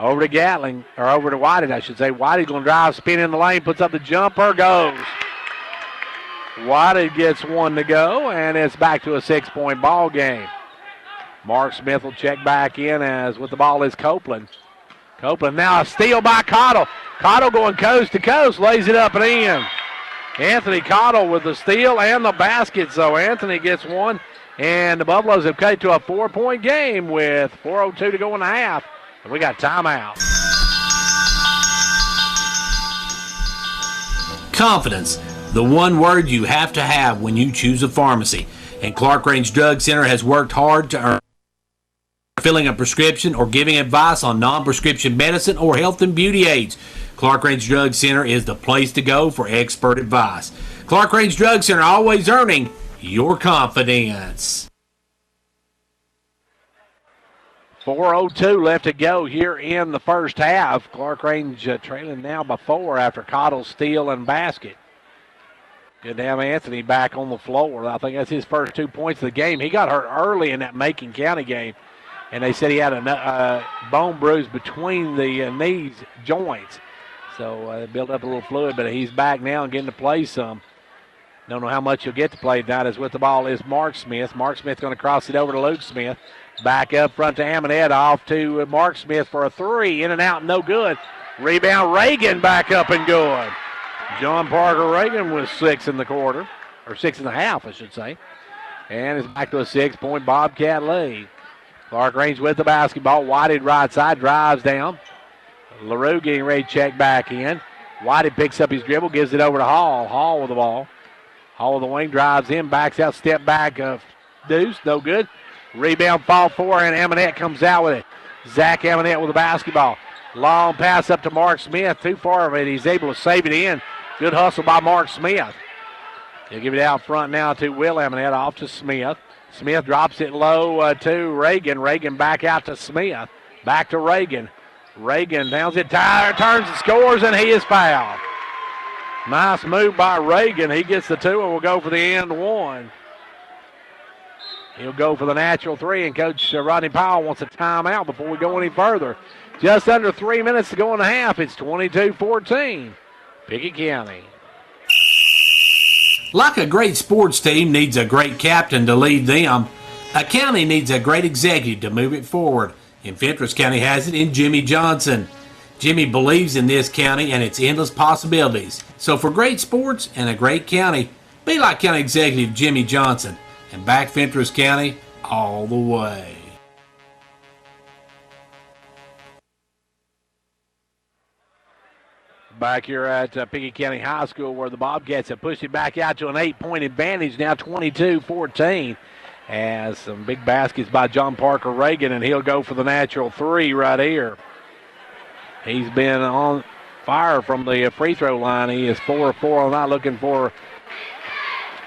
Over to Gatling, or over to Whited, I should say. Whited going to drive, spin in the lane, puts up the jumper, goes. Whited gets 1 to go, and it's back to a 6-point ball game. Mark Smith will check back in as with the ball is Copeland. Copeland now a steal by Cottle. Cottle going coast to coast, lays it up and in. Anthony Cottle with the steal and the basket, so Anthony gets 1, and the Buffaloes have cut to a 4-point game with 4:02 to go in the half. And we got timeout. Confidence, the one word you have to have when you choose a pharmacy. And Clarkrange Drug Center has worked hard to earn filling a prescription or giving advice on non-prescription medicine or health and beauty aids. Clarkrange Drug Center is the place to go for expert advice. Clarkrange Drug Center, always earning your confidence. 4:02 left to go here in the first half. Clarkrange trailing now by 4 after Cottle's steal and basket. Good to have Anthony back on the floor. I think that's his first 2 points of the game. He got hurt early in that Macon County game, and they said he had a bone bruise between the knees joints. So it built up a little fluid, but he's back now and getting to play some. Don't know how much he'll get to play tonight. As with the ball is Mark Smith. Mark Smith going to cross it over to Luke Smith. Back up front to Amonette, off to Mark Smith for a 3. In and out, no good. Rebound, Reagan back up and good. John Parker Reagan with 6 in the quarter, or 6.5, I should say. And it's back to a 6-point Bobcat lead. Clarkrange with the basketball. Whited right side, drives down. LaRue getting ready to check back in. Whited picks up his dribble, gives it over to Hall. Hall with the ball. Hall with the wing, drives in, backs out, step back, deuce, no good. Rebound, fall 4, and Amonette comes out with it. Zach Amonette with the basketball. Long pass up to Mark Smith. Too far of it. He's able to save it in. Good hustle by Mark Smith. He'll give it out front now to Will Amonette, off to Smith. Smith drops it low to Reagan. Reagan back out to Smith. Back to Reagan. Reagan downs it, turns and scores, and he is fouled. Nice move by Reagan. He gets the 2 and will go for the and 1. He'll go for the natural 3, and Coach Rodney Powell wants a timeout before we go any further. Just under 3 minutes to go in the half. It's 22-14. Pickett County. Like a great sports team needs a great captain to lead them, a county needs a great executive to move it forward. And Fentress County has it in Jimmy Johnson. Jimmy believes in this county and its endless possibilities. So for great sports and a great county, be like County Executive Jimmy Johnson and back Fentress County all the way. Back here at Pickett County High School, where the Bobcats have pushed it back out to an 8-point advantage, now 22-14. As some big baskets by John Parker Reagan, and he'll go for the natural 3 right here. He's been on fire from the free throw line. He is 4-4 on that, looking for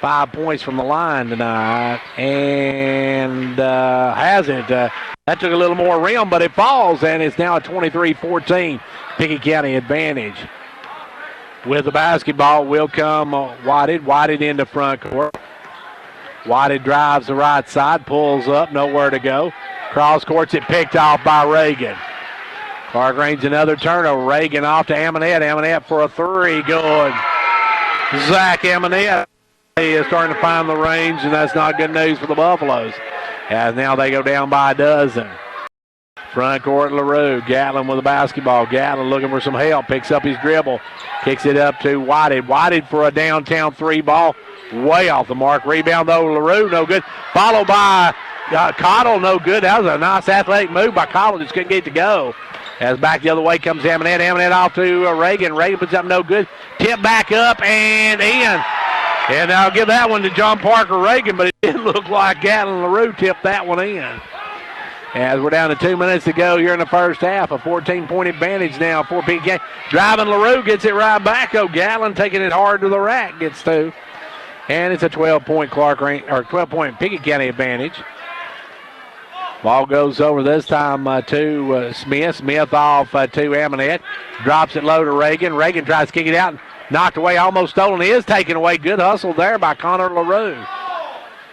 5 points from the line tonight, and has it. That took a little more rim, but it falls, and it's now a 23-14 Pickett County advantage. With the basketball will come Whited. Whited into front court. Whited drives the right side, pulls up, nowhere to go. Cross court's it picked off by Reagan. Clarkrange another turnover. Reagan off to Amonette. Amonette for a 3, good. Zach Amonette. He is starting to find the range, and that's not good news for the Buffaloes. As now they go down by a dozen. Front court, LaRue. Gatlin with the basketball. Gatlin looking for some help. Picks up his dribble. Kicks it up to Whited. Whited for a downtown 3 ball. Way off the mark. Rebound, though, LaRue, no good. Followed by Cottle, no good. That was a nice athletic move by Cottle. Just couldn't get it to go. As back the other way comes Amonette. Amonette off to Reagan. Reagan puts up no good. Tip back up and in. And I'll give that one to John Parker Reagan, but it didn't looked like Gatlin LaRue tipped that one in. As we're down to 2 minutes to go here in the first half, a 14-point advantage now for Pickett. Driving LaRue gets it right back. Gatlin taking it hard to the rack, gets to. And it's a 12-point 12-point Pickett County advantage. Ball goes over this time to Smith. Smith off to Amonette. Drops it low to Reagan. Reagan tries to kick it out and knocked away, almost stolen. It is taken away. Good hustle there by Connor LaRue.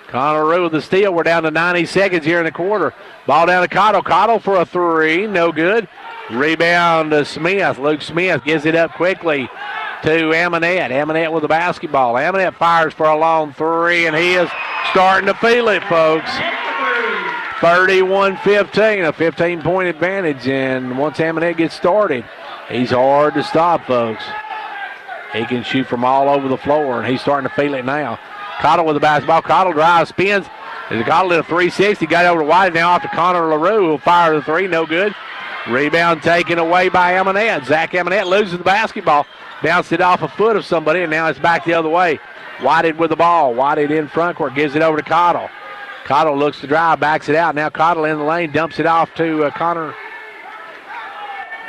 Connor LaRue with the steal. We're down to 90 seconds here in the quarter. Ball down to Cottle. Cottle for a three. No good. Rebound to Smith. Luke Smith gives it up quickly to Amonette. Amonette with the basketball. Amonette fires for a long three, and he is starting to feel it, folks. 31-15, a 15-point advantage, and once Amonette gets started, he's hard to stop, folks. He can shoot from all over the floor, and he's starting to feel it now. Cottle with the basketball. Cottle drives, spins. Cottle did a 360. Got over to White, now off to Connor LaRue, who'll fire the three. No good. Rebound taken away by Amonette. Zach Amonette loses the basketball. Bounced it off a foot of somebody, and now it's back the other way. Whited with the ball. Whited in front court. Gives it over to Cottle. Cottle looks to drive, backs it out. Now Cottle in the lane, dumps it off to Connor.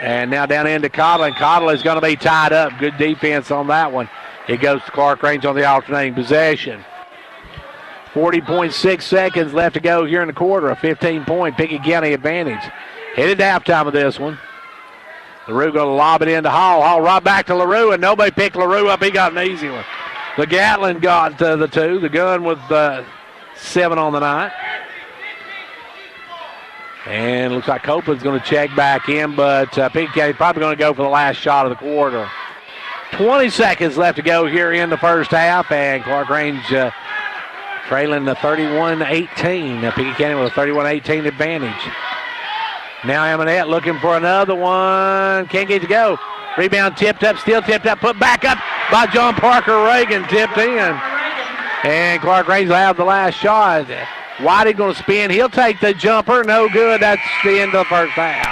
And now down into Cottle, and Cottle is going to be tied up. Good defense on that one. It goes to Clarkrange on the alternating possession. 40.6 seconds left to go here in the quarter. A 15-point Pickett County advantage. Headed to halftime of this one. LaRue going to lob it into Hall. Hall right back to LaRue, and nobody picked LaRue up. He got an easy one. The Gatlin got the two. The gun with 7 on the night. And looks like Copeland's going to check back in, but Pickett County probably going to go for the last shot of the quarter. 20 seconds left to go here in the first half, and Clarkrange trailing the 31-18. Pickett County with a 31-18 advantage. Now Amonette looking for another one. Can't get it to go. Rebound tipped up, still tipped up, put back up by John Parker Reagan, tipped in. And Clarkrange will have the last shot. Whitey going to spin. He'll take the jumper. No good. That's the end of the first half.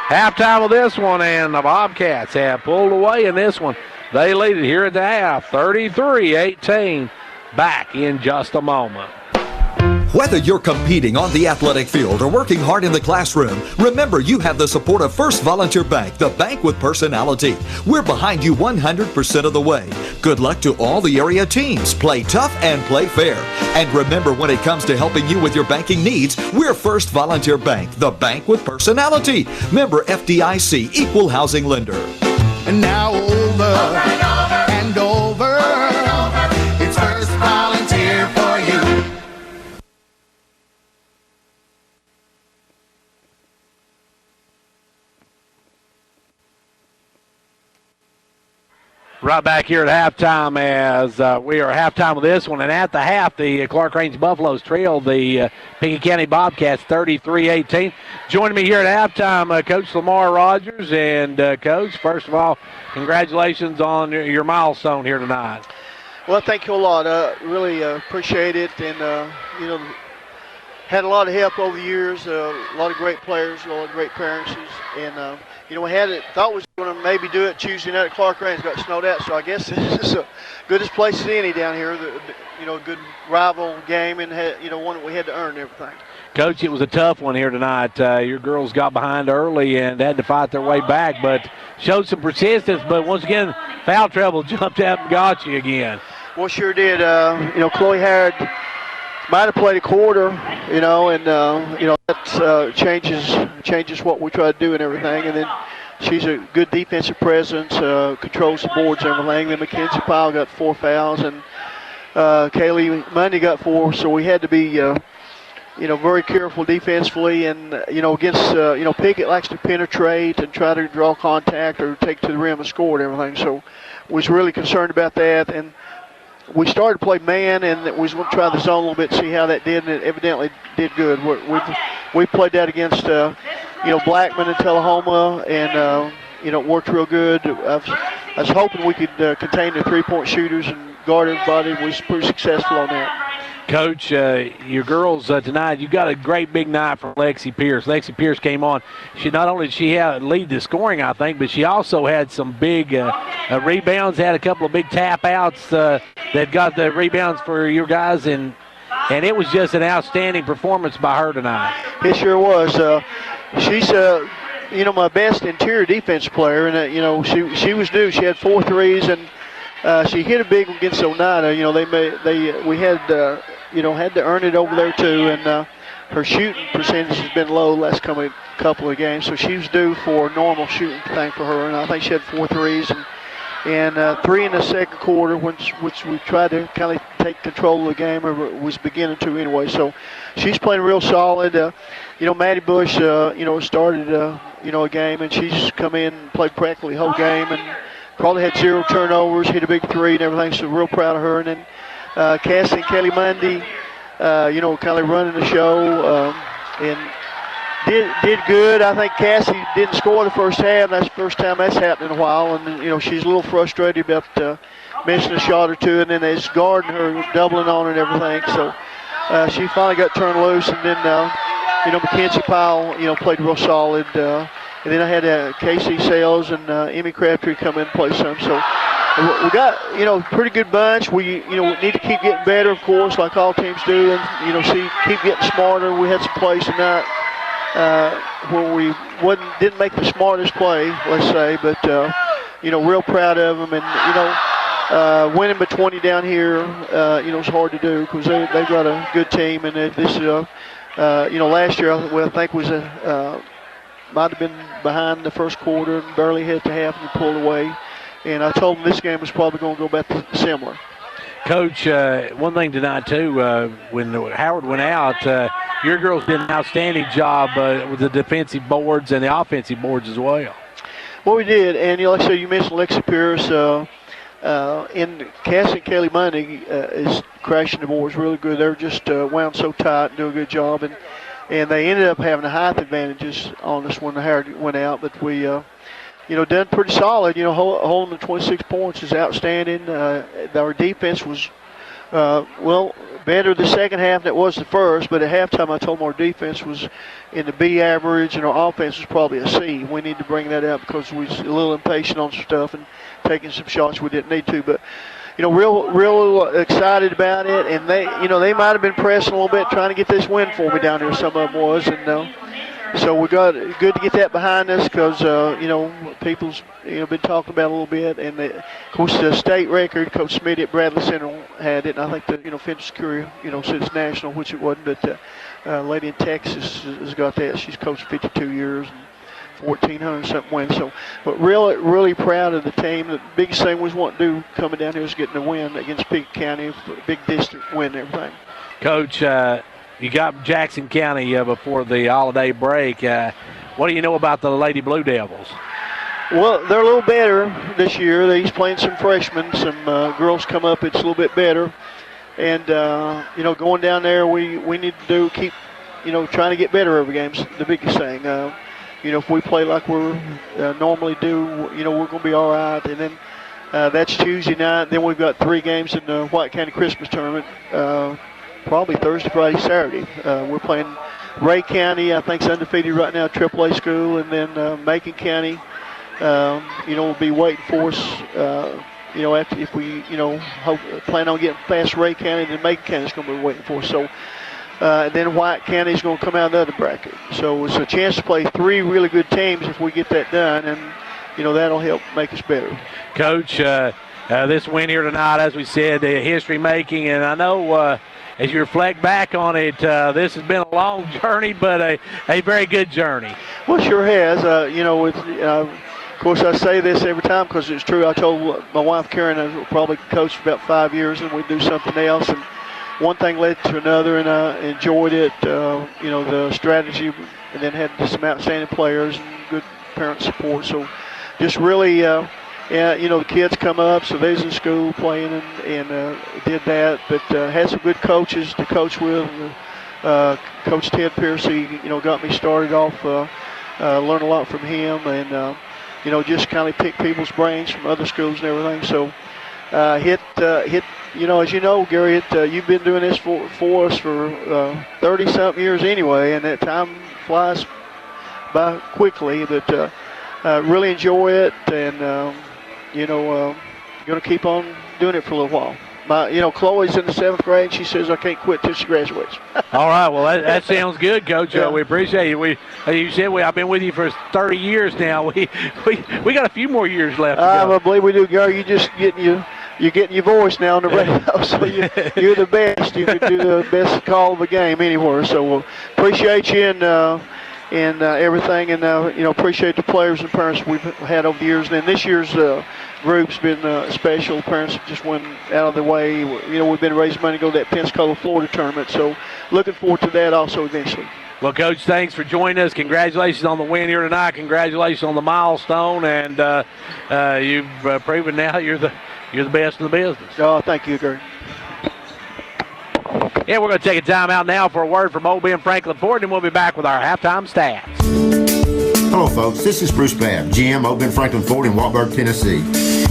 Halftime of this one, and the Bobcats have pulled away in this one. They lead it here at the half, 33-18. Back in just a moment. Whether you're competing on the athletic field or working hard in the classroom, remember you have the support of First Volunteer Bank, the bank with personality. We're behind you 100% of the way. Good luck to all the area teams. Play tough and play fair. And remember, when it comes to helping you with your banking needs, we're First Volunteer Bank, the bank with personality. Member FDIC, equal housing lender. And now over and over, it's First Volunteer for you. Right back here at halftime as we are at halftime of this one. And at the half, the Clarkrange Buffaloes trail the Pickett County Bobcats 33-18. Joining me here at halftime, Coach Lamar Rogers. And, Coach, first of all, congratulations on your milestone here tonight. Well, thank you a lot. Really appreciate it. And, had a lot of help over the years, a lot of great players, a lot of great parents. And, we thought we was going to maybe do it Tuesday night at Clarkrange, got snowed out, so I guess this is the goodest place as any down here. A good rival game, and one that we had to earn and everything. Coach, it was a tough one here tonight. Your girls got behind early and had to fight their way back, but showed some persistence. But once again, foul trouble jumped out and got you again. Well, sure did. Chloe Harrod might have played a quarter, that changes what we try to do and everything. And then she's a good defensive presence, controls the boards and everything. Then Mackenzie Powell got 4 fouls, and Kaylee Mundy got 4. So we had to be, very careful defensively. And, against, Pickett likes to penetrate and try to draw contact or take to the rim and score and everything. So was really concerned about that. And we started to play man, and we was going to try the zone a little bit, see how that did, and it evidently did good. We played that against, Blackman and Tullahoma, and, it worked real good. I was hoping we could contain the three-point shooters and guard everybody. We was pretty successful on that. Coach, your girls tonight, you got a great big night from Lexi Pierce. Lexi Pierce came on. Not only did she lead the scoring, I think, but she also had some big rebounds, had a couple of big tap outs that got the rebounds for your guys. And and it was just an outstanding performance by her tonight. It sure was. She's my best interior defense player, and she was due. She had 4 threes, and she hit a big one against Oneida. We had to earn it over there too, and her shooting percentage has been low the last couple of games, so she was due for a normal shooting thing for her, and I think she had 4 threes and 3 in the second quarter, which we tried to kind of take control of the game, or was beginning to anyway. So she's playing real solid. Maddie Bush, started a game, and she's come in and played practically the whole game, and probably had 0 turnovers, hit a big 3 and everything. So real proud of her. And then Cassie and Kelly Mundy, kind of running the show, and did good. I think Cassie didn't score the first half. That's the first time that's happened in a while. And, she's a little frustrated about missing a shot or two. And then they just guarding her, doubling on her and everything. So she finally got turned loose. And then, Mackenzie Powell, played real solid. And then I had Casey Sales and Emmy Crabtree come in and play some. So we got, pretty good bunch. We need to keep getting better, of course, like all teams do. And, keep getting smarter. We had some plays tonight where we didn't make the smartest play, let's say, but real proud of them. And winning by 20 down here, is hard to do because they've got a good team. And this is, last year I think was might have been behind the first quarter and barely hit the half and pulled away. And I told them this game was probably going to go back similar. Coach, one thing tonight, too, when Howard went out, your girls did an outstanding job with the defensive boards and the offensive boards as well. Well, we did. And, like I said, you mentioned Lexi Pierce. And Cassie and Kelly Mundy is crashing the boards really good. They're just wound so tight and do a good job. And they ended up having the height advantages on us when Howard went out. But we, done pretty solid. Holding the 26 points is outstanding. Our defense was, better the second half than it was the first. But at halftime, I told them our defense was in the B average, and our offense was probably a C. We need to bring that up because we was a little impatient on some stuff and taking some shots we didn't need to. But real excited about it, and they might have been pressing a little bit, trying to get this win for me down there. Some of them was, and so we got good to get that behind us because people's been talking about it a little bit, and of course the state record, Coach Smitty at Bradley Center had it, and I think the Fentress Courier said it's national, which it wasn't, but a lady in Texas has got that. She's coached 52 years. And 1,400 something wins. So, but really proud of the team. The biggest thing we want to do coming down here is getting a win against Pickett County, big district win and everything. Coach, you got Jackson County before the holiday break. What do you know about the Lady Blue Devils? Well, they're a little better this year. He's playing some freshmen. Some girls come up. It's a little bit better. And, going down there, we need to keep trying to get better every game. The biggest thing. If we play like we're normally do, we're going to be all right. And then that's Tuesday night. Then we've got 3 games in the White County Christmas Tournament, probably Thursday, Friday, Saturday. We're playing Ray County, I think, is undefeated right now, AAA school. And then Macon County, will be waiting for us, after if we, plan on getting past Ray County, then Macon County is going to be waiting for us. So. And then White County is going to come out of the other bracket. So it's a chance to play 3 really good teams if we get that done, and, that'll help make us better. Coach, this win here tonight, as we said, history-making, and I know as you reflect back on it, this has been a long journey, but a very good journey. Well, it sure has. Of course, I say this every time because it's true. I told my wife, Karen, I probably coached for about 5 years, and we'd do something else, and one thing led to another, and I enjoyed it, the strategy, and then had some outstanding players and good parent support. So just really, the kids come up, so they was in school playing and did that, but had some good coaches to coach with. Coach Ted Piercy, got me started off, learned a lot from him, and, just kind of pick people's brains from other schools and everything. So hit. As you know, Gary, you've been doing this for us for 30-something years anyway, and that time flies by quickly. But really enjoy it, and going to keep on doing it for a little while. Chloe's in the 7th grade. She says I can't quit till she graduates. All right. Well, that sounds good, Coach. Yeah. We appreciate you. You said I've been with you for 30 years now. We got a few more years left. I believe we do, Gary. You're getting your voice now on the radio, so you're the best. You can do the best call of the game anywhere. So we'll appreciate you and everything, and appreciate the players and parents we've had over the years. And then this year's group's been special. Parents just went out of the way. We've been raising money to go to that Pensacola, Florida tournament. So looking forward to that also eventually. Well, Coach, thanks for joining us. Congratulations on the win here tonight. Congratulations on the milestone, and you've proven now you're the best in the business. Oh, thank you, Gary. Yeah, we're going to take a timeout now for a word from Old Ben Franklin Ford, and we'll be back with our halftime stats. Hello, folks. This is Bruce Babb, GM of Ben Franklin Ford in Walberg, Tennessee.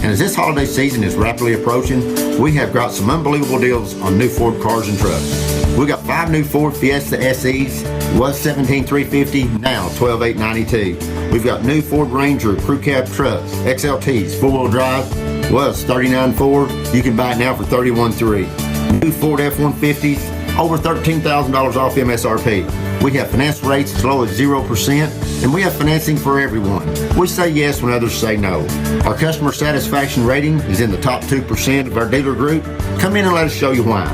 And as this holiday season is rapidly approaching, we have got some unbelievable deals on new Ford cars and trucks. We got 5 new Ford Fiesta SEs, was $17,350, now $12,892. We've got new Ford Ranger crew cab trucks, XLTs, 4-wheel drive, was $39,400. You can buy it now for $31,300. New Ford F-150s, over $13,000 off MSRP. We have finance rates as low as 0%, and we have financing for everyone. We say yes when others say no. Our customer satisfaction rating is in the top 2% of our dealer group. Come in and let us show you why.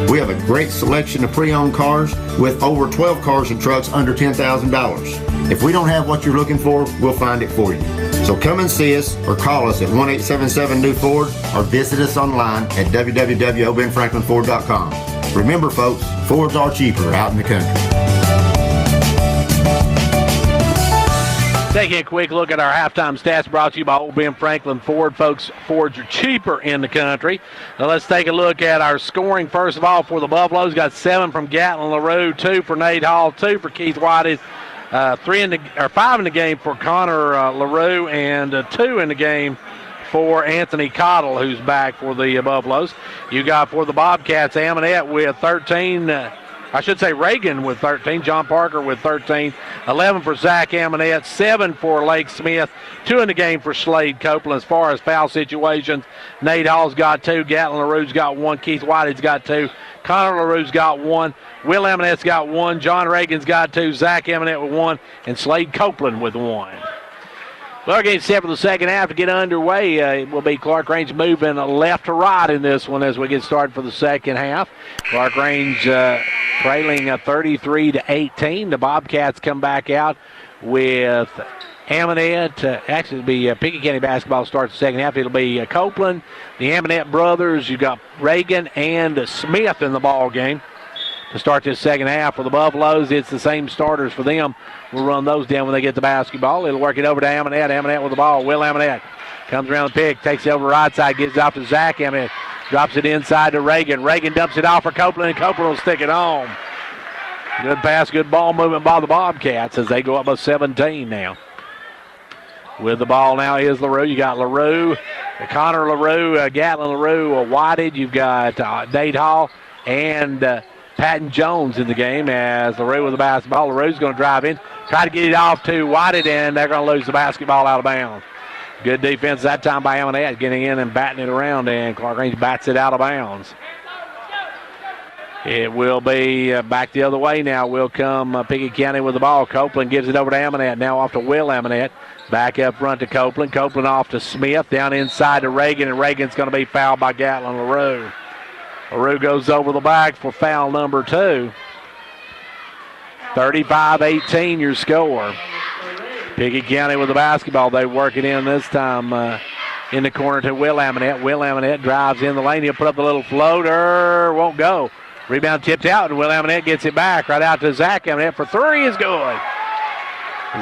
We have a great selection of pre-owned cars with over 12 cars and trucks under $10,000. If we don't have what you're looking for, we'll find it for you. So come and see us or call us at 1-877-NEW-FORD or visit us online at www.obenfranklinford.com. Remember, folks, Fords are cheaper out in the country. Taking a quick look at our halftime stats brought to you by Old Ben Franklin Ford. Folks, Fords are cheaper in the country. Now let's take a look at our scoring. First of all, for the Buffaloes, got 7 from Gatlin LaRue, 2 for Nate Hall, 2 for Keith Whited, 5 in the game for Connor LaRue, and 2 in the game for Anthony Cottle, who's back for the Buffaloes. You got for the Bobcats, Amonette with 13. Reagan with 13, John Parker with 13, 11 for Zach Amonette, 7 for Lake Smith, 2 in the game for Slade Copeland. As far as foul situations, Nate Hall's got 2, Gatlin LaRue's got 1, Keith Whitehead's got 2, Connor LaRue's got 1, Will Amonette's got 1, John Reagan's got 2, Zach Amonette with 1, and Slade Copeland with 1. Well, our game's set for the second half to get underway. It will be Clarkrange moving left to right in this one as we get started for the second half. Clarkrange trailing 33-18. The Bobcats come back out with Amonette. Actually, it'll be Pickett County basketball starts the second half. It'll be Copeland, the Amonette brothers. You got Reagan and Smith in the ball game to start this second half. For the Buffaloes, it's the same starters for them. We'll run those down when they get the basketball. It'll work it over to Amonette. Amonette with the ball. Will Amonette comes around the pick, takes it over the right side, gives it off to Zach Amonette, drops it inside to Reagan. Reagan dumps it off for Copeland, and Copeland will stick it home. Good pass, good ball movement by the Bobcats as they go up by 17 now. With the ball now is LaRue. You got LaRue, Connor LaRue, Gatlin LaRue, Whited. You've got Nate Hall and Patton Jones in the game as LaRue with the basketball. LaRue's going to drive in, try to get it off to Whited, and they're going to lose the basketball out of bounds. Good defense that time by Amonette, getting in and batting it around, and Clarkrange bats it out of bounds. It will be back the other way now. Will come Pickett County with the ball. Copeland gives it over to Amonette. Now off to Will Amonette. Back up front to Copeland. Copeland off to Smith. Down inside to Reagan, and Reagan's going to be fouled by Gatlin LaRue. LaRue goes over the back for foul number 2. 35-18 your score. Pickett County with the basketball. They work it in this time in the corner to Will Amonette. Will Amonette drives in the lane. He'll put up the little floater. Won't go. Rebound tipped out, and Will Amonette gets it back right out to Zach Amonette for 3 is good.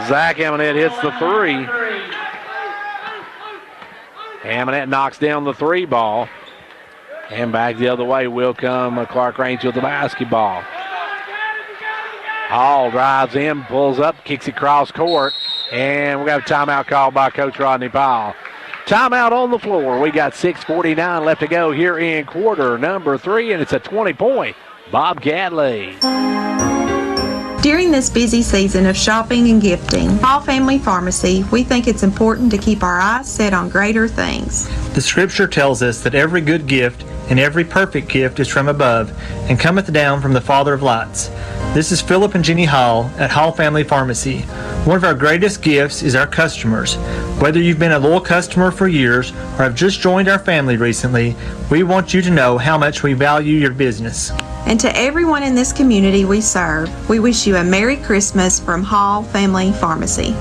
Zach Amonette hits the 3. Amonette knocks down the 3 ball. And back the other way will come Clarkrange with the basketball. Hall drives in, pulls up, kicks it cross court, and we got a timeout called by Coach Rodney Powell. Timeout on the floor. We got 6:49 left to go here in quarter number 3, and it's a 20-point Bobcat lead. During this busy season of shopping and gifting, Hall Family Pharmacy, we think it's important to keep our eyes set on greater things. The scripture tells us that every good gift and every perfect gift is from above, and cometh down from the Father of lights. This is Philip and Jenny Hall at Hall Family Pharmacy. One of our greatest gifts is our customers. Whether you've been a loyal customer for years or have just joined our family recently, we want you to know how much we value your business. And to everyone in this community we serve, we wish you a Merry Christmas from Hall Family Pharmacy.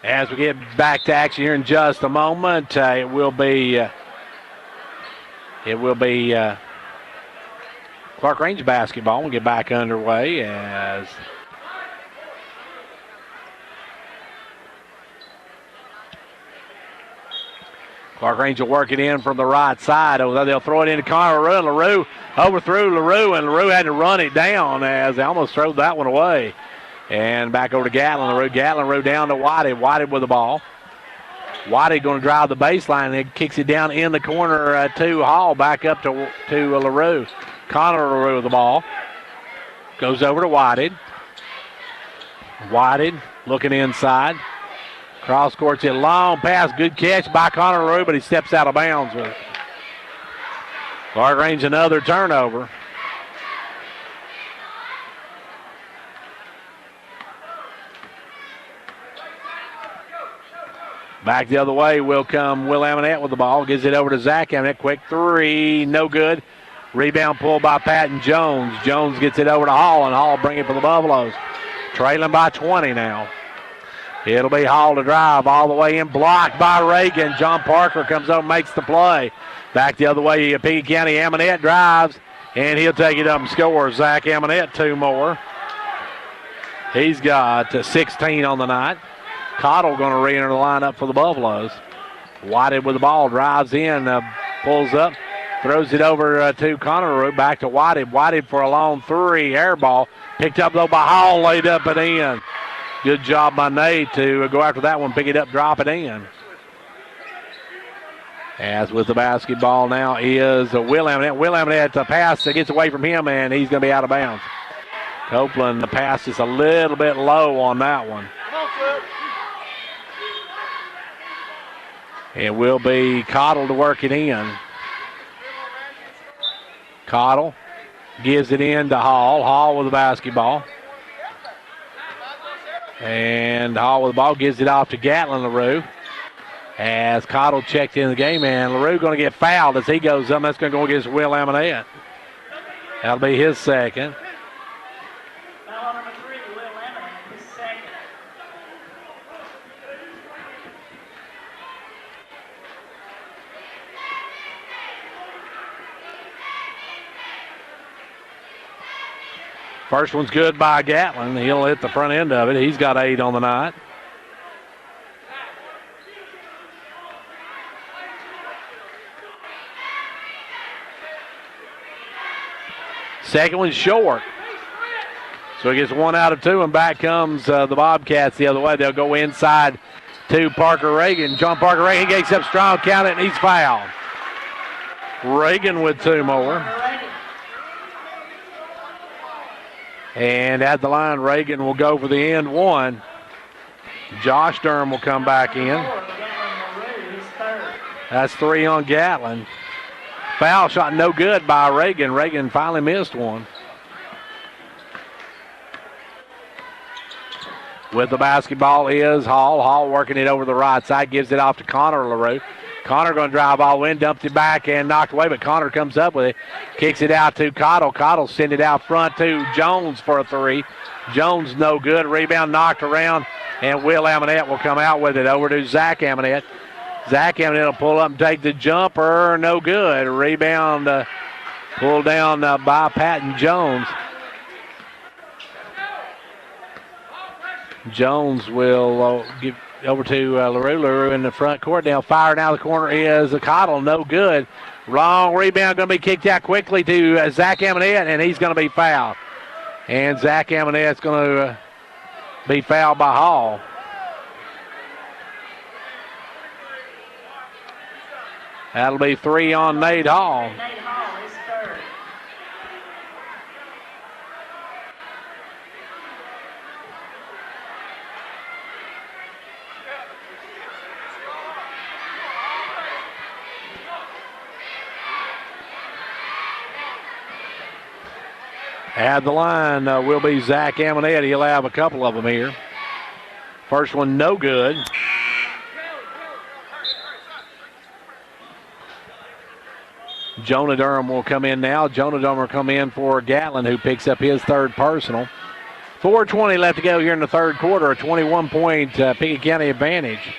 As we get back to action here in just a moment, it will be Clarkrange Basketball. We'll get back underway as Clarkrange will work it in from the right side. They'll throw it into Connor LaRue, and LaRue overthrew LaRue, and LaRue had to run it down as they almost threw that one away. And back over to Gatlin. LaRue down to Whitey. Whitey with the ball. Whitey going to drive the baseline and kicks it down in the corner to Hall. Back up to LaRue. Connor LaRue with the ball. Goes over to Whitey. Whitey looking inside. Cross court's a long pass. Good catch by Connor LaRue, but he steps out of bounds with it. Clarkrange another turnover. Back the other way will come Will Amonette with the ball. Gives it over to Zach Amonette. Quick three. No good. Rebound pulled by Patton Jones. Jones gets it over to Hall, and Hall bring it for the Buffaloes. Trailing by 20 now. It'll be Hall to drive all the way in. Blocked by Reagan. John Parker comes over, makes the play. Back the other way, Pickett County. Amonette drives, and he'll take it up and score. Zach Amonette, 2 more. He's got 16 on the night. Cottle going to re-enter the lineup for the Buffaloes. Whited with the ball, drives in, pulls up, throws it over to Connor LaRue, back to Whited. Whited for a long three, air ball. Picked up though by Hall, laid up and in. Good job by Nate to go after that one, pick it up, drop it in. As with the basketball now is Will Amonette. Will Amonette, the pass that gets away from him, and he's going to be out of bounds. Copeland, the pass is a little bit low on that one. It will be Cottle to work it in. Cottle gives it in to Hall. Hall with the basketball. And Hall with the ball gives it off to Gatlin LaRue. As Cottle checked in the game, and LaRue going to get fouled as he goes up. That's going to go against Will Amonette. That'll be his second. First one's good by Gatlin. He'll hit the front end of it. He's got 8 on the night. Second one's short. So he gets 1 out of 2, and back comes the Bobcats the other way. They'll go inside to Parker Reagan. John Parker Reagan gets up strong, count it, and he's fouled. Reagan with 2 more. And at the line, Reagan will go for the end one. Josh Durham will come back in. That's 3 on Gatlin. Foul shot no good by Reagan. Reagan finally missed one. With the basketball is Hall. Hall working it over the right side, gives it off to Connor LaRue. Connor going to drive all the way, dumped it back and knocked away, but Connor comes up with it. Kicks it out to Cottle. Cottle send it out front to Jones for a 3. Jones no good. Rebound knocked around, and Will Amonette will come out with it over to Zach Amonette. Zach Amonette will pull up and take the jumper. No good. Rebound pulled down by Patton Jones. Jones will give over to LaRue. LaRue in the front court. Now firing out of the corner is a Cottle. No good. Long rebound going to be kicked out quickly to Zach Amonette, and he's going to be fouled. And Zach Amonette's going to be fouled by Hall. That'll be 3 on Nate Hall. At the line will be Zach Amonette. He'll have a couple of them here. First one, no good. Jonah Durham will come in now. Jonah Durham will come in for Gatlin, who picks up his third personal. 4:20 left to go here in the third quarter. A 21-point Pickett County advantage.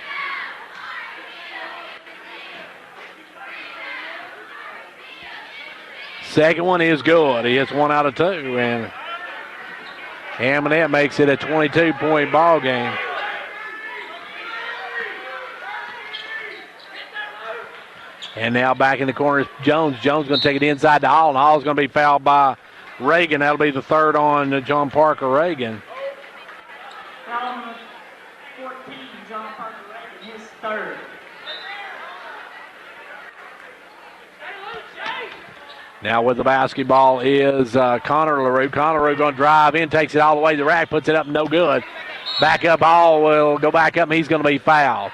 Second one is good. He hits 1 out of 2, and Amonette makes it a 22-point ball game. And now back in the corner is Jones. Jones going to take it inside to Hall, and Hall's going to be fouled by Reagan. That'll be the third on John Parker Reagan. Foul number 14, John Parker Reagan, his third. Now with the basketball is Connor LaRue. Connor LaRue going to drive in, takes it all the way to the rack, puts it up, no good. Back up, Hall will go back up, and he's going to be fouled.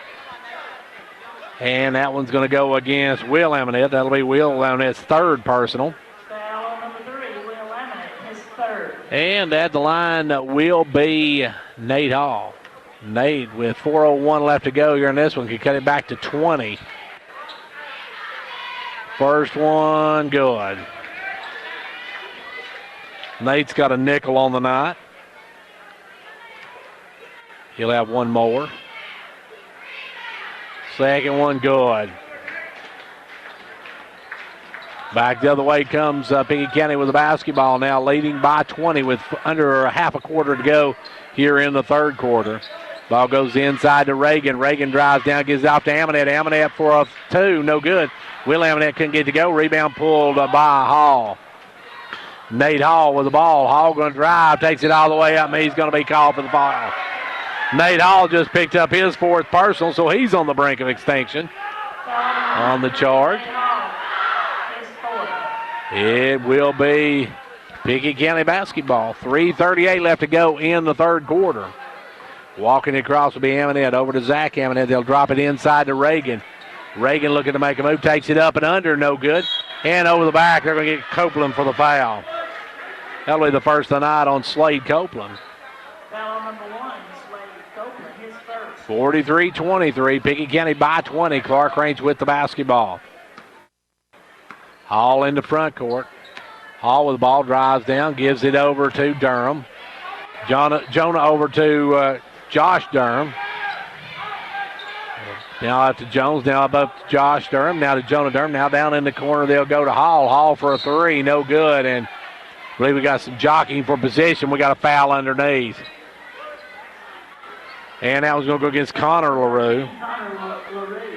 And that one's going to go against Will Amonette. That'll be Will Amonette's third personal. Foul number 3, Will Amonette, his third. And at the line will be Nate Hall. Nate, with 4:01 left to go here in this one, can cut it back to 20. First one, good. Nate's got a nickel on the night. He'll have one more. Second one, good. Back the other way comes Pickett County with the basketball now, leading by 20 with under a half a quarter to go here in the third quarter. Ball goes inside to Reagan. Reagan drives down, gives it off to Amonette. Amonette for a 2, no good. Will Amonette couldn't get to go. Rebound pulled by Hall. Nate Hall with the ball. Hall going to drive, takes it all the way up, and he's going to be called for the foul. Nate Hall just picked up his fourth personal, so he's on the brink of extinction on the charge. It will be Pickett County basketball. 3:38 left to go in the third quarter. Walking across will be Amonette. Over to Zach Amonette. They'll drop it inside to Reagan. Reagan looking to make a move. Takes it up and under. No good. And over the back, they're going to get Copeland for the foul. That'll be the first of the night on Slade Copeland. Foul number 1, Slade Copeland, his first. 43-23. Pickett County by 20. Clarkrange with the basketball. Hall in the front court. Hall with the ball, drives down, gives it over to Durham. Jonah over to Josh Durham. Now out to Jones, now up to Josh Durham, now to Jonah Durham. Now down in the corner, they'll go to Hall. Hall for a 3, no good. And I believe we got some jockeying for position. We got a foul underneath. And that was going to go against Connor LaRue.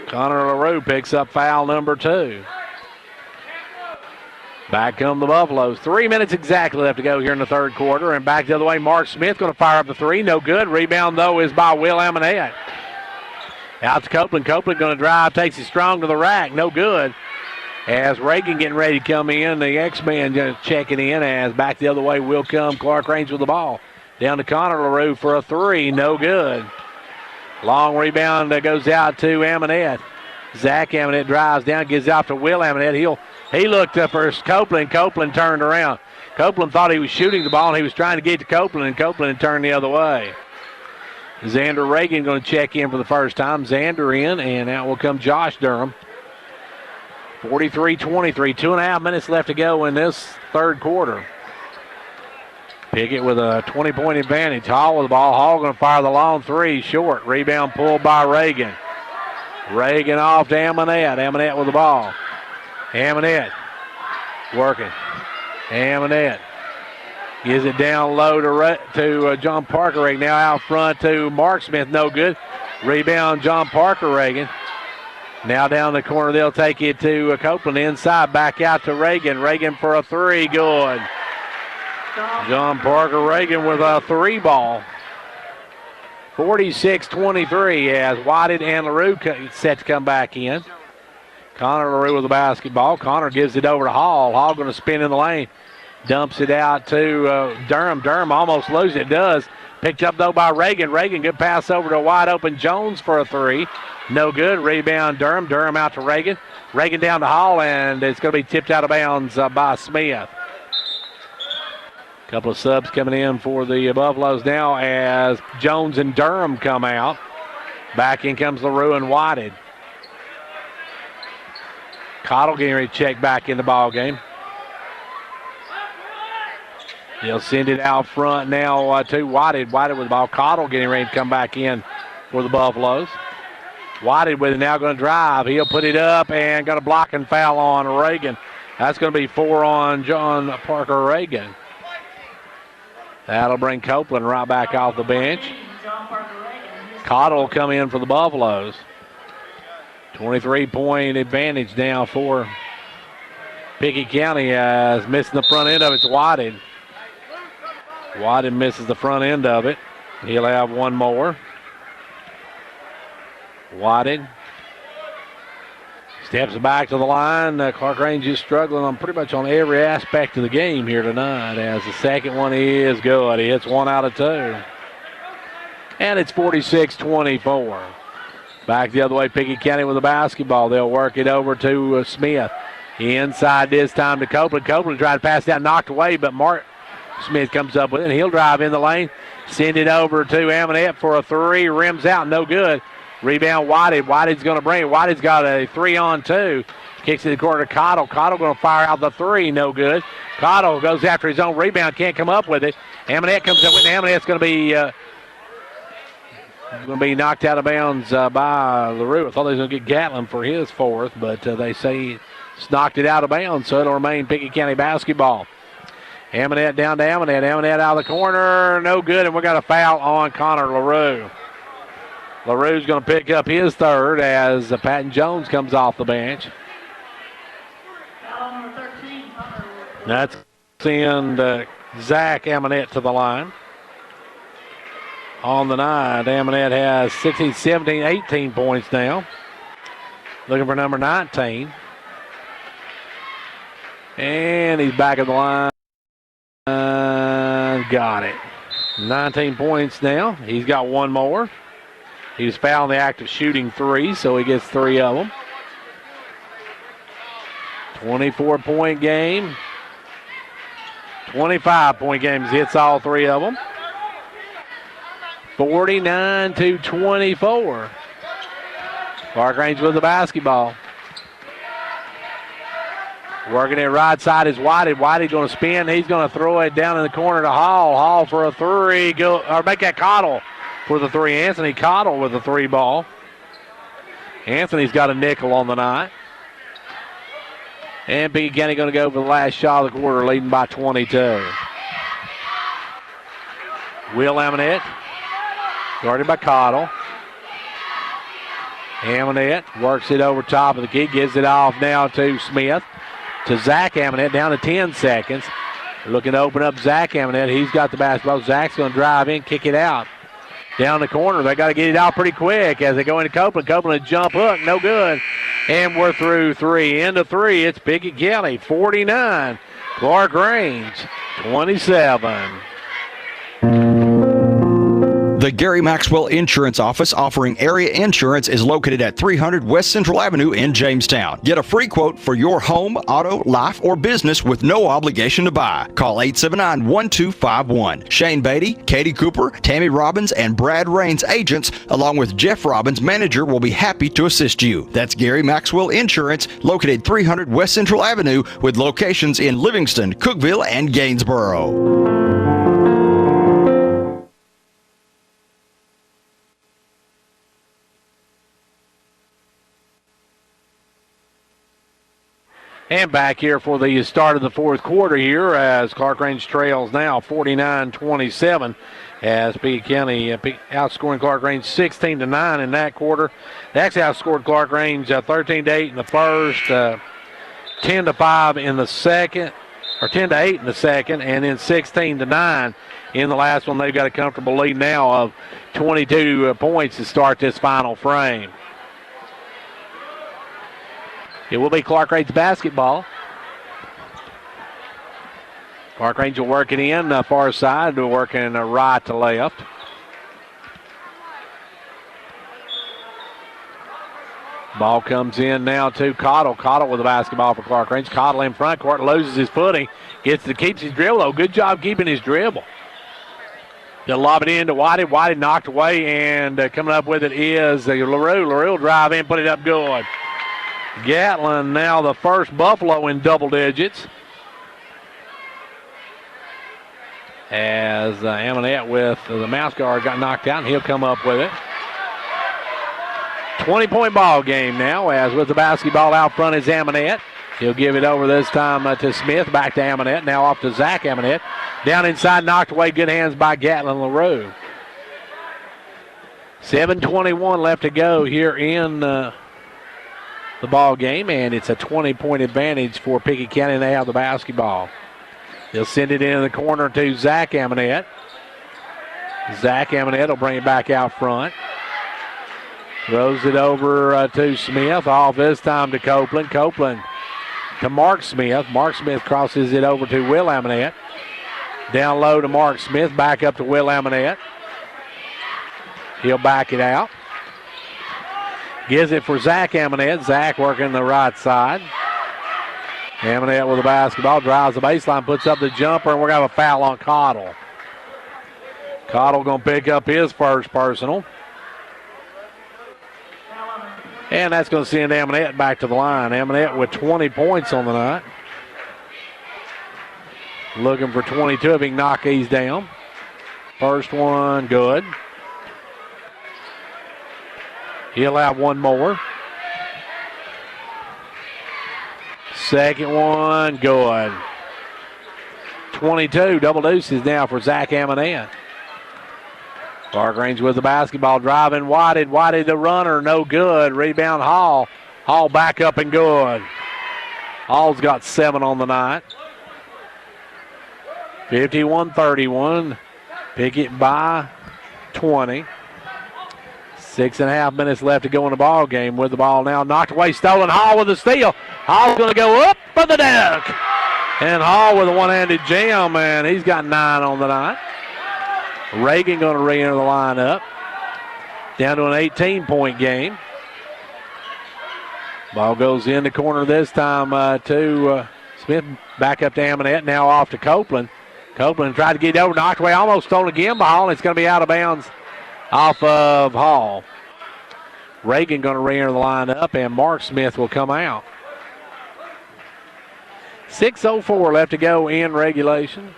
Connor LaRue picks up foul number 2. Back come the Buffaloes. 3 minutes exactly left to go here in the third quarter. And back the other way, Mark Smith going to fire up the 3. No good. Rebound, though, is by Will Amonette. Out to Copeland. Copeland going to drive, takes it strong to the rack. No good. As Reagan getting ready to come in, the X-Man just checking in. As back the other way will come Clarkrange with the ball. Down to Connor LaRue for a 3. No good. Long rebound that goes out to Amonette. Zach Amonette drives down, gives it off to Will Amonette. He looked up for Copeland. Copeland turned around. Copeland thought he was shooting the ball, and he was trying to get to Copeland, and Copeland turned the other way. Xander Reagan going to check in for the first time. Xander in, and out will come Josh Durham. 43-23, 2.5 minutes left to go in this third quarter. Pickett with a 20-point advantage. Hall with the ball. Hall going to fire the long 3, short. Rebound pulled by Reagan. Reagan off to Amonette. Amonette with the ball. Amonette working. Amonette gives it down low to John Parker Reagan. Now out front to Mark Smith. No good. Rebound John Parker Reagan. Now down the corner, they'll take it to Copeland. Inside, back out to Reagan. Reagan for a 3. Good. John Parker Reagan with a 3 ball. 46-23 as Whited and LaRue set to come back in. Connor LaRue with the basketball. Connor gives it over to Hall. Hall going to spin in the lane. Dumps it out to Durham. Durham almost loses it. Does. Picked up, though, by Reagan. Reagan, good pass over to wide open Jones for a 3. No good. Rebound Durham. Durham out to Reagan. Reagan down to Hall, and it's going to be tipped out of bounds by Smith. Couple of subs coming in for the Buffaloes now as Jones and Durham come out. Back in comes LaRue and Whited. Cottle getting ready to check back in the ball game. They'll send it out front now to Whited. Whited with the ball. Cottle getting ready to come back in for the Buffaloes. Whited with it now going to drive. He'll put it up and got a block and foul on Reagan. That's going to be 4 on John Parker Reagan. That'll bring Copeland right back off the bench. Cottle will come in for the Buffaloes. 23-point advantage now for Pickett County as missing the front end of it. It's Whited. Whited misses the front end of it. He'll have one more. Whited steps back to the line. Clarkrange is struggling on pretty much on every aspect of the game here tonight as the second one is good. He hits 1 out of 2. And it's 46-24. Back the other way, Pickett County with the basketball. They'll work it over to Smith. Inside this time to Copeland. Copeland tried to pass down, knocked away, but Mark Smith comes up with it. He'll drive in the lane, send it over to Amonette for a 3. Rims out, no good. Rebound Whited. Whited's going to bring it. Whited's got a 3-on-2. Kicks it to the corner to Cottle. Cottle going to fire out the 3. No good. Cottle goes after his own rebound. Can't come up with it. Amonette comes up with it. Amonette's going to be knocked out of bounds by LaRue. I thought they was going to get Gatlin for his 4th, but they say it's knocked it out of bounds, so it'll remain Pickett County basketball. Amonette down to Amonette. Amonette out of the corner. No good, and we got a foul on Connor LaRue. LaRue's going to pick up his 3rd as Patton Jones comes off the bench. That's send Zach Amonette to the line. On the night, Amonette has 16, 17, 18 points now. Looking for number 19. And he's back at the line. Got it. 19 points now. He's got one more. He was fouled in the act of shooting 3, so he gets 3 of them. 24-point game. 25-point games. Hits all 3 of them. 49-24. Clarkrange with the basketball. Working it right side is Whited. Whited going to spin. He's going to throw it down in the corner to Hall. Hall for a 3. Make that Cottle for the 3. Anthony Cottle with the 3 ball. Anthony's got a nickel on the night. And Pickett County going to go for the last shot of the quarter, leading by 22. Will Amonette. Guarded by Cottle. Amonette works it over top of the key. Gives it off now to Smith. To Zach Amonette, down to 10 seconds. They're looking to open up Zach Amonette. He's got the basketball. Zach's going to drive in, kick it out. Down the corner. They got to get it out pretty quick as they go into Copeland. Copeland, a jump hook, no good. And we're through 3. End of 3. It's Pickett County 49. Clarkrange 27. The Gary Maxwell Insurance Office offering area insurance is located at 300 West Central Avenue in Jamestown. Get a free quote for your home, auto, life, or business with no obligation to buy. Call 879-1251. Shane Beatty, Katie Cooper, Tammy Robbins, and Brad Rains agents, along with Jeff Robbins, manager, will be happy to assist you. That's Gary Maxwell Insurance, located 300 West Central Avenue with locations in Livingston, Cookeville, and Gainsboro. And back here for the start of the 4th quarter here as Clarkrange trails now 49-27 as Pickett County outscoring Clarkrange 16-9 in that quarter. They actually outscored Clarkrange 13-8 in the first, 10-5 in the second, or 10-8 in the second, and then 16-9 in the last one. They've got a comfortable lead now of 22 points to start this final frame. It will be Clarkrange basketball. Clarkrange will work it in far side, working right to left. Ball comes in now to Cottle. Cottle with the basketball for Clarkrange. Cottle in front court, loses his footing. Keeps his dribble, though. Good job keeping his dribble. They'll lob it in to Whitey. Whitey knocked away, and coming up with it is LaRue. LaRue will drive in, put it up good. Gatlin now the first Buffalo in double digits. As Amonette with the mouth guard got knocked out, and he'll come up with it. 20-point ball game now, as with the basketball out front is Amonette. He'll give it over this time to Smith, back to Amonette. Now off to Zach Amonette. Down inside, knocked away, good hands by Gatlin LaRue. 7:21 left to go here in the ball game, and it's a 20-point advantage for Pickett County, and they have the basketball. They'll send it into the corner to Zach Amonette. Zach Amonette will bring it back out front. Throws it over to Smith. Off this time to Copeland. Copeland to Mark Smith. Mark Smith crosses it over to Will Amonette. Down low to Mark Smith. Back up to Will Amonette. He'll back it out. Gives it for Zach Amonette. Zach working the right side. Amonette with the basketball. Drives the baseline. Puts up the jumper. And we're going to have a foul on Cottle. Cottle going to pick up his first personal. And that's going to send Amonette back to the line. Amonette with 20 points on the night. Looking for 22 if he can knock these down. First one, good. He'll have one more. Second one, good. 22, double deuces now for Zach Amonette. Clarkrange with the basketball, driving Whited. Whited the runner, no good. Rebound Hall. Hall back up and good. Hall's got 7 on the night. 51-31. Pickett by 20. 6.5 minutes left to go in the ball game. With the ball now knocked away, stolen. Hall with the steal. Hall's going to go up for the dunk. And Hall with a one-handed jam, and he's got 9 on the night. Reagan going to re-enter the lineup. Down to an 18-point game. Ball goes in the corner this time to Smith. Back up to Amonette. Now off to Copeland. Copeland tried to get it over. Knocked away. Almost stolen again by Hall. It's going to be out of bounds off of Hall. Reagan going to re-enter the lineup, and Mark Smith will come out. 6:04 left to go in regulation.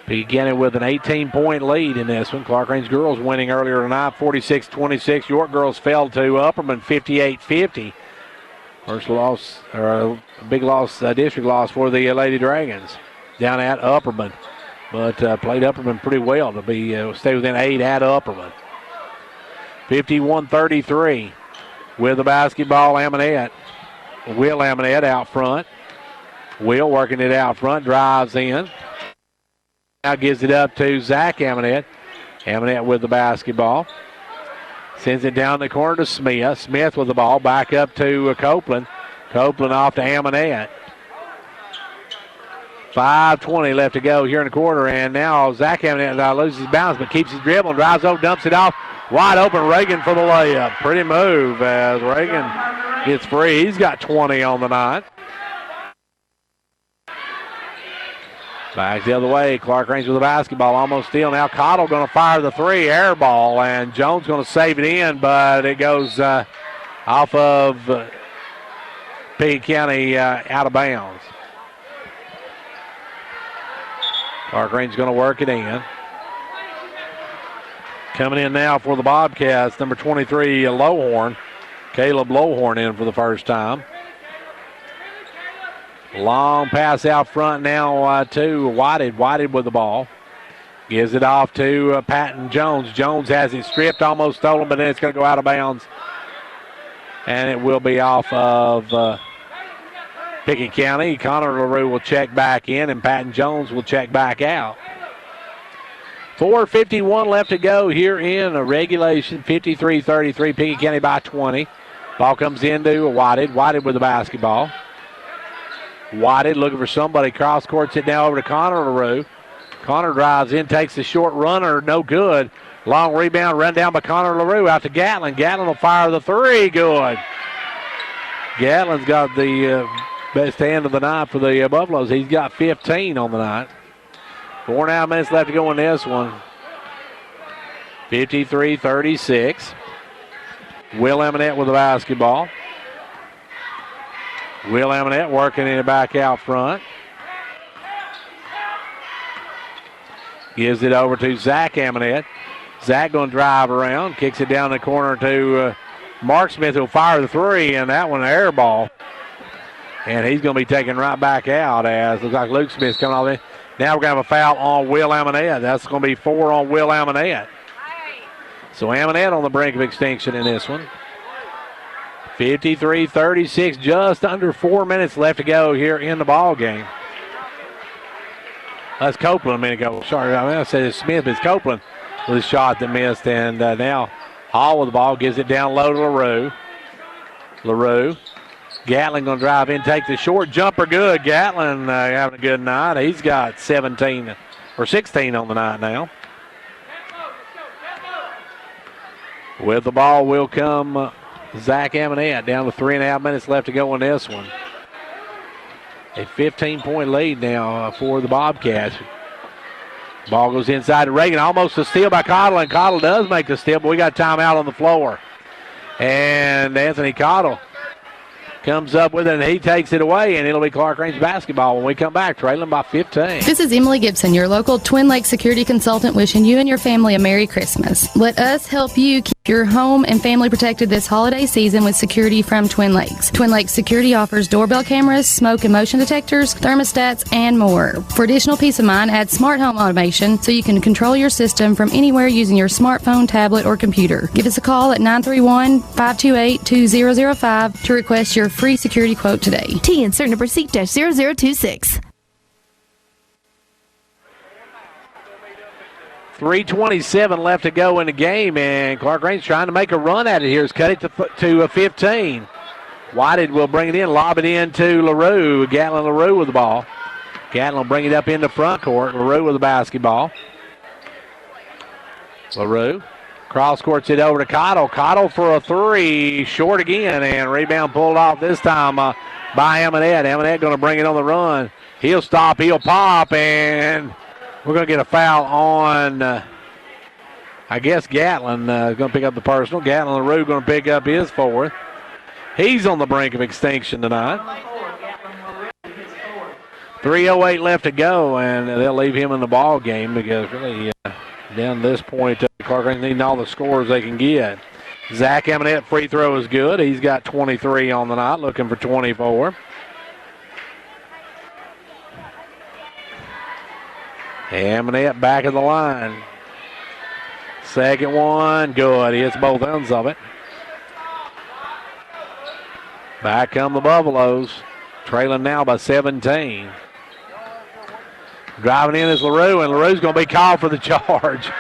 Pickett County with an 18-point lead in this one. Clarkrange girls winning earlier tonight, 46-26. York girls fell to Upperman, 58-50. First loss, or a big loss, district loss for the Lady Dragons down at Upperman. But played Upperman pretty well to be stay within 8 at Upperman. 51-33 with the basketball, Amonette. Will Amonette out front. Will working it out front, drives in. Now gives it up to Zach Amonette. Amonette with the basketball. Sends it down the corner to Smith. Smith with the ball. Back up to Copeland. Copeland off to Amonette. 5:20 left to go here in the quarter. And now Zach Amonette loses his balance but keeps his dribble and drives over, dumps it off. Wide open, Reagan for the layup. Pretty move as Reagan gets free. He's got 20 on the night. Back the other way, Clarkrange with the basketball, almost steal. Now Cottle going to fire the 3, air ball, and Jones going to save it in, but it goes off of Pickett County out of bounds. Clarkrange going to work it in. Coming in now for the Bobcats, number 23, Lowhorn. Caleb Lowhorn in for the first time. Long pass out front now to Whited. Whited with the ball. Gives it off to Patton Jones. Jones has it stripped, almost stolen, but then it's going to go out of bounds. And it will be off of Pickett County. Connor LaRue will check back in, and Patton Jones will check back out. 4:51 left to go here in regulation. 53-33, Pickett County by 20. Ball comes into Whited. Whited with the basketball. Whited looking for somebody. Cross courts it now over to Connor LaRue. Connor drives in, takes the short runner, no good. Long rebound, run down by Connor LaRue out to Gatlin. Gatlin will fire the three. Good. Gatlin's got the best hand of the night for the Buffaloes. He's got 15 on the night. 4.5 minutes left to go in this one. 53-36. Will Eminette with the basketball. Will Eminette working it back out front. Gives it over to Zach Eminette. Zach going to drive around, kicks it down the corner to Mark Smith, who'll fire the three, and that one an air ball. And he's going to be taken right back out as looks like Luke Smith's coming off there. Now we're going to have a foul on Will Eminette. That's going to be 4 on Will Eminette. So Eminette on the brink of extinction in this one. 53-36, just under 4 minutes left to go here in the ball game. That's Copeland a minute ago. Sorry, I said it's Smith, but it's Copeland with a shot that missed. And now Hall with the ball, gives it down low to LaRue. LaRue. Gatlin going to drive in, take the short jumper. Good. Gatlin having a good night. He's got 17 or 16 on the night now. With the ball will come Zach Eminette. Down to 3.5 minutes left to go in this one. A 15-point lead now for the Bobcats. Ball goes inside to Reagan. Almost a steal by Cottle, and Cottle does make the steal, but we got timeout on the floor. And Anthony Cottle comes up with it, and he takes it away, and it'll be Clarkrange basketball when we come back, trailing by 15. This is Emily Gibson, your local Twin Lakes security consultant, wishing you and your family a Merry Christmas. Let us help you keep your home and family protected this holiday season with security from Twin Lakes. Twin Lakes Security offers doorbell cameras, smoke and motion detectors, thermostats, and more. For additional peace of mind, add smart home automation so you can control your system from anywhere using your smartphone, tablet, or computer. Give us a call at 931-528-2005 to request your free security quote today. T insert number seat-0026. 3:27 left to go in the game, and Clarkrange trying to make a run at it here. He's cut it to 15. Whited will bring it in, lob it in to LaRue. Gatlin LaRue with the ball. Gatlin will bring it up into front court. LaRue with the basketball. LaRue cross courts it over to Cottle. Cottle for a three, short again, and rebound pulled off this time by Eminette. Eminette going to bring it on the run. He'll stop, he'll pop, and we're going to get a foul on, I guess, Gatlin is going to pick up the personal. Gatlin LaRue going to pick up his fourth. He's on the brink of extinction tonight. 3:08 left to go, and they'll leave him in the ball game because really down to this point, Clarkrange needing all the scores they can get. Zach Eminette free throw is good. He's got 23 on the night, looking for 24. Eminette back of the line. Second one, good. He hits both ends of it. Back come the Buffaloes, trailing now by 17. Driving in is LaRue, and LaRue's going to be called for the charge.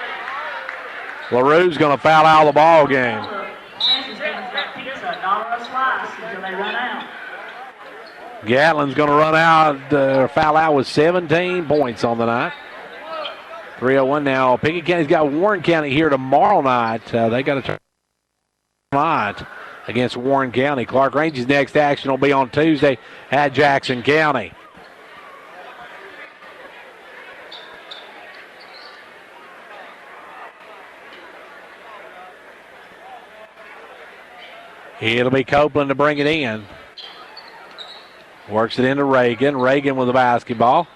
LaRue's going to foul out of the ball game. Gatlin's going to run out, foul out with 17 points on the night. 3:01 now. Pickett County's got Warren County here tomorrow night. They got a turn tonight against Warren County. Clarkrange's next action will be on Tuesday at Jackson County. It'll be Copeland to bring it in. Works it into Reagan. Reagan with the basketball.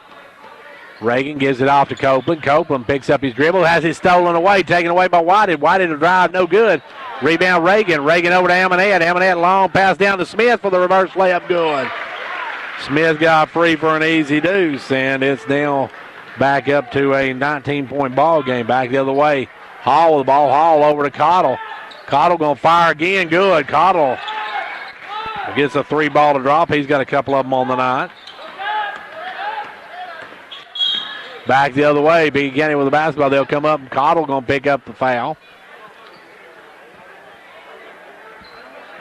Reagan gives it off to Copeland. Copeland picks up his dribble, has it stolen away, taken away by Whited. Whited to drive, no good. Rebound Reagan. Reagan over to Eminette. Eminette long pass down to Smith for the reverse layup, good. Smith got free for an easy deuce, and it's now back up to a 19-point ball game. Back the other way. Hall with the ball. Hall over to Cottle. Cottle going to fire again, good. Cottle gets a three ball to drop. He's got a couple of them on the night. Back the other way, Pickett County with the basketball. They'll come up, and Cottle going to pick up the foul.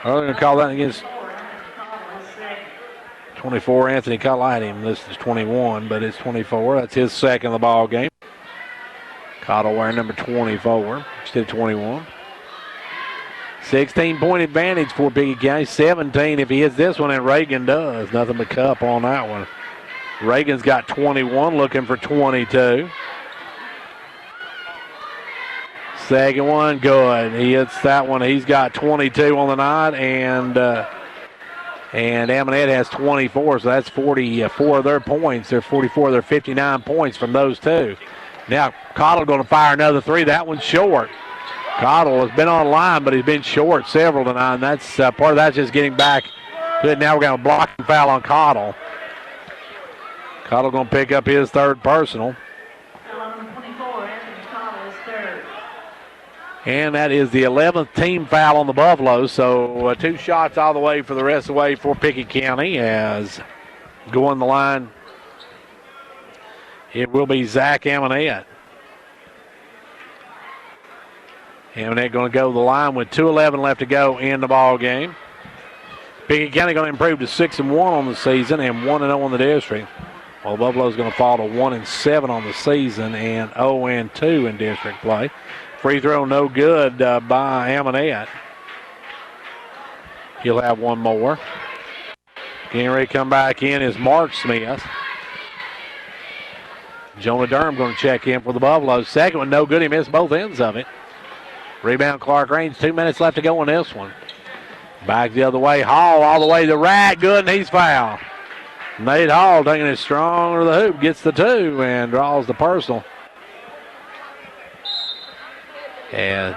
They're going to call that against 24. Anthony Cottle had him. This is 21, but it's 24. That's his second of the ball game. Cottle wearing number 24 instead of 21. 16-point advantage for Pickett County. 17 if he hits this one, and Reagan does. Nothing but cup on that one. Reagan's got 21, looking for 22. Second one, good. He hits that one. He's got 22 on the night, and Amonette has 24, so that's 44 of their points. They're 44 of their 59 points from those two. Now, Cottle going to fire another three. That one's short. Cottle has been on line, but he's been short several tonight, and that's part of that's just getting back to it. Now we're going to block and foul on Cottle. Cottle going to pick up his third personal. And that is the 11th team foul on the Buffaloes. So 2 shots all the way for the rest of the way for Pickett County as going the line. It will be Zach Amonette. Amonette going to go to the line with 2:11 left to go in the ball game. Pickett County going to improve to 6-1 on the season and 1-0 on the district. While Buffalo's going to fall to 1-7 on the season and 0-2 in district play. Free throw no good by Amonette. He'll have one more. Getting ready to come back in is Mark Smith. Jonah Durham going to check in for the Buffaloes. Second one no good. He missed both ends of it. Rebound Clarkrange. 2 minutes left to go in this one. Back the other way. Hall all the way to the rack. Good, and he's fouled. Nate Hall taking it strong to the hoop. Gets the 2 and draws the personal. And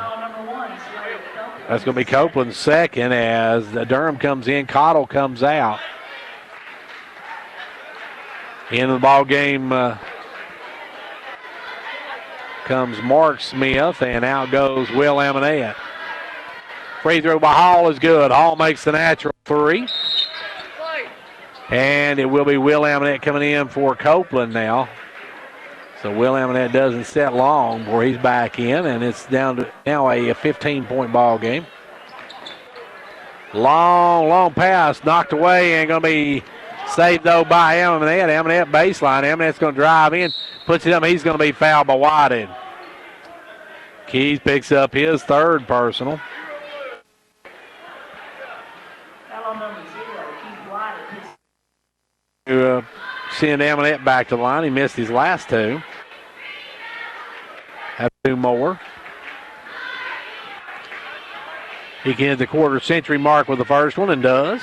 that's going to be Copeland's second as Durham comes in. Cottle comes out. Into the ball game comes Mark Smith, and out goes Will Amonette. Free throw by Hall is good. Hall makes the natural 3. And it will be Will Amonette coming in for Copeland now. So Will Amonette doesn't sit long before he's back in, and it's down to now a 15-point ball game. Long pass knocked away and going to be saved, though, by Amonette. Amonette baseline. Amonette's going to drive in, puts it up. He's going to be fouled by Whited. Keys picks up his third personal. Send Amonette back to the line. He missed his last 2. Have 2 more. He can hit the quarter-century mark with the first one and does.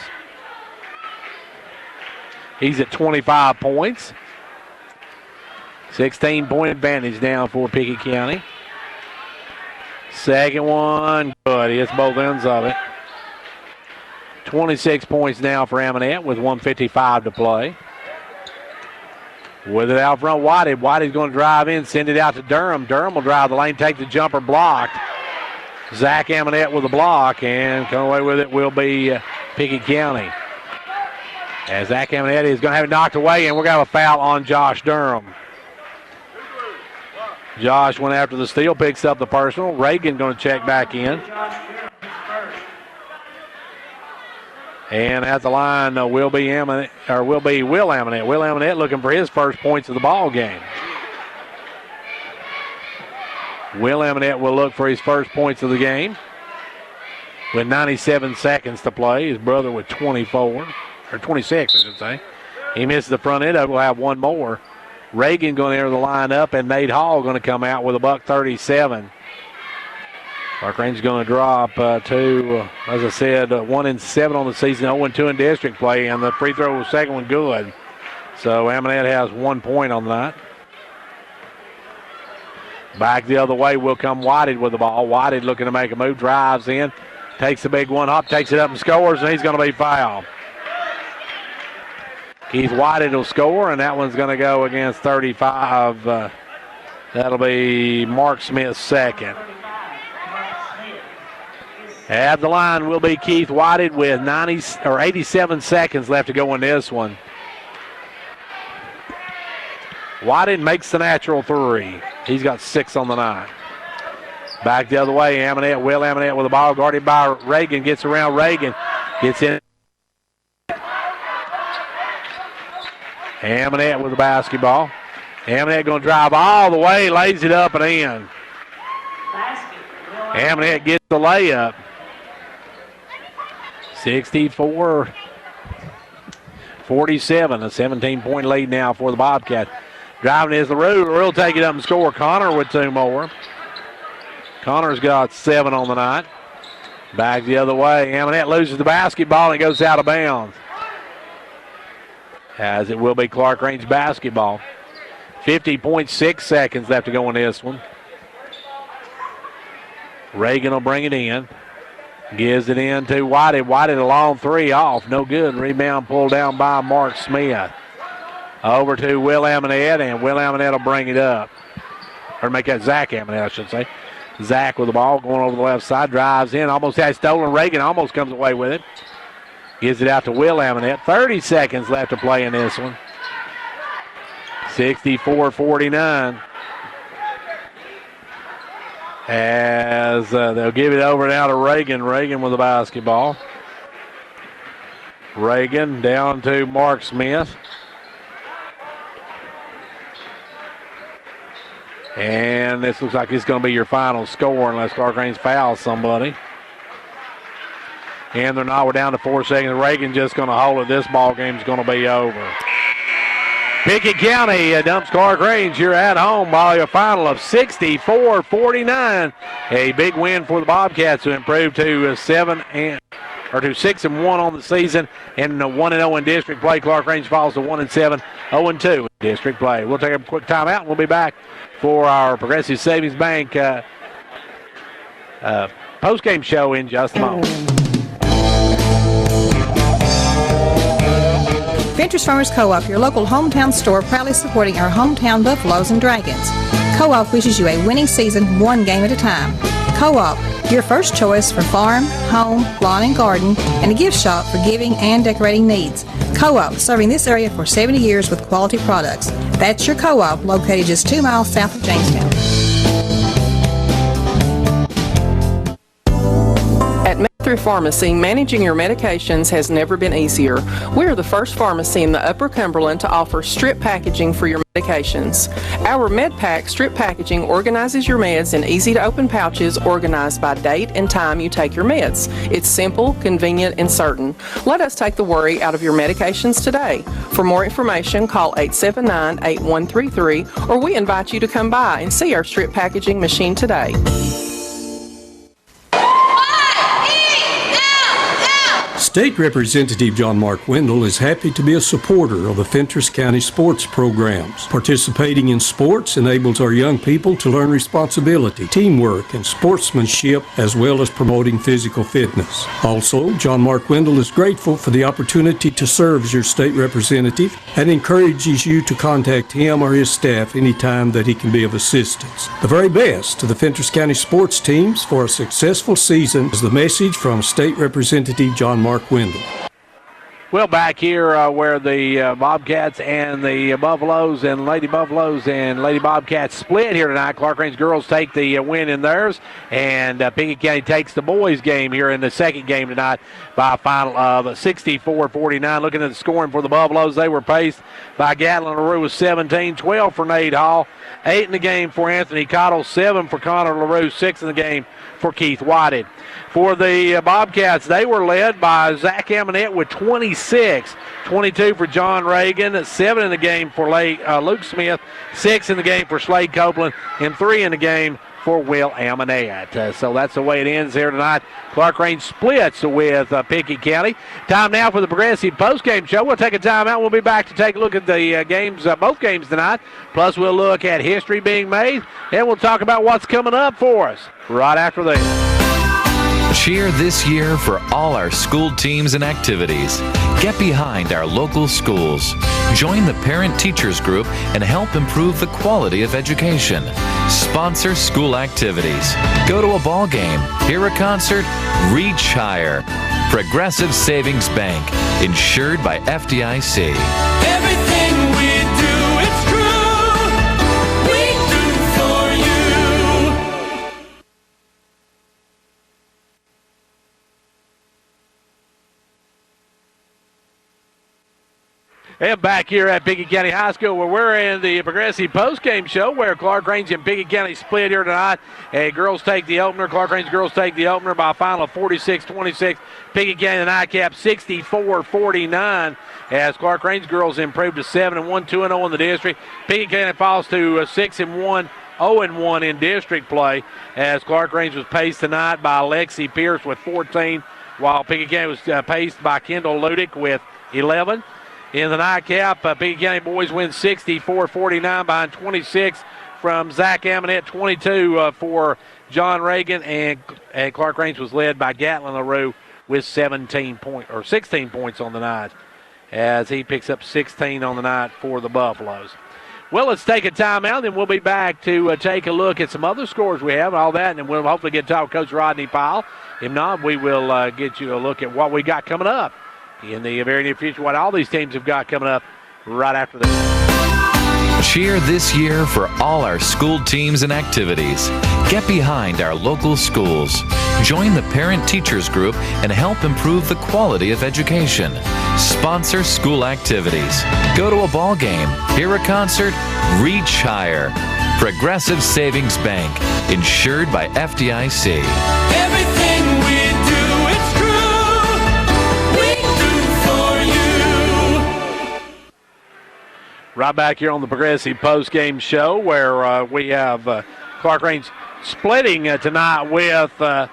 He's at 25 points. 16-point advantage now for Pickett County. Second one, good. He hits both ends of it. 26 points now for Amonette with 1:55 to play. With it out front, Whited. Whitey's going to drive in, send it out to Durham. Durham will drive the lane, take the jumper, blocked. Zach Amonette with a block, and coming away with it will be Pickett County. As Zach Amonette is going to have it knocked away, and we're going to have a foul on Josh Durham. Josh went after the steal, picks up the personal. Reagan going to check back in. And at the line will be Will Amonette. Will Amonette looking for his first points of the ball game. Will Amonette will look for his first points of the game with 97 seconds to play. His brother with 24, or 26, I should say. He misses the front end of it. We'll have one more. Reagan going to enter the lineup, and Nate Hall going to come out with a $137. Clarkrange going to drop to, as I said, 1-7 on the season, 0-2 in district play, and the free throw was second one good. So Amonette has 1 point on that. Back the other way will come Whited with the ball. Whited looking to make a move, drives in, takes a big one hop, takes it up and scores, and he's going to be fouled. Keith Whited will score, and that one's going to go against 35. That'll be Mark Smith's second. At the line will be Keith Whited with 87 seconds left to go in this one. Whited makes the natural 3. He's got 6 on the night. Back the other way, Amonette, Will Amonette with the ball, guarded by Reagan, gets around Reagan, gets in. Amonette with the basketball. Amonette going to drive all the way, lays it up and in. Amonette gets the layup. 64-47, a 17-point lead now for the Bobcats. Driving is LaRue. LaRue will take it up and score. Connor with 2 more. Connor's got 7 on the night. Back the other way. Amonette loses the basketball and goes out of bounds. As it will be Clarkrange basketball. 50.6 seconds left to go in this one. Reagan will bring it in. Gives it in to Whitey. Whitey, a long 3 off. No good. Rebound pulled down by Mark Smith. Over to Will Amonette, and Will Amonette will bring it up. Or make that Zach Amonette, I should say. Zach with the ball going over the left side. Drives in. Almost has stolen. Reagan almost comes away with it. Gives it out to Will Amonette. 30 seconds left to play in this one. 64-49. As they'll give it over now to Reagan. Reagan with the basketball. Reagan down to Mark Smith. And this looks like it's going to be your final score unless Clarkrange fouls somebody. And they're not. We're down to 4 seconds. Reagan just going to hold it. This ball game's going to be over. Pickett County dumps Clarkrange here at home by a final of 64-49. A big win for the Bobcats, who improved to 6-1 on the season and 1-0 in district play. Clarkrange falls to 1-7, 0-2 in district play. We'll take a quick timeout and we'll be back for our Progressive Savings Bank post-game show in just a moment. Ventures Farmers Co-op, your local hometown store, proudly supporting our hometown Buffaloes and Dragons. Co-op wishes you a winning season, 1 game at a time. Co-op, your first choice for farm, home, lawn and garden, and a gift shop for giving and decorating needs. Co-op, serving this area for 70 years with quality products. That's your Co-op, located just 2 miles south of Jamestown. At Through Pharmacy, managing your medications has never been easier. We are the first pharmacy in the Upper Cumberland to offer strip packaging for your medications. Our MedPack strip packaging organizes your meds in easy-to-open pouches organized by date and time you take your meds. It's simple, convenient, and certain. Let us take the worry out of your medications today. For more information, call 879-8133, or we invite you to come by and see our strip packaging machine today. State Representative John Mark Wendell is happy to be a supporter of the Fentress County sports programs. Participating in sports enables our young people to learn responsibility, teamwork, and sportsmanship, as well as promoting physical fitness. Also, John Mark Wendell is grateful for the opportunity to serve as your state representative and encourages you to contact him or his staff anytime that he can be of assistance. The very best to the Fentress County sports teams for a successful season is the message from State Representative John Mark Wendell. Well, back here where the Bobcats and the Buffaloes and Lady Buffaloes and Lady Bobcats split here tonight. Clarkrange girls take the win in theirs, and Pickett County takes the boys game here in the second game tonight by a final of 64-49. Looking at the scoring for the Buffaloes, they were paced by Gatlin LaRue with 17, 12 for Nate Hall, 8 in the game for Anthony Cottle, 7 for Connor LaRue, 6 in the game for Keith Whited. For the Bobcats, they were led by Zach Amonette with 26, 22 for John Reagan, 7 in the game for Luke Smith, 6 in the game for Slade Copeland, and 3 in the game for Will Amonette. So that's the way it ends here tonight. Clarkrange splits with Pickett County. Time now for the Progressive postgame show. We'll take a timeout. We'll be back to take a look at the games, both games tonight. Plus, we'll look at history being made, and we'll talk about what's coming up for us right after this. Cheer this year for all our school teams and activities. Get behind our local schools. Join the Parent Teachers Group and help improve the quality of education. Sponsor school activities. Go to a ball game, hear a concert, reach higher. Progressive Savings Bank, insured by FDIC. Everything we do, it's true. We do for you. And back here at Pickett County High School, where we're in the Progressive postgame show, where Clarkrange and Pickett County split here tonight. And girls take the opener. Clarkrange girls take the opener by a final of 46-26. Pickett County the nightcap 64-49. As Clarkrange girls improved to 7-1, 2-0 in the district. Pickett County falls to 6-1. 0-1 in district play, as Clarkrange was paced tonight by Lexi Pierce with 14, while Pickett County was paced by Kendall Ludick with 11. In the nightcap, Pickett County boys win 64-49 behind 26 from Zach Amonette, 22 for John Reagan, and Clarkrange was led by Gatlin LaRue with 16 points on the night, as he picks up 16 on the night for the Buffaloes. Well, let's take a timeout, then we'll be back to take a look at some other scores we have and all that, and then we'll hopefully get to talk to Coach Rodney Powell. If not, we will get you a look at what we got coming up in the very near future, what all these teams have got coming up right after this. Cheer this year for all our school teams and activities. Get behind our local schools. Join the parent-teachers group and help improve the quality of education. Sponsor school activities. Go to a ball game, hear a concert, reach higher. Progressive Savings Bank, insured by FDIC. Everything we do, it's true. We do for you. Right back here on the Progressive Post-Game Show, where we have Clarkrange splitting tonight with the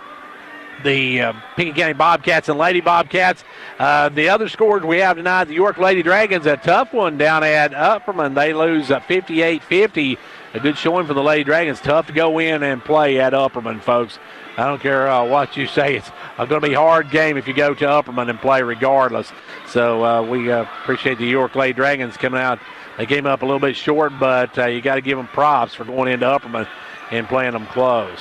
Pickett County Bobcats and Lady Bobcats. The other scores we have tonight, the York Lady Dragons, a tough one down at Upperman. They lose 58-50. A good showing for the Lady Dragons. Tough to go in and play at Upperman, folks. I don't care what you say. It's going to be a hard game if you go to Upperman and play regardless. So we appreciate the York Lady Dragons coming out. They came up a little bit short, but you got to give them props for going into Upperman and playing them close.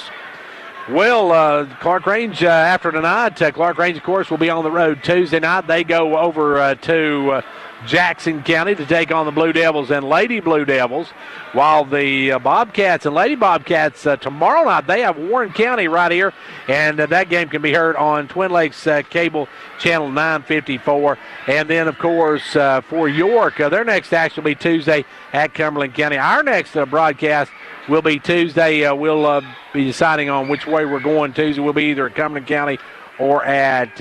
Well, Clarkrange, after tonight, Clarkrange, of course, will be on the road Tuesday night. They go over to Jackson County to take on the Blue Devils and Lady Blue Devils, while the Bobcats and Lady Bobcats tomorrow night, they have Warren County right here, and that game can be heard on Twin Lakes Cable Channel 954. And then, of course, for York, their next action will be Tuesday at Cumberland County. Our next broadcast will be Tuesday. We'll be deciding on which way we're going Tuesday. We'll be either at Cumberland County or at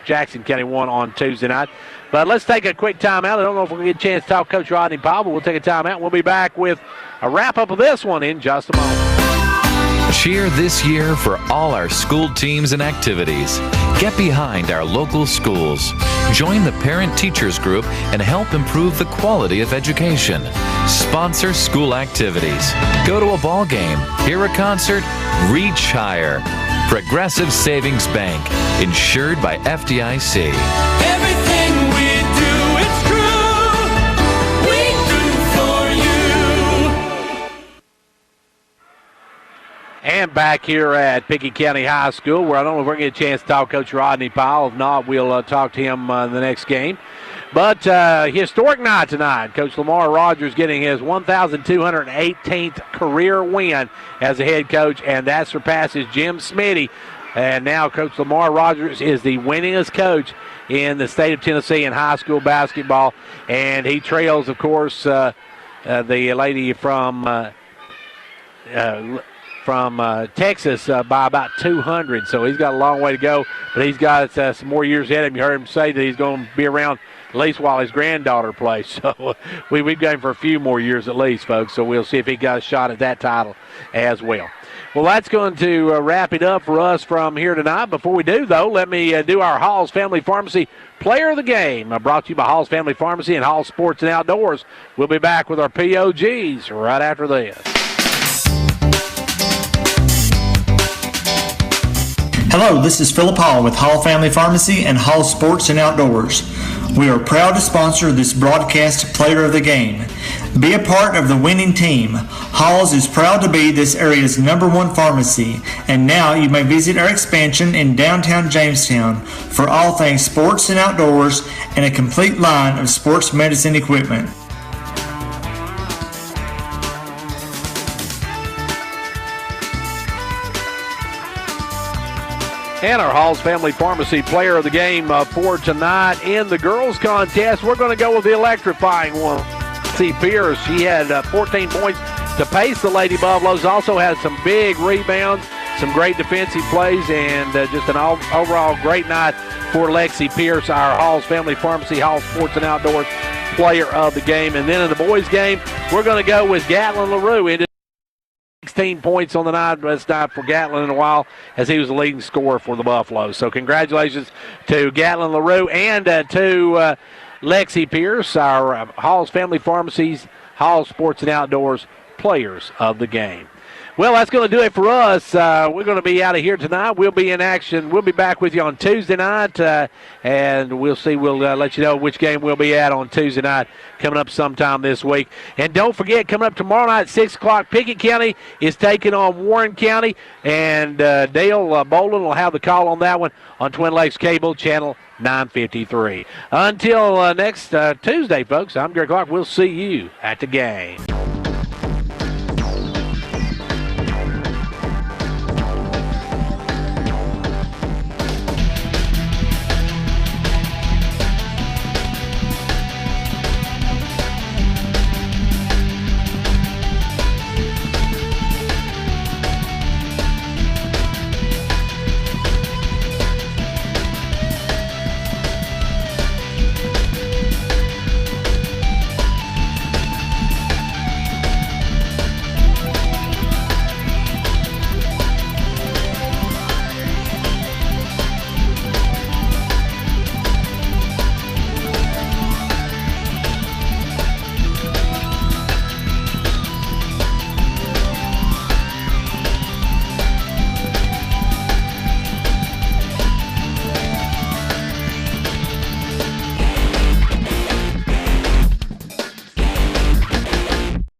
Jackson County 1 on Tuesday night. But let's take a quick timeout. I don't know if we're going to get a chance to talk to Coach Rodney Powell, but we'll take a timeout. We'll be back with a wrap-up of this one in just a moment. Cheer this year for all our school teams and activities. Get behind our local schools. Join the parent-teachers group and help improve the quality of education. Sponsor school activities. Go to a ball game, hear a concert, reach higher. Progressive Savings Bank, insured by FDIC. Everything we do, it's true. We do for you. And back here at Pickett County High School, where I don't know if we're going to get a chance to talk to Coach Rodney Powell. If not, we'll talk to him in the next game. But historic night tonight. Coach Lamar Rogers getting his 1,218th career win as a head coach, and that surpasses Jim Smitty. And now Coach Lamar Rogers is the winningest coach in the state of Tennessee in high school basketball, and he trails, of course, the lady from Texas by about 200. So he's got a long way to go, but he's got some more years ahead of him. You heard him say that he's going to be around at least while his granddaughter plays. So we've got him for a few more years at least, folks. So we'll see if he got a shot at that title as well. Well, that's going to wrap it up for us from here tonight. Before we do, though, let me do our Hall's Family Pharmacy Player of the Game. Brought to you by Hall's Family Pharmacy and Hall Sports and Outdoors. We'll be back with our POGs right after this. Hello, this is Philip Hall with Hall Family Pharmacy and Hall Sports and Outdoors. We are proud to sponsor this broadcast Player of the Game. Be a part of the winning team. Hall's is proud to be this area's #1 pharmacy, and now you may visit our expansion in downtown Jamestown for all things sports and outdoors and a complete line of sports medicine equipment. And our Halls Family Pharmacy player of the game for tonight in the girls contest, we're going to go with the electrifying one. See Pierce, she had 14 points to pace the Lady Buffaloes, also had some big rebounds, some great defensive plays, and just an overall great night for Lexi Pierce, our Halls Family Pharmacy, Hall Sports and Outdoors player of the game. And then in the boys game, we're going to go with Gatlin LaRue. Ended 16 points on the night. Best night for Gatlin in a while, as he was the leading scorer for the Buffaloes. So congratulations to Gatlin LaRue and to Lexi Pierce, our Halls Family Pharmacies, Hall Sports and Outdoors players of the game. Well, that's going to do it for us. We're going to be out of here tonight. We'll be in action. We'll be back with you on Tuesday night, and we'll see. We'll let you know which game we'll be at on Tuesday night coming up sometime this week. And don't forget, coming up tomorrow night at 6 o'clock, Pickett County is taking on Warren County, and Dale Bolin will have the call on that one on Twin Lakes Cable, Channel 953. Until next Tuesday, folks, I'm Gary Clark. We'll see you at the game.